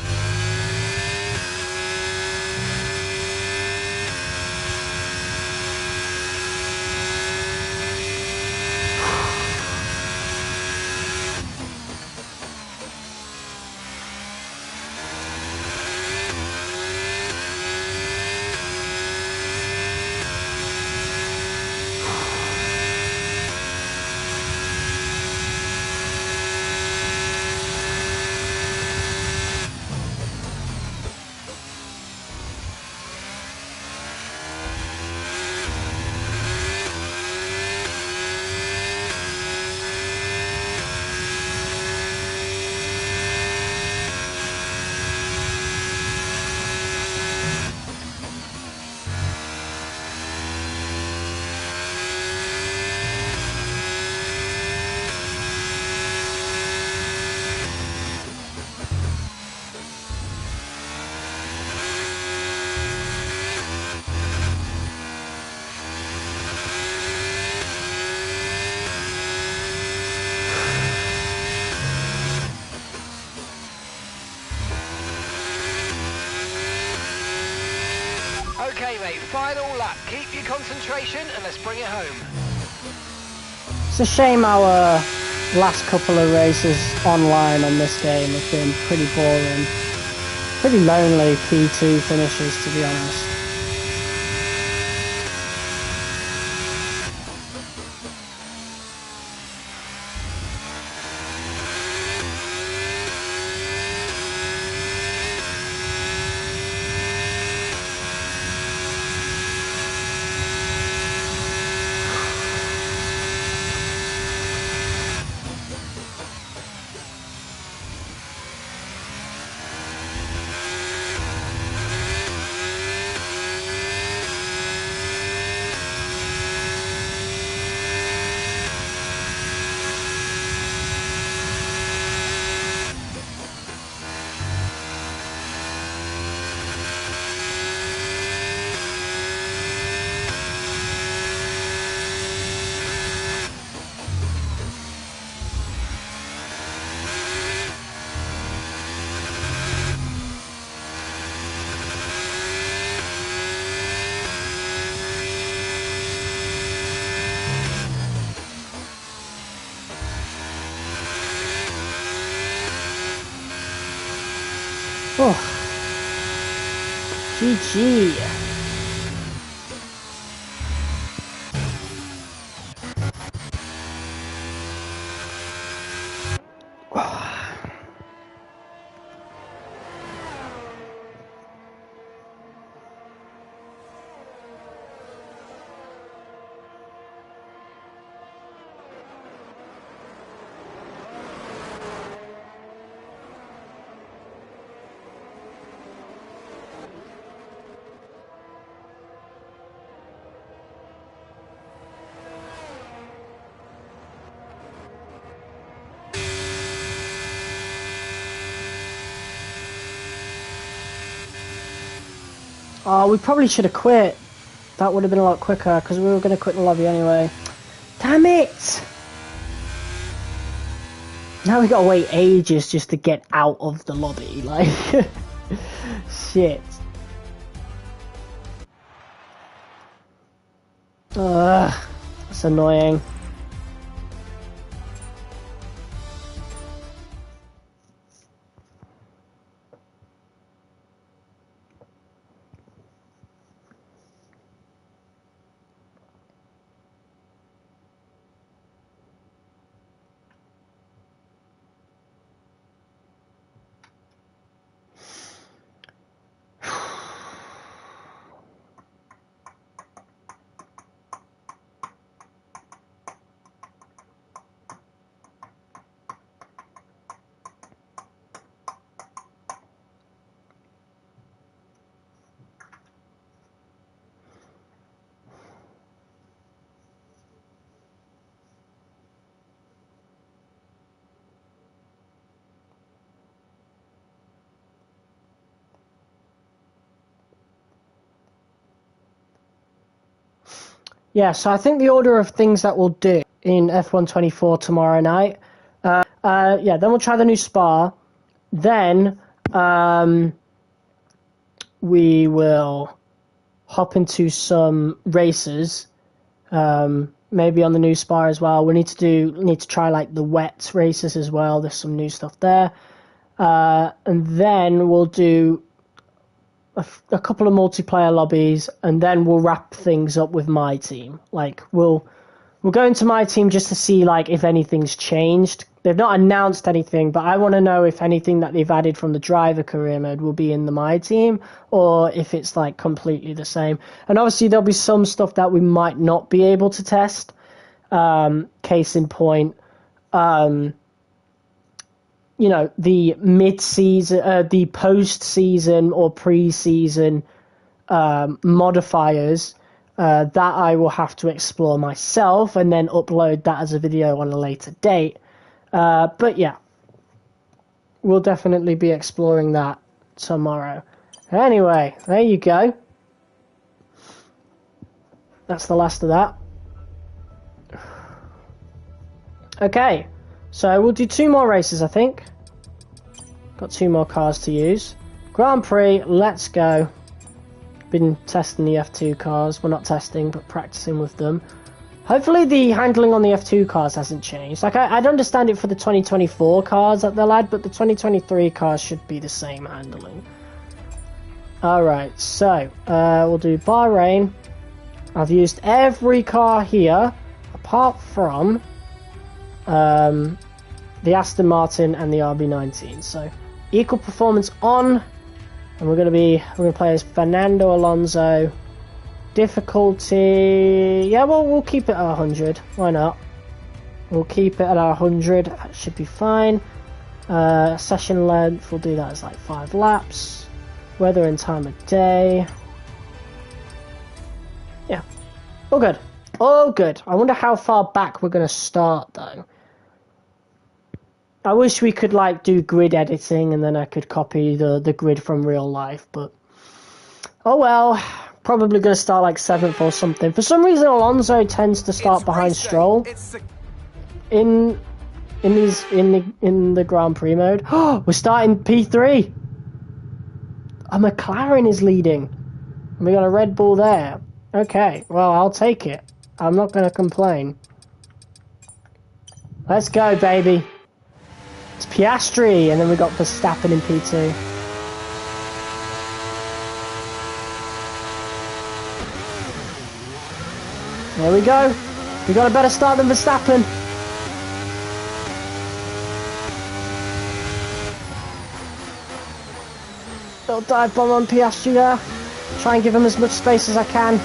Okay, mate, final lap. Keep your concentration and let's bring it home. It's a shame our last couple of races online on this game have been pretty boring. Pretty lonely P2 finishes, to be honest. Oh, GG. Oh, we probably should have quit. That would have been a lot quicker, because we were going to quit the lobby anyway. Damn it! Now we got to wait ages just to get out of the lobby, like... Shit. That's annoying. Yeah, so I think the order of things that we'll do in F124 tomorrow night, yeah, then we'll try the new Spa, then we will hop into some races, maybe on the new Spa as well. We need to try like the wet races as well. There's some new stuff there, and then we'll do a couple of multiplayer lobbies, and then we'll wrap things up with my team. Like we'll go into my team just to see like if anything's changed. They've not announced anything, but I want to know if anything that they've added from the driver career mode will be in my team, or if it's like completely the same. And obviously there'll be some stuff that we might not be able to test. Case in point, you know, the mid-season, the post-season or pre-season modifiers that I will have to explore myself and then upload that as a video on a later date. But yeah, we'll definitely be exploring that tomorrow. Anyway, there you go. That's the last of that. Okay. So we'll do 2 more races, I think. Got 2 more cars to use. Grand Prix, let's go. Been testing the F2 cars. Well, not testing, but practicing with them. Hopefully the handling on the F2 cars hasn't changed. Like, I'd understand it for the 2024 cars that they'll add, but the 2023 cars should be the same handling. Alright, so we'll do Bahrain. I've used every car here, apart from the Aston Martin and the RB19. So equal performance on, and we're gonna play as Fernando Alonso. Difficulty, yeah, well, we'll keep it at 100. Why not? We'll keep it at 100. That should be fine. Session length, we'll do that as like 5 laps. Weather and time of day. Yeah, all good. All good. I wonder how far back we're gonna start though. I wish we could like do grid editing and then I could copy the grid from real life, but oh well. Probably going to start like 7th or something. For some reason Alonso tends to start behind Stroll in the Grand Prix mode. Oh, we're starting P3. A McLaren is leading. We got a Red Bull there. Okay, well, I'll take it. I'm not going to complain. Let's go, baby. It's Piastri, and then we got Verstappen in P2. There we go. We got a better start than Verstappen. Little dive bomb on Piastri there. Try and give him as much space as I can.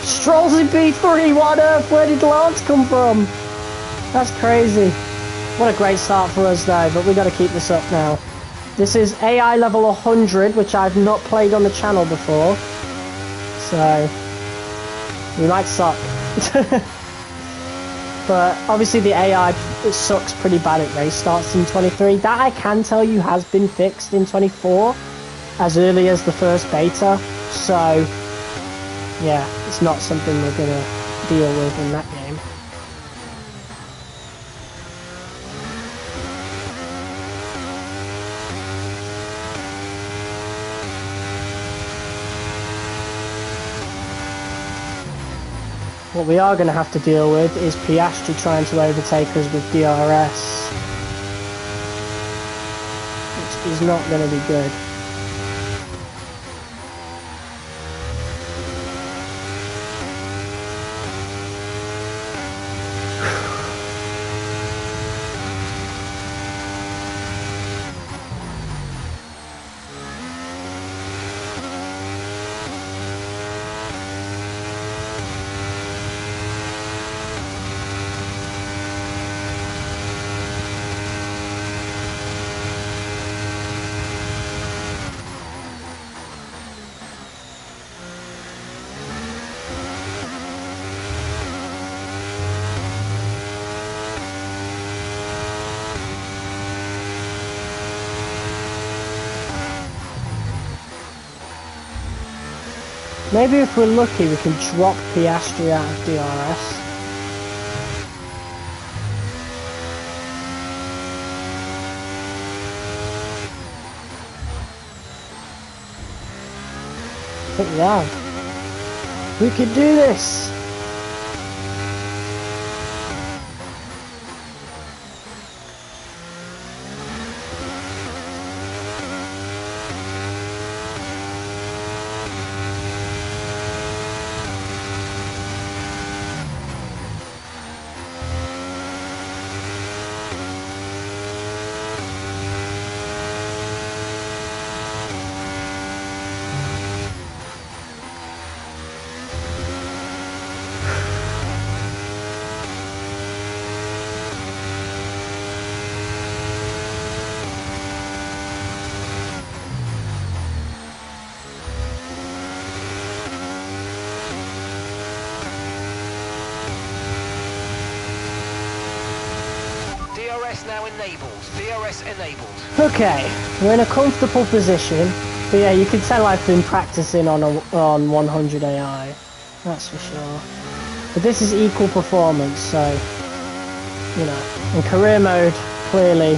Stroll's in P3. What on earth? Where did Lance come from? That's crazy. What a great start for us though, but we got to keep this up now. This is AI level 100, which I've not played on the channel before. So, we might suck. But obviously the AI sucks pretty bad at race starts in 23. That I can tell you has been fixed in 24 as early as the first beta. So, yeah, it's not something we're going to deal with in that game. What we are going to have to deal with is Piastri trying to overtake us with DRS, which is not going to be good. Maybe if we're lucky we can drop Piastri out of DRS. I think we have. We can do this! DRS now enabled. DRS enabled. Okay, we're in a comfortable position. But yeah, you can tell I've been practicing on 100 AI. That's for sure. But this is equal performance, so, you know, in career mode, clearly,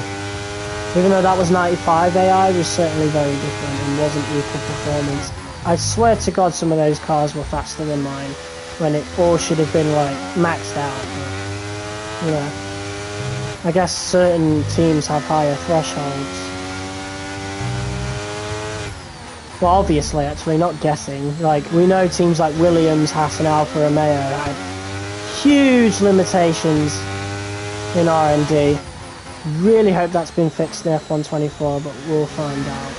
even though that was 95 AI, was certainly very different and wasn't equal performance. I swear to God some of those cars were faster than mine, when it all should have been, like, maxed out. But, you know, I guess certain teams have higher thresholds. Well, obviously, actually, not guessing. Like, we know teams like Williams, Haas and Alfa Romeo had huge limitations in R&D. Really hope that's been fixed in F124, but we'll find out.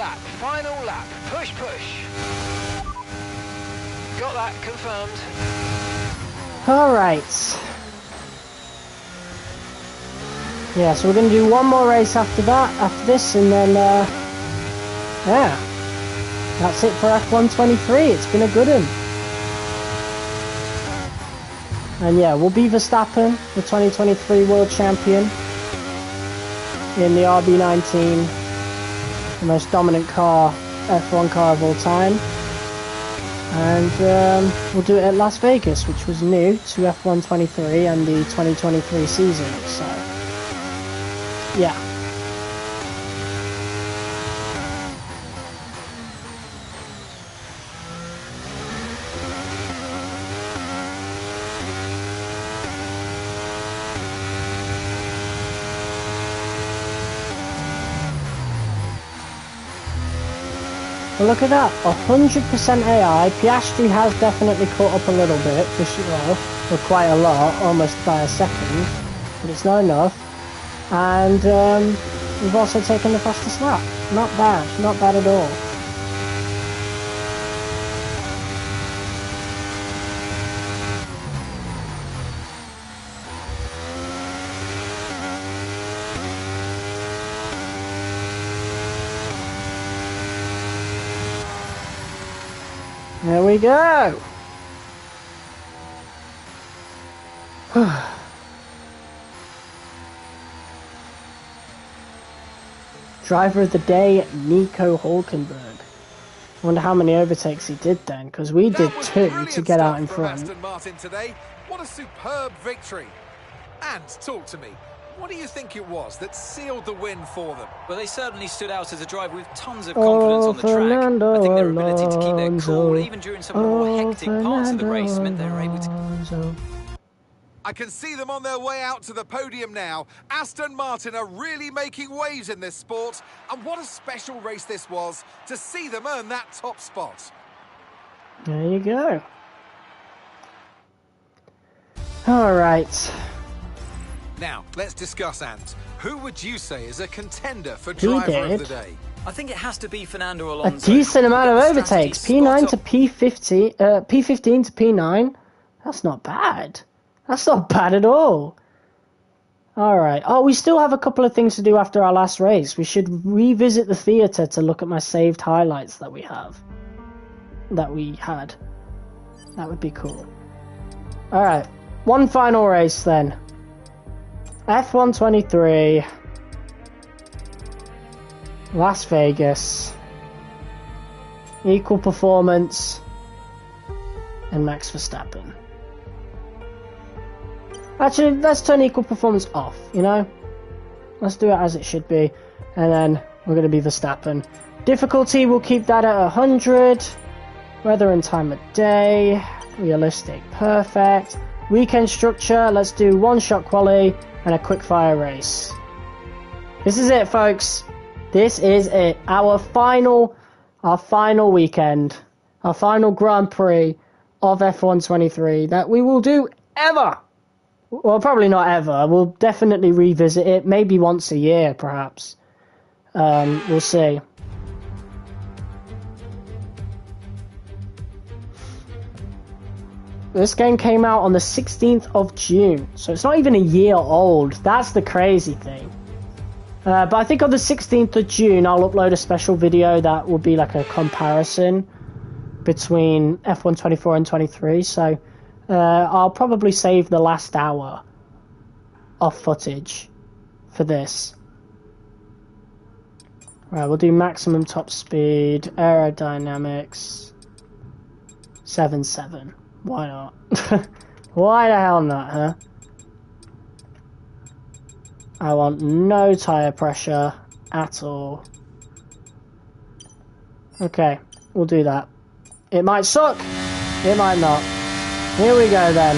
lap, final lap. Push, push. Got that confirmed. All right. Yeah, so we're going to do one more race after this, and then, yeah. That's it for F123. It's been a good one. And yeah, we'll be Verstappen, the 2023 World Champion, in the RB19, the most dominant car, F1 car of all time. And we'll do it at Las Vegas, which was new to F123 and the 2023 season. So, yeah. Well, look at that, 100% AI. Piastri has definitely caught up a little bit, for sure, or quite a lot, almost by a second, but it's not enough. And we've also taken the fastest lap. Not bad at all. There we go. Driver of the day, Nico Hulkenberg. I wonder how many overtakes he did then, because we did 2 to get out in front. Aston Martin today. What a superb victory. And talk to me. What do you think it was that sealed the win for them? Well, they certainly stood out as a driver with tons of confidence on the track. I think their ability to keep their cool, even during some of the more hectic parts of the race, meant they were able to... I can see them on their way out to the podium now. Aston Martin are really making waves in this sport. And what a special race this was to see them earn that top spot. There you go. All right. Now, let's discuss, Ant. Who would you say is a contender for driver of the day? I think it has to be Fernando Alonso. A decent amount of overtakes. P9 to P50, P15 to P9. That's not bad. That's not bad at all. All right. Oh, we still have a couple of things to do after our last race. We should revisit the theatre to look at my saved highlights that we had. That would be cool. All right. One final race then. F123, Las Vegas, equal performance, and Max Verstappen. Actually, let's turn equal performance off, you know? Let's do it as it should be, and then we're going to be Verstappen. Difficulty, we'll keep that at 100. Weather and time of day, realistic, perfect. Weekend structure, let's do one-shot quali and a quick-fire race. This is it, folks. This is it. Our final weekend. Our final Grand Prix of F123 that we will do ever. Well, probably not ever. We'll definitely revisit it. Maybe once a year, perhaps. We'll see. This game came out on the 16th of June, so it's not even a year old. That's the crazy thing. But I think on the 16th of June, I'll upload a special video that will be like a comparison between F1 24 and 23. So I'll probably save the last hour of footage for this. Right, we'll do maximum top speed, aerodynamics, 7.7. Why not? Why the hell not, huh? I want no tyre pressure at all. Okay, we'll do that. It might suck. It might not. Here we go then.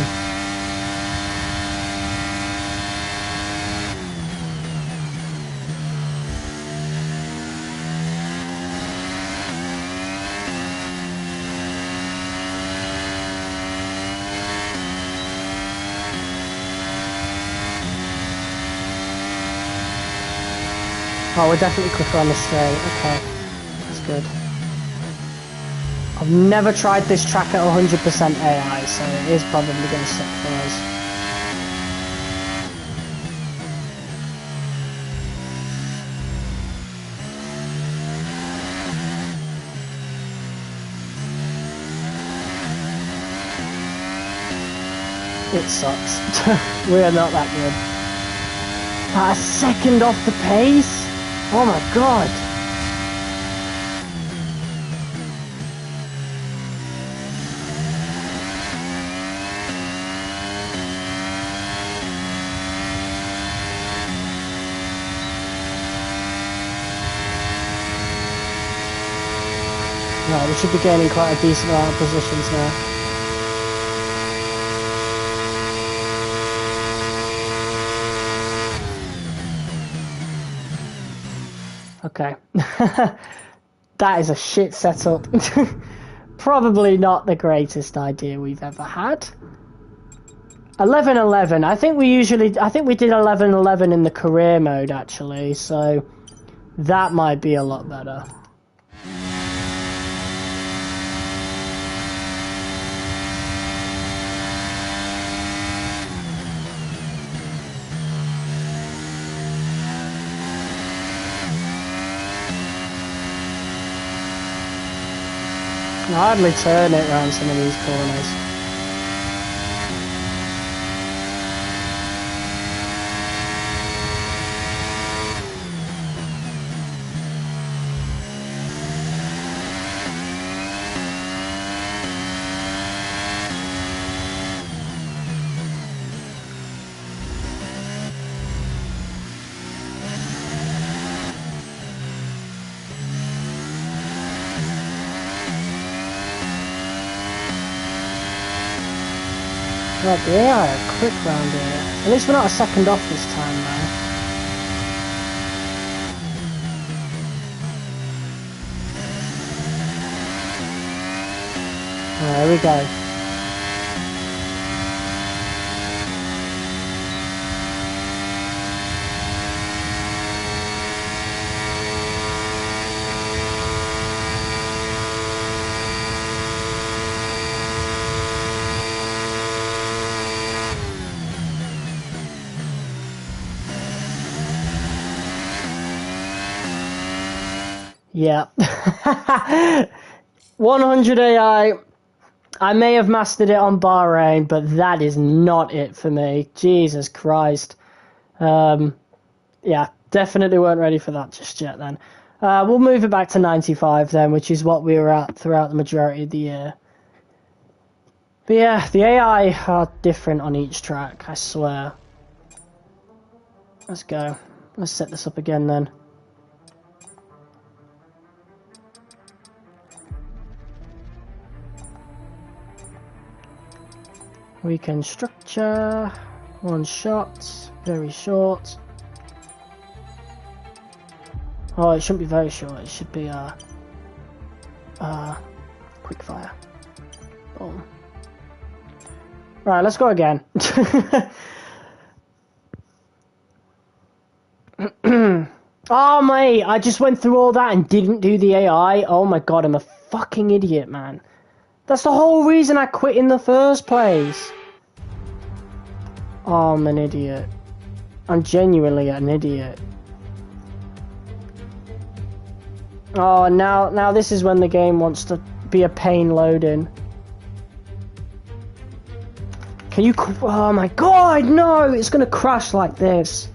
Oh, we're definitely quicker on the straight, okay. good. I've never tried this track at 100% AI, so it is probably going to suck for us. It sucks. We are not that good. A second off the pace? Oh my god. Right, we should be gaining quite a decent amount of positions now. Okay. That is a shit setup. Probably not the greatest idea we've ever had. 11-11. I think we did 11-11 in the career mode actually, so that might be a lot better. I can hardly turn it around some of these corners. God, the AI are quick round here. At least we're not a second off this time, though. There we go. Yeah. 100 AI. I may have mastered it on Bahrain, but that is not it for me. Jesus Christ. Yeah, definitely weren't ready for that just yet then. We'll move it back to 95 then, which is what we were at throughout the majority of the year. But yeah, the AI are different on each track, I swear. Let's go. Let's set this up again then. Weekend structure, one shot, very short. Oh, it shouldn't be very short, it should be quick fire. Boom. Right, let's go again. Oh mate, I just went through all that and didn't do the AI. Oh my god, I'm a fucking idiot, man. That's the whole reason I quit in the first place. Oh, I'm an idiot. I'm genuinely an idiot. Oh, now this is when the game wants to be a pain loading. Can you... Oh my god, no! It's gonna crash like this.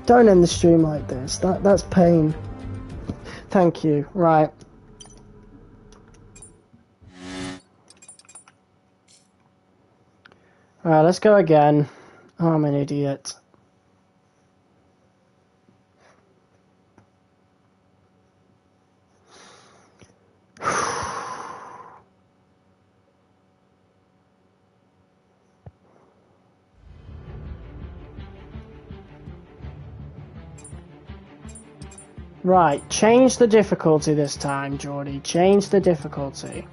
Don't end the stream like this. That's pain. Thank you. Right. Alright, let's go again. Oh, I'm an idiot. Right, change the difficulty this time, Geordie. Change the difficulty.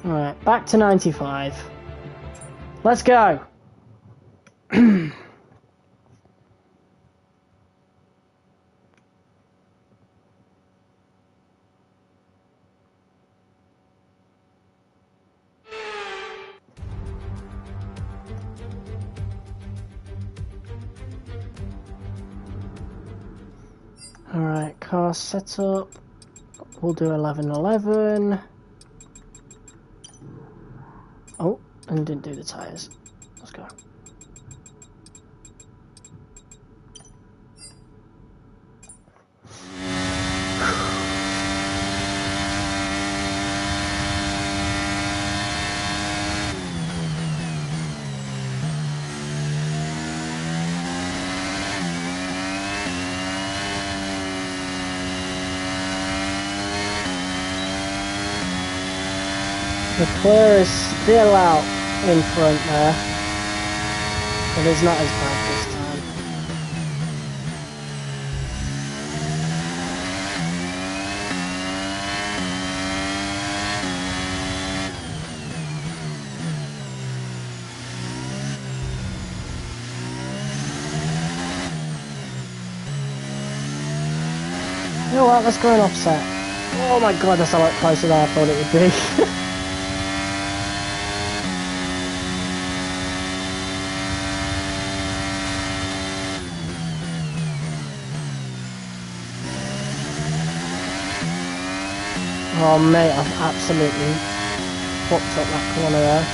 Alright, back to 95. Let's go! Alright, car setup. We'll do 1111. Oh, and didn't do the tyres. Let's go. Leclerc is still out in front there, but it's not as bad this time. You know what, let's go in offset. Oh my god, that's a lot closer than I thought it would be. Oh mate, I've absolutely fucked up that corner there.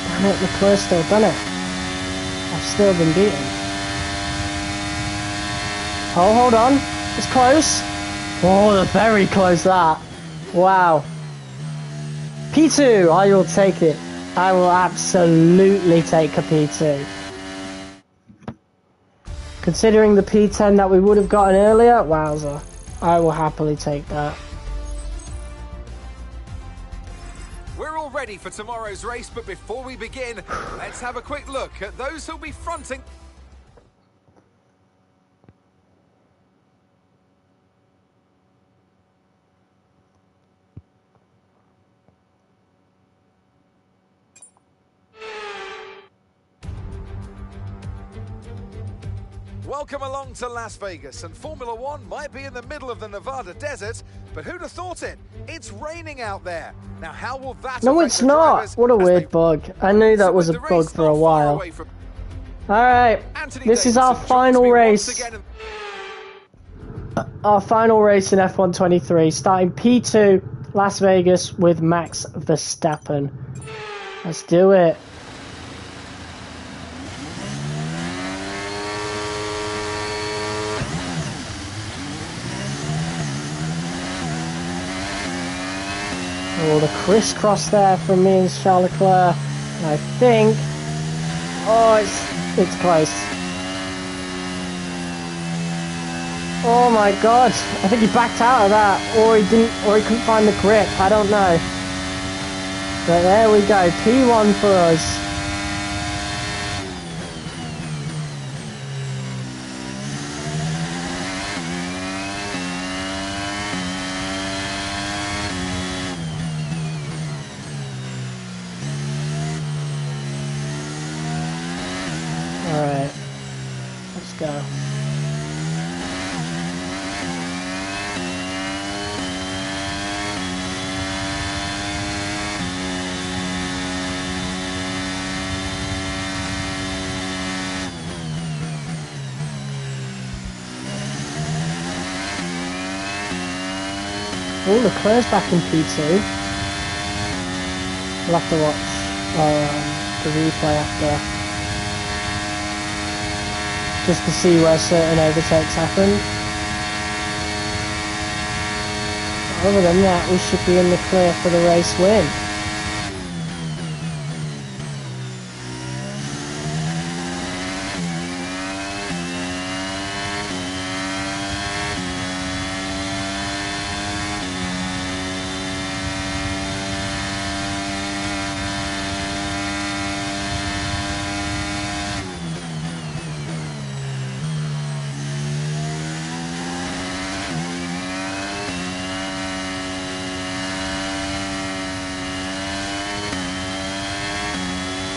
Damn it, Leclerc's still done it. I've still been beaten. Oh, hold on. It's close. Oh, they're very close, that. Wow. P2, I will take it. I will absolutely take a P2. Considering the P10 that we would have gotten earlier, wowza. I will happily take that. We're all ready for tomorrow's race, but before we begin, let's have a quick look at those who'll be fronting. Welcome along to Las Vegas, and Formula One might be in the middle of the Nevada desert, but who'd have thought it? It's raining out there. Now, how will that No, affect it's the not. drivers What a as weird they... bug. I knew that was a bug for a while. Alright, this is our final race. Our final race in F1 23, starting P2, Las Vegas with Max Verstappen. Let's do it. Oh, the crisscross there from me and Charles Leclerc. And I think... Oh, it's close. Oh my god. I think he backed out of that. Or he couldn't find the grip. I don't know. But there we go. P1 for us. Alright, let's go. Oh, Leclerc's back in P2. We'll have to watch the replay after. Just to see where certain overtakes happen. Other than that, we should be in the clear for the race win.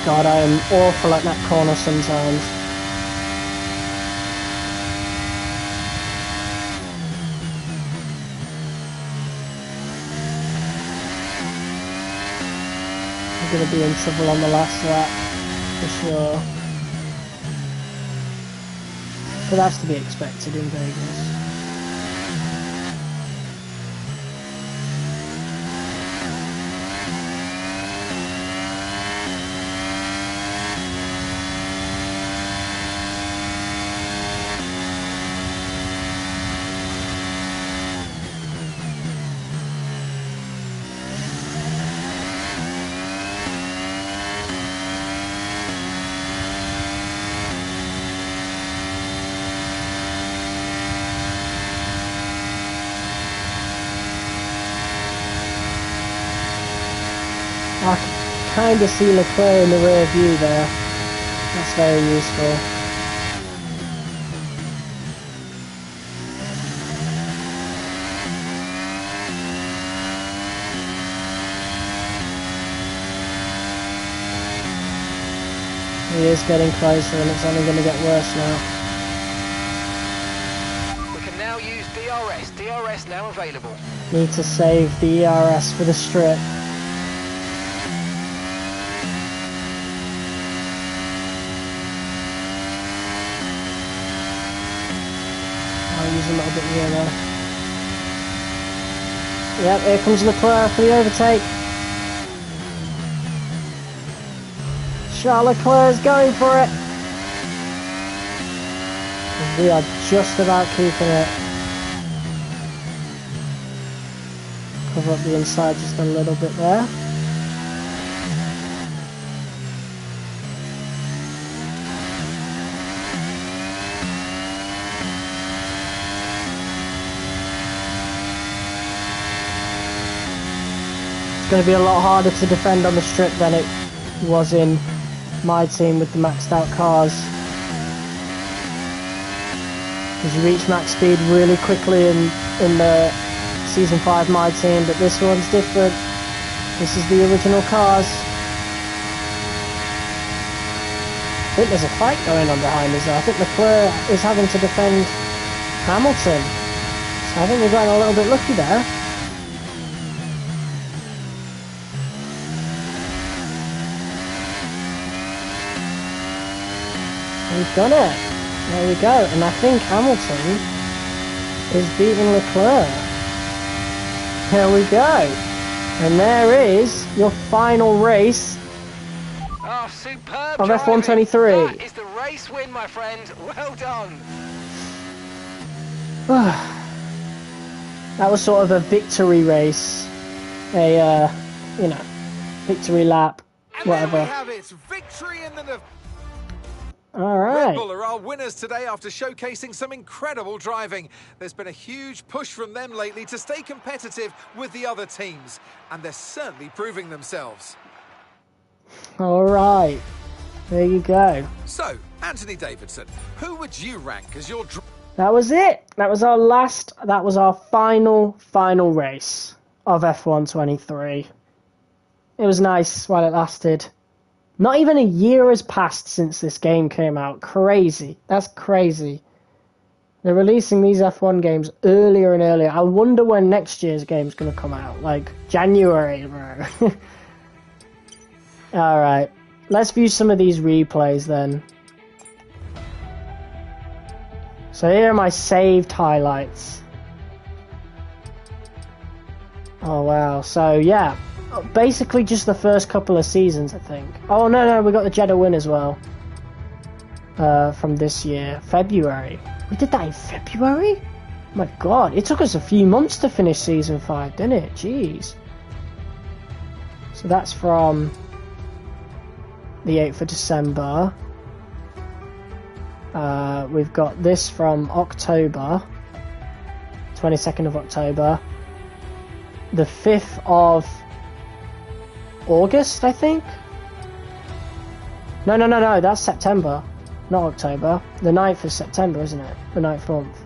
God, I am awful at that corner sometimes. I'm going to be in trouble on the last lap, for sure. But that's to be expected in Vegas. I can kind of see Leclerc in the rear view there. That's very useful. He is getting closer and it's only going to get worse now. We can now use DRS. DRS now available. Need to save the ERS for the strip. I'll use a little bit here now. Yep, here comes Leclerc for the overtake. Charles Leclerc is going for it. We are just about keeping it. Cover up the inside just a little bit there. It's going to be a lot harder to defend on the strip than it was in my team with the maxed out cars. Because you reach max speed really quickly in the Season 5 my team, but this one's different. This is the original cars. I think there's a fight going on behind us though. I think Leclerc is having to defend Hamilton. So I think we're getting a little bit lucky there. We've done it. There we go. And I think Hamilton is beating Leclerc. There we go. And there is your final race Oh, superb of driving. F123. That is the race win, my friend. Well done. That was sort of a victory race. A, you know, victory lap. And Whatever. there we have it. Victory in the... All Red right. Bull are our winners today after showcasing some incredible driving. There's been a huge push from them lately to stay competitive with the other teams, and they're certainly proving themselves. All right. There you go. So, Anthony Davidson, who would you rank as your... That was it. That was our final race of F123. It was nice while it lasted. Not even a year has passed since this game came out. Crazy. That's crazy. They're releasing these F1 games earlier and earlier. I wonder when next year's game's going to come out. Like, January, bro. Alright. Let's view some of these replays then. So here are my saved highlights. Oh wow. So yeah. Basically just the first couple of seasons, I think. Oh no, we got the Jeddah win as well. From this year. February. We did that in February? Oh my god, it took us a few months to finish Season 5, didn't it? Jeez. So that's from the 8th of December. We've got this from October. 22nd of October. The 5th of August, I think? No, that's September, not October. The 9th of September, isn't it? The 9th month.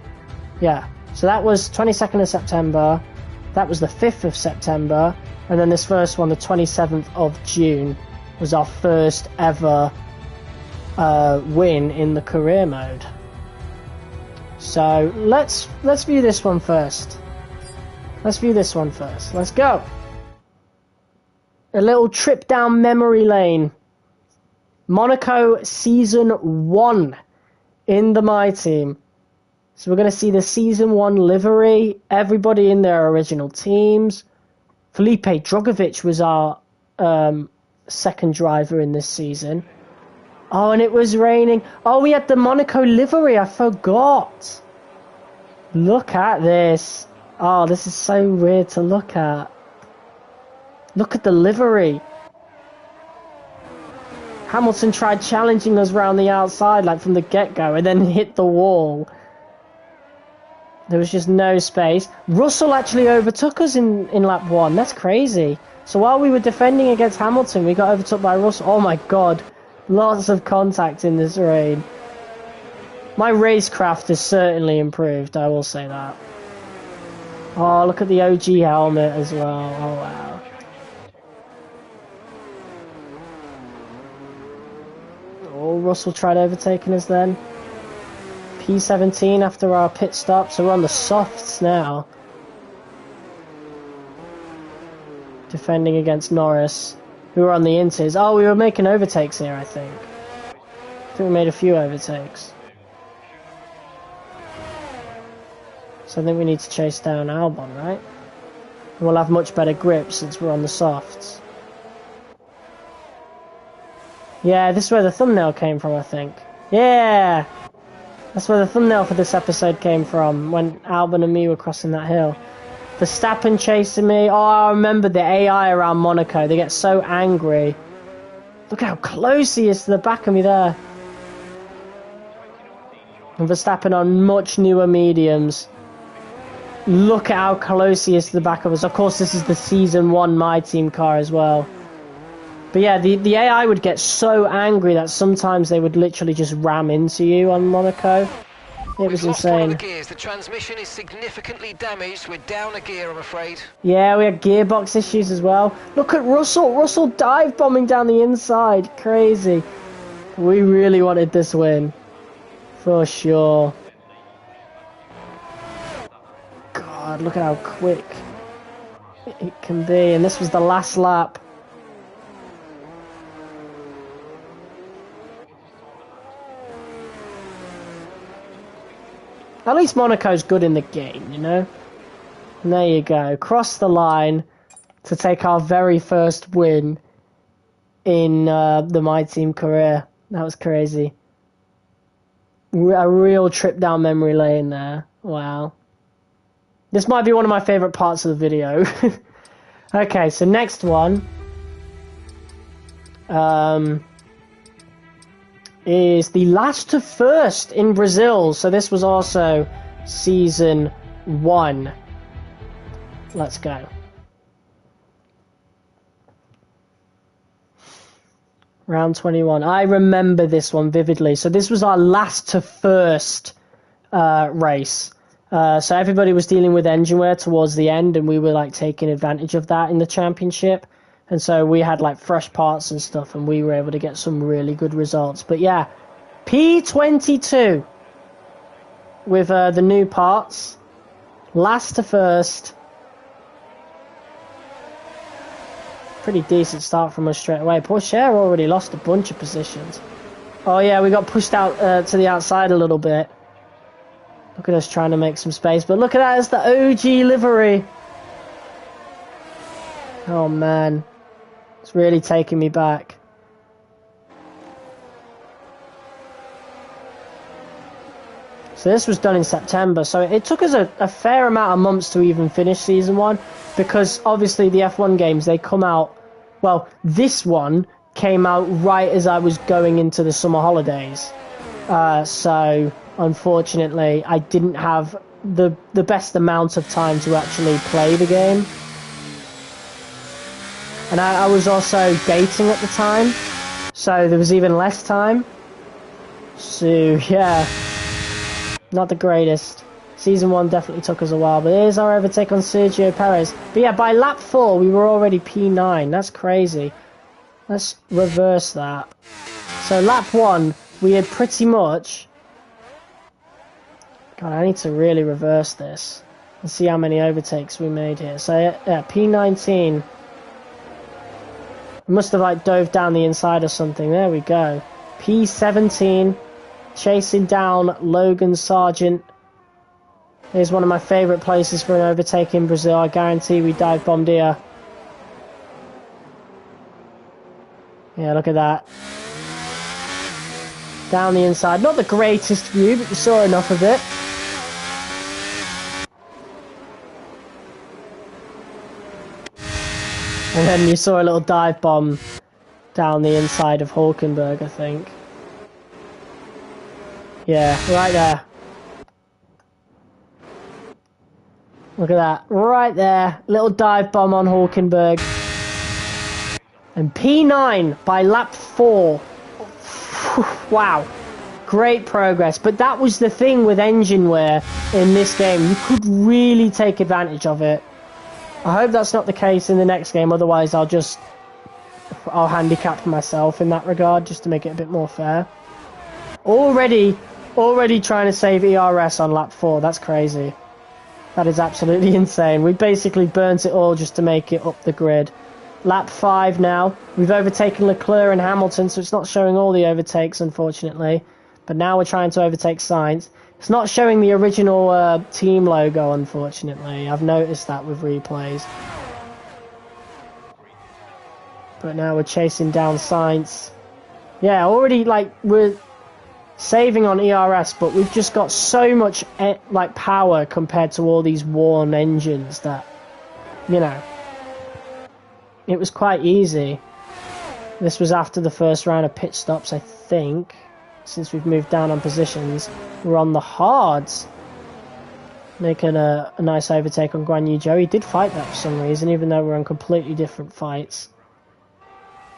Yeah, so that was 22nd of September, that was the 5th of September, and then this first one, the 27th of June. was our first ever win in the career mode. So let's view this one first. Let's go. A little trip down memory lane. Monaco Season 1 in the My Team. So we're going to see the Season 1 livery, everybody in their original teams. Felipe Drogovic was our second driver in this season. Oh, and it was raining. Oh, we had the Monaco livery, I forgot. Look at this. Oh, this is so weird to look at. Look at the livery. Hamilton tried challenging us round the outside, like from the get-go, and then hit the wall. There was just no space. Russell actually overtook us in lap 1. That's crazy. So while we were defending against Hamilton, we got overtook by Russell. Oh my god. Lots of contact in this rain. My racecraft has certainly improved, I will say that. Oh, look at the OG helmet as well. Oh wow. Oh, Russell tried overtaking us then. P17 after our pit stop, so we're on the softs now. Defending against Norris, who were on the inters. Oh, we were making overtakes here, I think. I think we made a few overtakes. So I think we need to chase down Albon, right? And we'll have much better grip since we're on the softs. Yeah, this is where the thumbnail came from, I think. Yeah! That's where the thumbnail for this episode came from, when Albon and me were crossing that hill. Verstappen chasing me. Oh, I remember the AI around Monaco. They get so angry. Look how close he is to the back of me there. And Verstappen on much newer mediums. Look at how close he is to the back of us. Of course, this is the Season 1 My Team car as well. But yeah, the AI would get so angry that sometimes they would literally just ram into you on Monaco. It was insane. One of the gears. The transmission is significantly damaged. We're down a gear, I'm afraid. Yeah, we had gearbox issues as well. Look at Russell. Russell dive bombing down the inside. Crazy. We really wanted this win. For sure. God, look at how quick it can be. And this was the last lap. At least Monaco's good in the game, you know? And there you go. Cross the line to take our very first win in the My Team career. That was crazy. A real trip down memory lane there. Wow. This might be one of my favourite parts of the video. Okay, so next one. Is the last to first in Brazil. So this was also Season 1. Let's go. Round 21. I remember this one vividly. So this was our last to first race. So everybody was dealing with engine wear towards the end, and we were like taking advantage of that in the championship. And so we had like fresh parts and stuff, and we were able to get some really good results. But yeah, P22 with the new parts. Last to first. Pretty decent start from us straight away. Porsche already lost a bunch of positions. Oh yeah, we got pushed out to the outside a little bit. Look at us trying to make some space. But look at that, it's the OG livery. Oh man. It's really taking me back. So this was done in September, so it took us a fair amount of months to even finish Season 1, because obviously the F1 games, they come out, well, this one came out right as I was going into the summer holidays. So unfortunately, I didn't have the best amount of time to actually play the game. And I was also dating at the time, so there was even less time. So, yeah, not the greatest. Season 1 definitely took us a while, but here's our overtake on Sergio Perez. But yeah, by lap 4, we were already P9. That's crazy. Let's reverse that. So lap 1, we had pretty much... God, I need to really reverse this and see how many overtakes we made here. So yeah, P19. We must have like dove down the inside or something. There we go. P17, chasing down Logan Sargent. Here's one of my favourite places for an overtake in Brazil. I guarantee we dive bombed here. Yeah, look at that. Down the inside. Not the greatest view, but you saw enough of it. And then you saw a little dive bomb down the inside of Hulkenberg, I think. Yeah, right there. Look at that. Right there. Little dive bomb on Hulkenberg. And P9 by lap 4. Wow. Great progress. But that was the thing with engine wear in this game. You could really take advantage of it. I hope that's not the case in the next game, otherwise I'll handicap myself in that regard, just to make it a bit more fair. Already trying to save ERS on lap 4, that's crazy. That is absolutely insane. We basically burnt it all just to make it up the grid. Lap 5 now. We've overtaken Leclerc and Hamilton, so it's not showing all the overtakes, unfortunately. But now we're trying to overtake Sainz. It's not showing the original team logo, unfortunately. I've noticed that with replays. But now we're chasing down Sainz. Yeah, already, like, we're saving on ERS, but we've just got so much, like, power compared to all these worn engines that, you know, it was quite easy. This was after the first round of pit stops, I think. Since we've moved down on positions, we're on the hards. Making a nice overtake on Guan Yu Zhou. He did fight that for some reason, even though we're on completely different fights.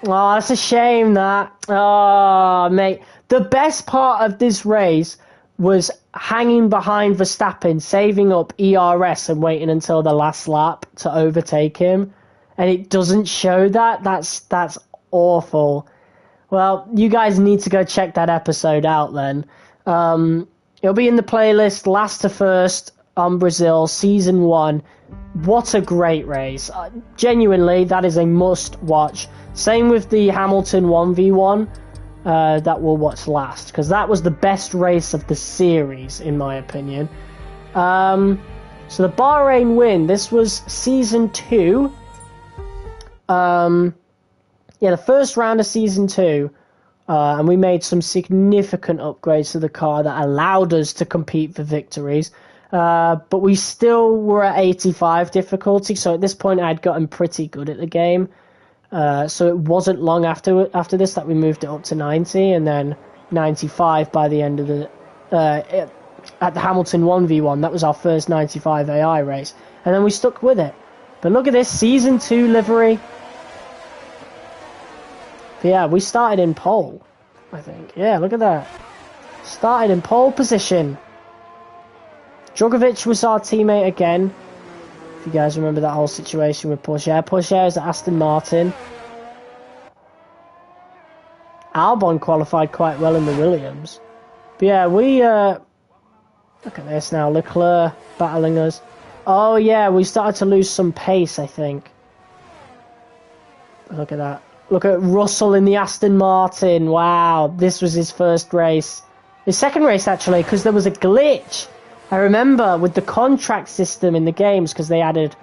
Oh, that's a shame, that. Oh, mate. The best part of this race was hanging behind Verstappen, saving up ERS and waiting until the last lap to overtake him. And it doesn't show that. That's awful. Well, you guys need to go check that episode out then. It'll be in the playlist, Last to First on Brazil, Season 1. What a great race. Genuinely, that is a must-watch. Same with the Hamilton 1v1 that we'll watch last, because that was the best race of the series, in my opinion. So the Bahrain win, this was Season 2. Yeah, the first round of Season 2, and we made some significant upgrades to the car that allowed us to compete for victories, but we still were at 85 difficulty, so at this point I'd gotten pretty good at the game, so it wasn't long after this that we moved it up to 90, and then 95 by the end of the, at the Hamilton 1v1, that was our first 95 AI race, and then we stuck with it. But look at this, Season 2 livery. Yeah, we started in pole, I think. Yeah, look at that. Started in pole position. Drugovich was our teammate again. If you guys remember that whole situation with Pourchaire. Pourchaire is at Aston Martin. Albon qualified quite well in the Williams. But yeah, we... look at this now. Leclerc battling us. Oh yeah, we started to lose some pace, I think. Look at that. Look at Russell in the Aston Martin. Wow, this was his first race. His second race, actually, because there was a glitch. I remember with the contract system in the games, because they added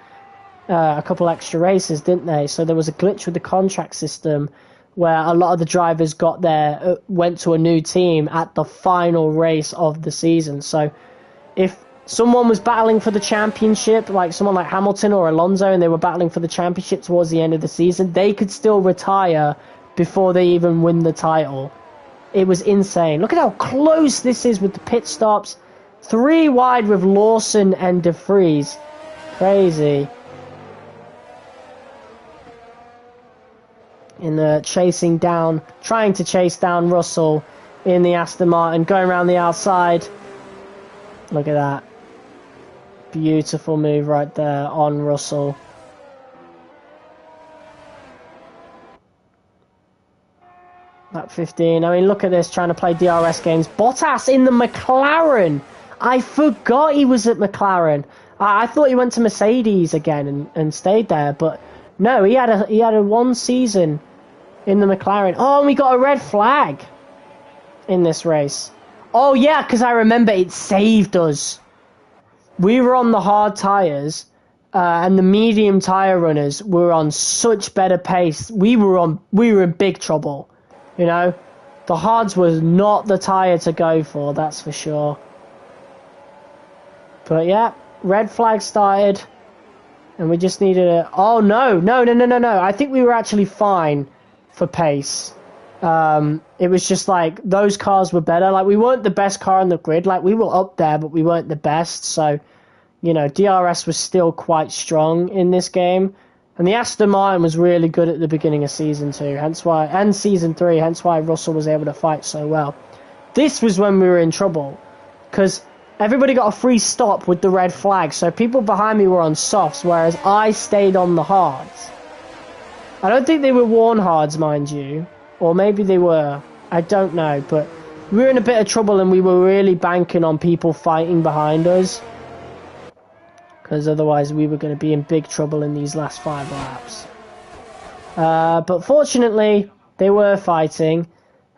a couple extra races, didn't they? So there was a glitch with the contract system where a lot of the drivers went to a new team at the final race of the season. So if someone was battling for the championship, like someone like Hamilton or Alonso, and they were battling for the championship towards the end of the season, they could still retire before they even win the title. It was insane. Look at how close this is with the pit stops. 3 wide with Lawson and De Vries. Crazy. Trying to chase down Russell in the Aston Martin, going around the outside. Look at that. Beautiful move right there on Russell. Lap 15. I mean, look at this, trying to play DRS games. Bottas in the McLaren. I forgot he was at McLaren. I thought he went to Mercedes again and stayed there, but no, he had a 1 season in the McLaren. Oh, and we got a red flag in this race. Oh yeah, because I remember it saved us. We were on the hard tyres, and the medium tyre runners were on such better pace. We were in big trouble. You know, the hards was not the tyre to go for, that's for sure. But yeah, red flag started, and we just needed a... Oh, no. I think we were actually fine for pace. It was just like, those cars were better. Like, we weren't the best car on the grid. Like, we were up there, but we weren't the best. So, you know, DRS was still quite strong in this game. And the Aston Martin was really good at the beginning of Season 2, and Season 3, hence why Russell was able to fight so well. This was when we were in trouble, because... everybody got a free stop with the red flag, so people behind me were on softs, whereas I stayed on the hards. I don't think they were worn hards, mind you, or maybe they were. I don't know, but we were in a bit of trouble and we were really banking on people fighting behind us, because otherwise we were going to be in big trouble in these last 5 laps. But fortunately, they were fighting,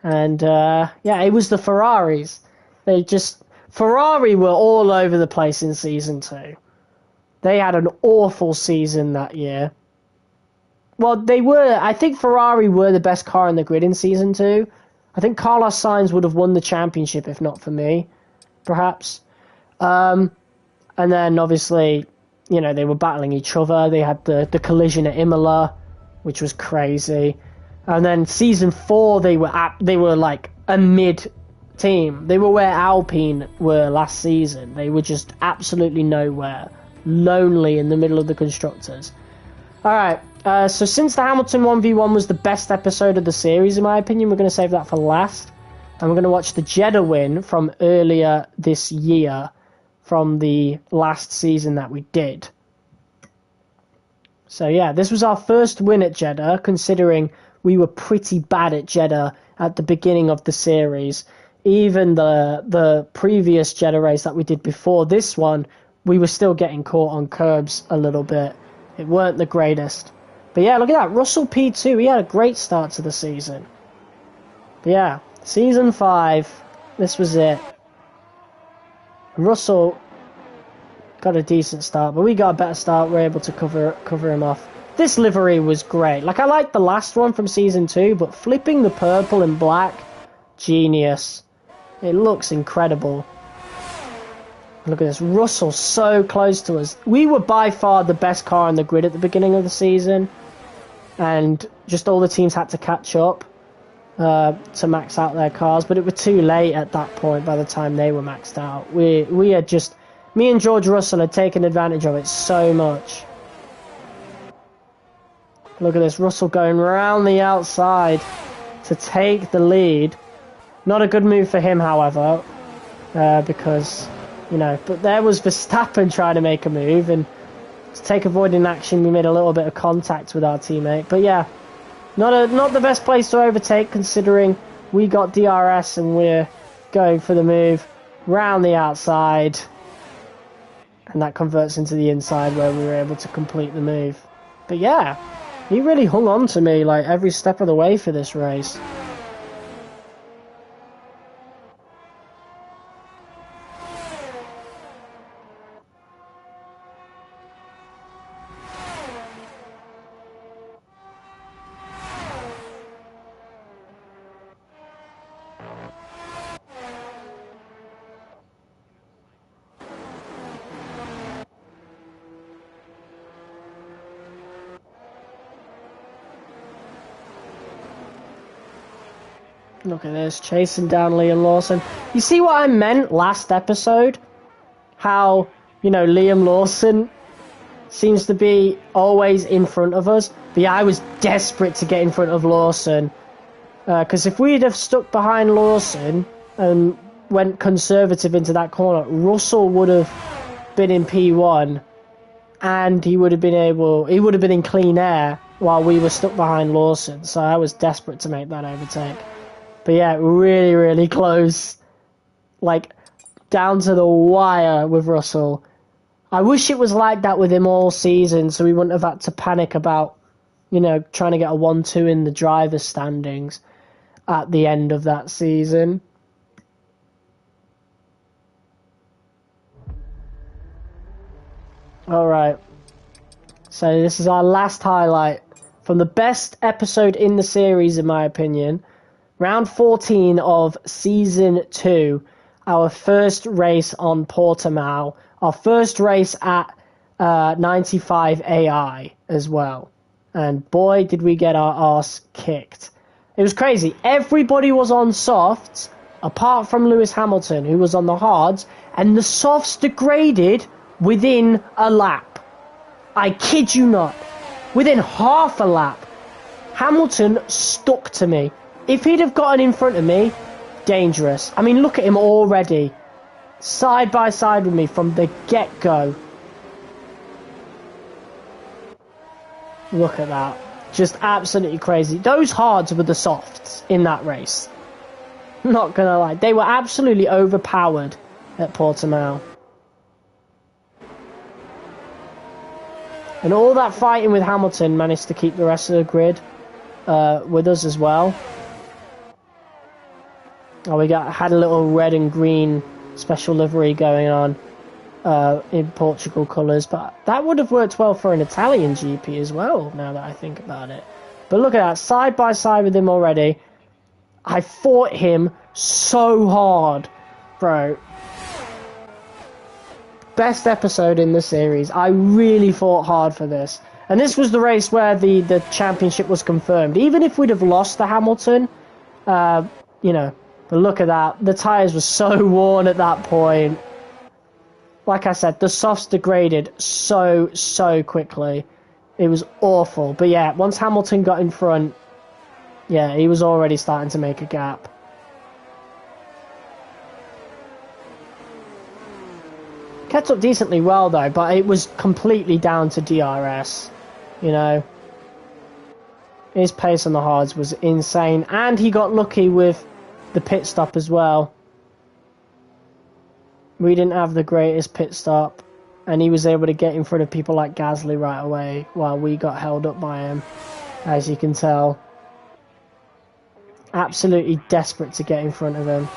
and yeah, it was the Ferraris. Ferrari were all over the place in Season 2. They had an awful season that year. Well, I think Ferrari were the best car in the grid in Season 2. I think Carlos Sainz would have won the championship if not for me, perhaps. And then, obviously, you know, they were battling each other. They had the collision at Imola, which was crazy. And then Season 4, they were like a mid team. They were where Alpine were last season. They were just absolutely nowhere, lonely in the middle of the constructors. Alright, so since the Hamilton 1v1 was the best episode of the series in my opinion, we're going to save that for last, and we're going to watch the Jeddah win from earlier this year, from the last season that we did. So yeah, this was our first win at Jeddah, considering we were pretty bad at Jeddah at the beginning of the series. Even the previous Jeddah race that we did before this one, we were still getting caught on curbs a little bit. It weren't the greatest. But yeah, look at that. Russell P2, he had a great start to the season. But yeah, Season 5, this was it. Russell got a decent start, but we got a better start. We're able to cover him off. This livery was great. Like, I liked the last one from Season 2, but flipping the purple and black, genius. It looks incredible. Look at this. Russell so close to us. We were by far the best car on the grid at the beginning of the season. And just all the teams had to catch up to max out their cars. But it was too late at that point by the time they were maxed out. We had just... Me and George Russell had taken advantage of it so much. Look at this. Russell going around the outside to take the lead. Not a good move for him, however, because, you know, but there was Verstappen trying to make a move, and to take avoiding action, we made a little bit of contact with our teammate. But yeah, not the best place to overtake, considering we got DRS and we're going for the move round the outside, and that converts into the inside where we were able to complete the move. But yeah, he really hung on to me like every step of the way for this race. Look at this, chasing down Liam Lawson. You see what I meant last episode? How, you know, Liam Lawson seems to be always in front of us. But yeah, I was desperate to get in front of Lawson. Because if we'd have stuck behind Lawson and went conservative into that corner, Russell would have been in P1. And he would have been in clean air while we were stuck behind Lawson. So I was desperate to make that overtake. But yeah, really, really close. Like, down to the wire with Russell. I wish it was like that with him all season, so we wouldn't have had to panic about, you know, trying to get a 1-2 in the driver's standings at the end of that season. Alright. So this is our last highlight from the best episode in the series, in my opinion. Round 14 of Season 2. Our first race on Portimao. Our first race at 95 AI as well. And boy, did we get our arse kicked. It was crazy. Everybody was on softs, apart from Lewis Hamilton, who was on the hards. And the softs degraded within a lap. I kid you not. Within half a lap. Hamilton stuck to me. If he'd have gotten in front of me, dangerous. I mean, look at him already. Side by side with me from the get-go. Look at that. Just absolutely crazy. Those hards were the softs in that race. Not gonna lie. They were absolutely overpowered at Portimao. And all that fighting with Hamilton managed to keep the rest of the grid with us as well. Oh, we had a little red and green special livery going on in Portugal colours, but that would have worked well for an Italian GP as well, now that I think about it. But look at that, side by side with him already. I fought him so hard, bro. Best episode in the series. I really fought hard for this. And this was the race where the championship was confirmed. Even if we'd have lost to Hamilton, you know, but look at that. The tyres were so worn at that point. Like I said, the softs degraded so quickly. It was awful. But yeah, once Hamilton got in front, yeah, he was already starting to make a gap. Kept up decently well though, but it was completely down to DRS. You know, his pace on the hards was insane, and he got lucky with the pit stop as well. We didn't have the greatest pit stop, and he was able to get in front of people like Gasly right away while we got held up by him, as you can tell. Absolutely desperate to get in front of him.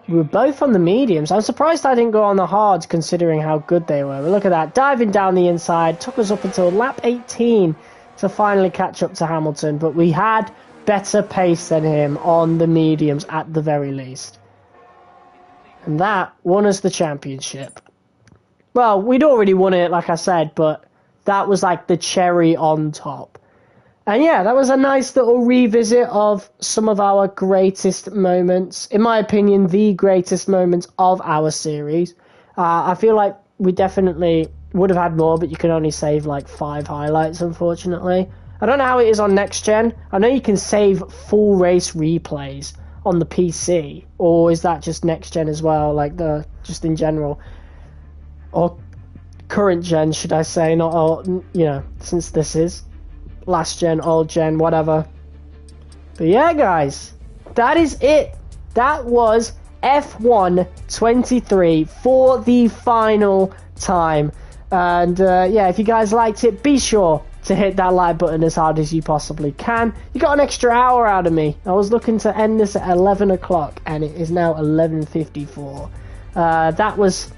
We were both on the mediums. I'm surprised I didn't go on the hards considering how good they were. But look at that, diving down the inside, took us up until lap 18 to finally catch up to Hamilton, but we had better pace than him on the mediums at the very least. And that won us the championship. Well, we'd already won it, like I said, but that was like the cherry on top. And yeah, that was a nice little revisit of some of our greatest moments. In my opinion, the greatest moments of our series. I feel like we definitely would have had more, but you can only save like 5 highlights, unfortunately. I don't know how it is on Next Gen. I know you can save full race replays on the PC, or is that just Next Gen as well, like just in general, or current gen, should I say? Not all, you know, since this is last gen, old gen, whatever. But yeah, guys, that is it. That was F1 23 for the final time. And yeah, if you guys liked it, be sure to hit that like button as hard as you possibly can. You got an extra hour out of me. I was looking to end this at 11 o'clock, and it is now 11:54. That was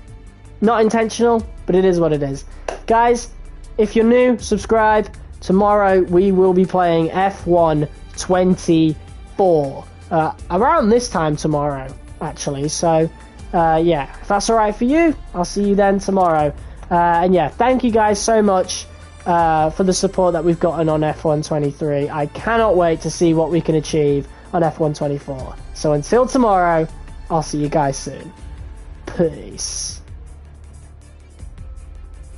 not intentional, but it is what it is. Guys, if you're new, subscribe. Tomorrow we will be playing F1 24. Around this time tomorrow, actually. So, yeah, if that's alright for you, I'll see you then tomorrow. And yeah, thank you guys so much for the support that we've gotten on F1 23. I cannot wait to see what we can achieve on F1 24. So until tomorrow, I'll see you guys soon. Peace.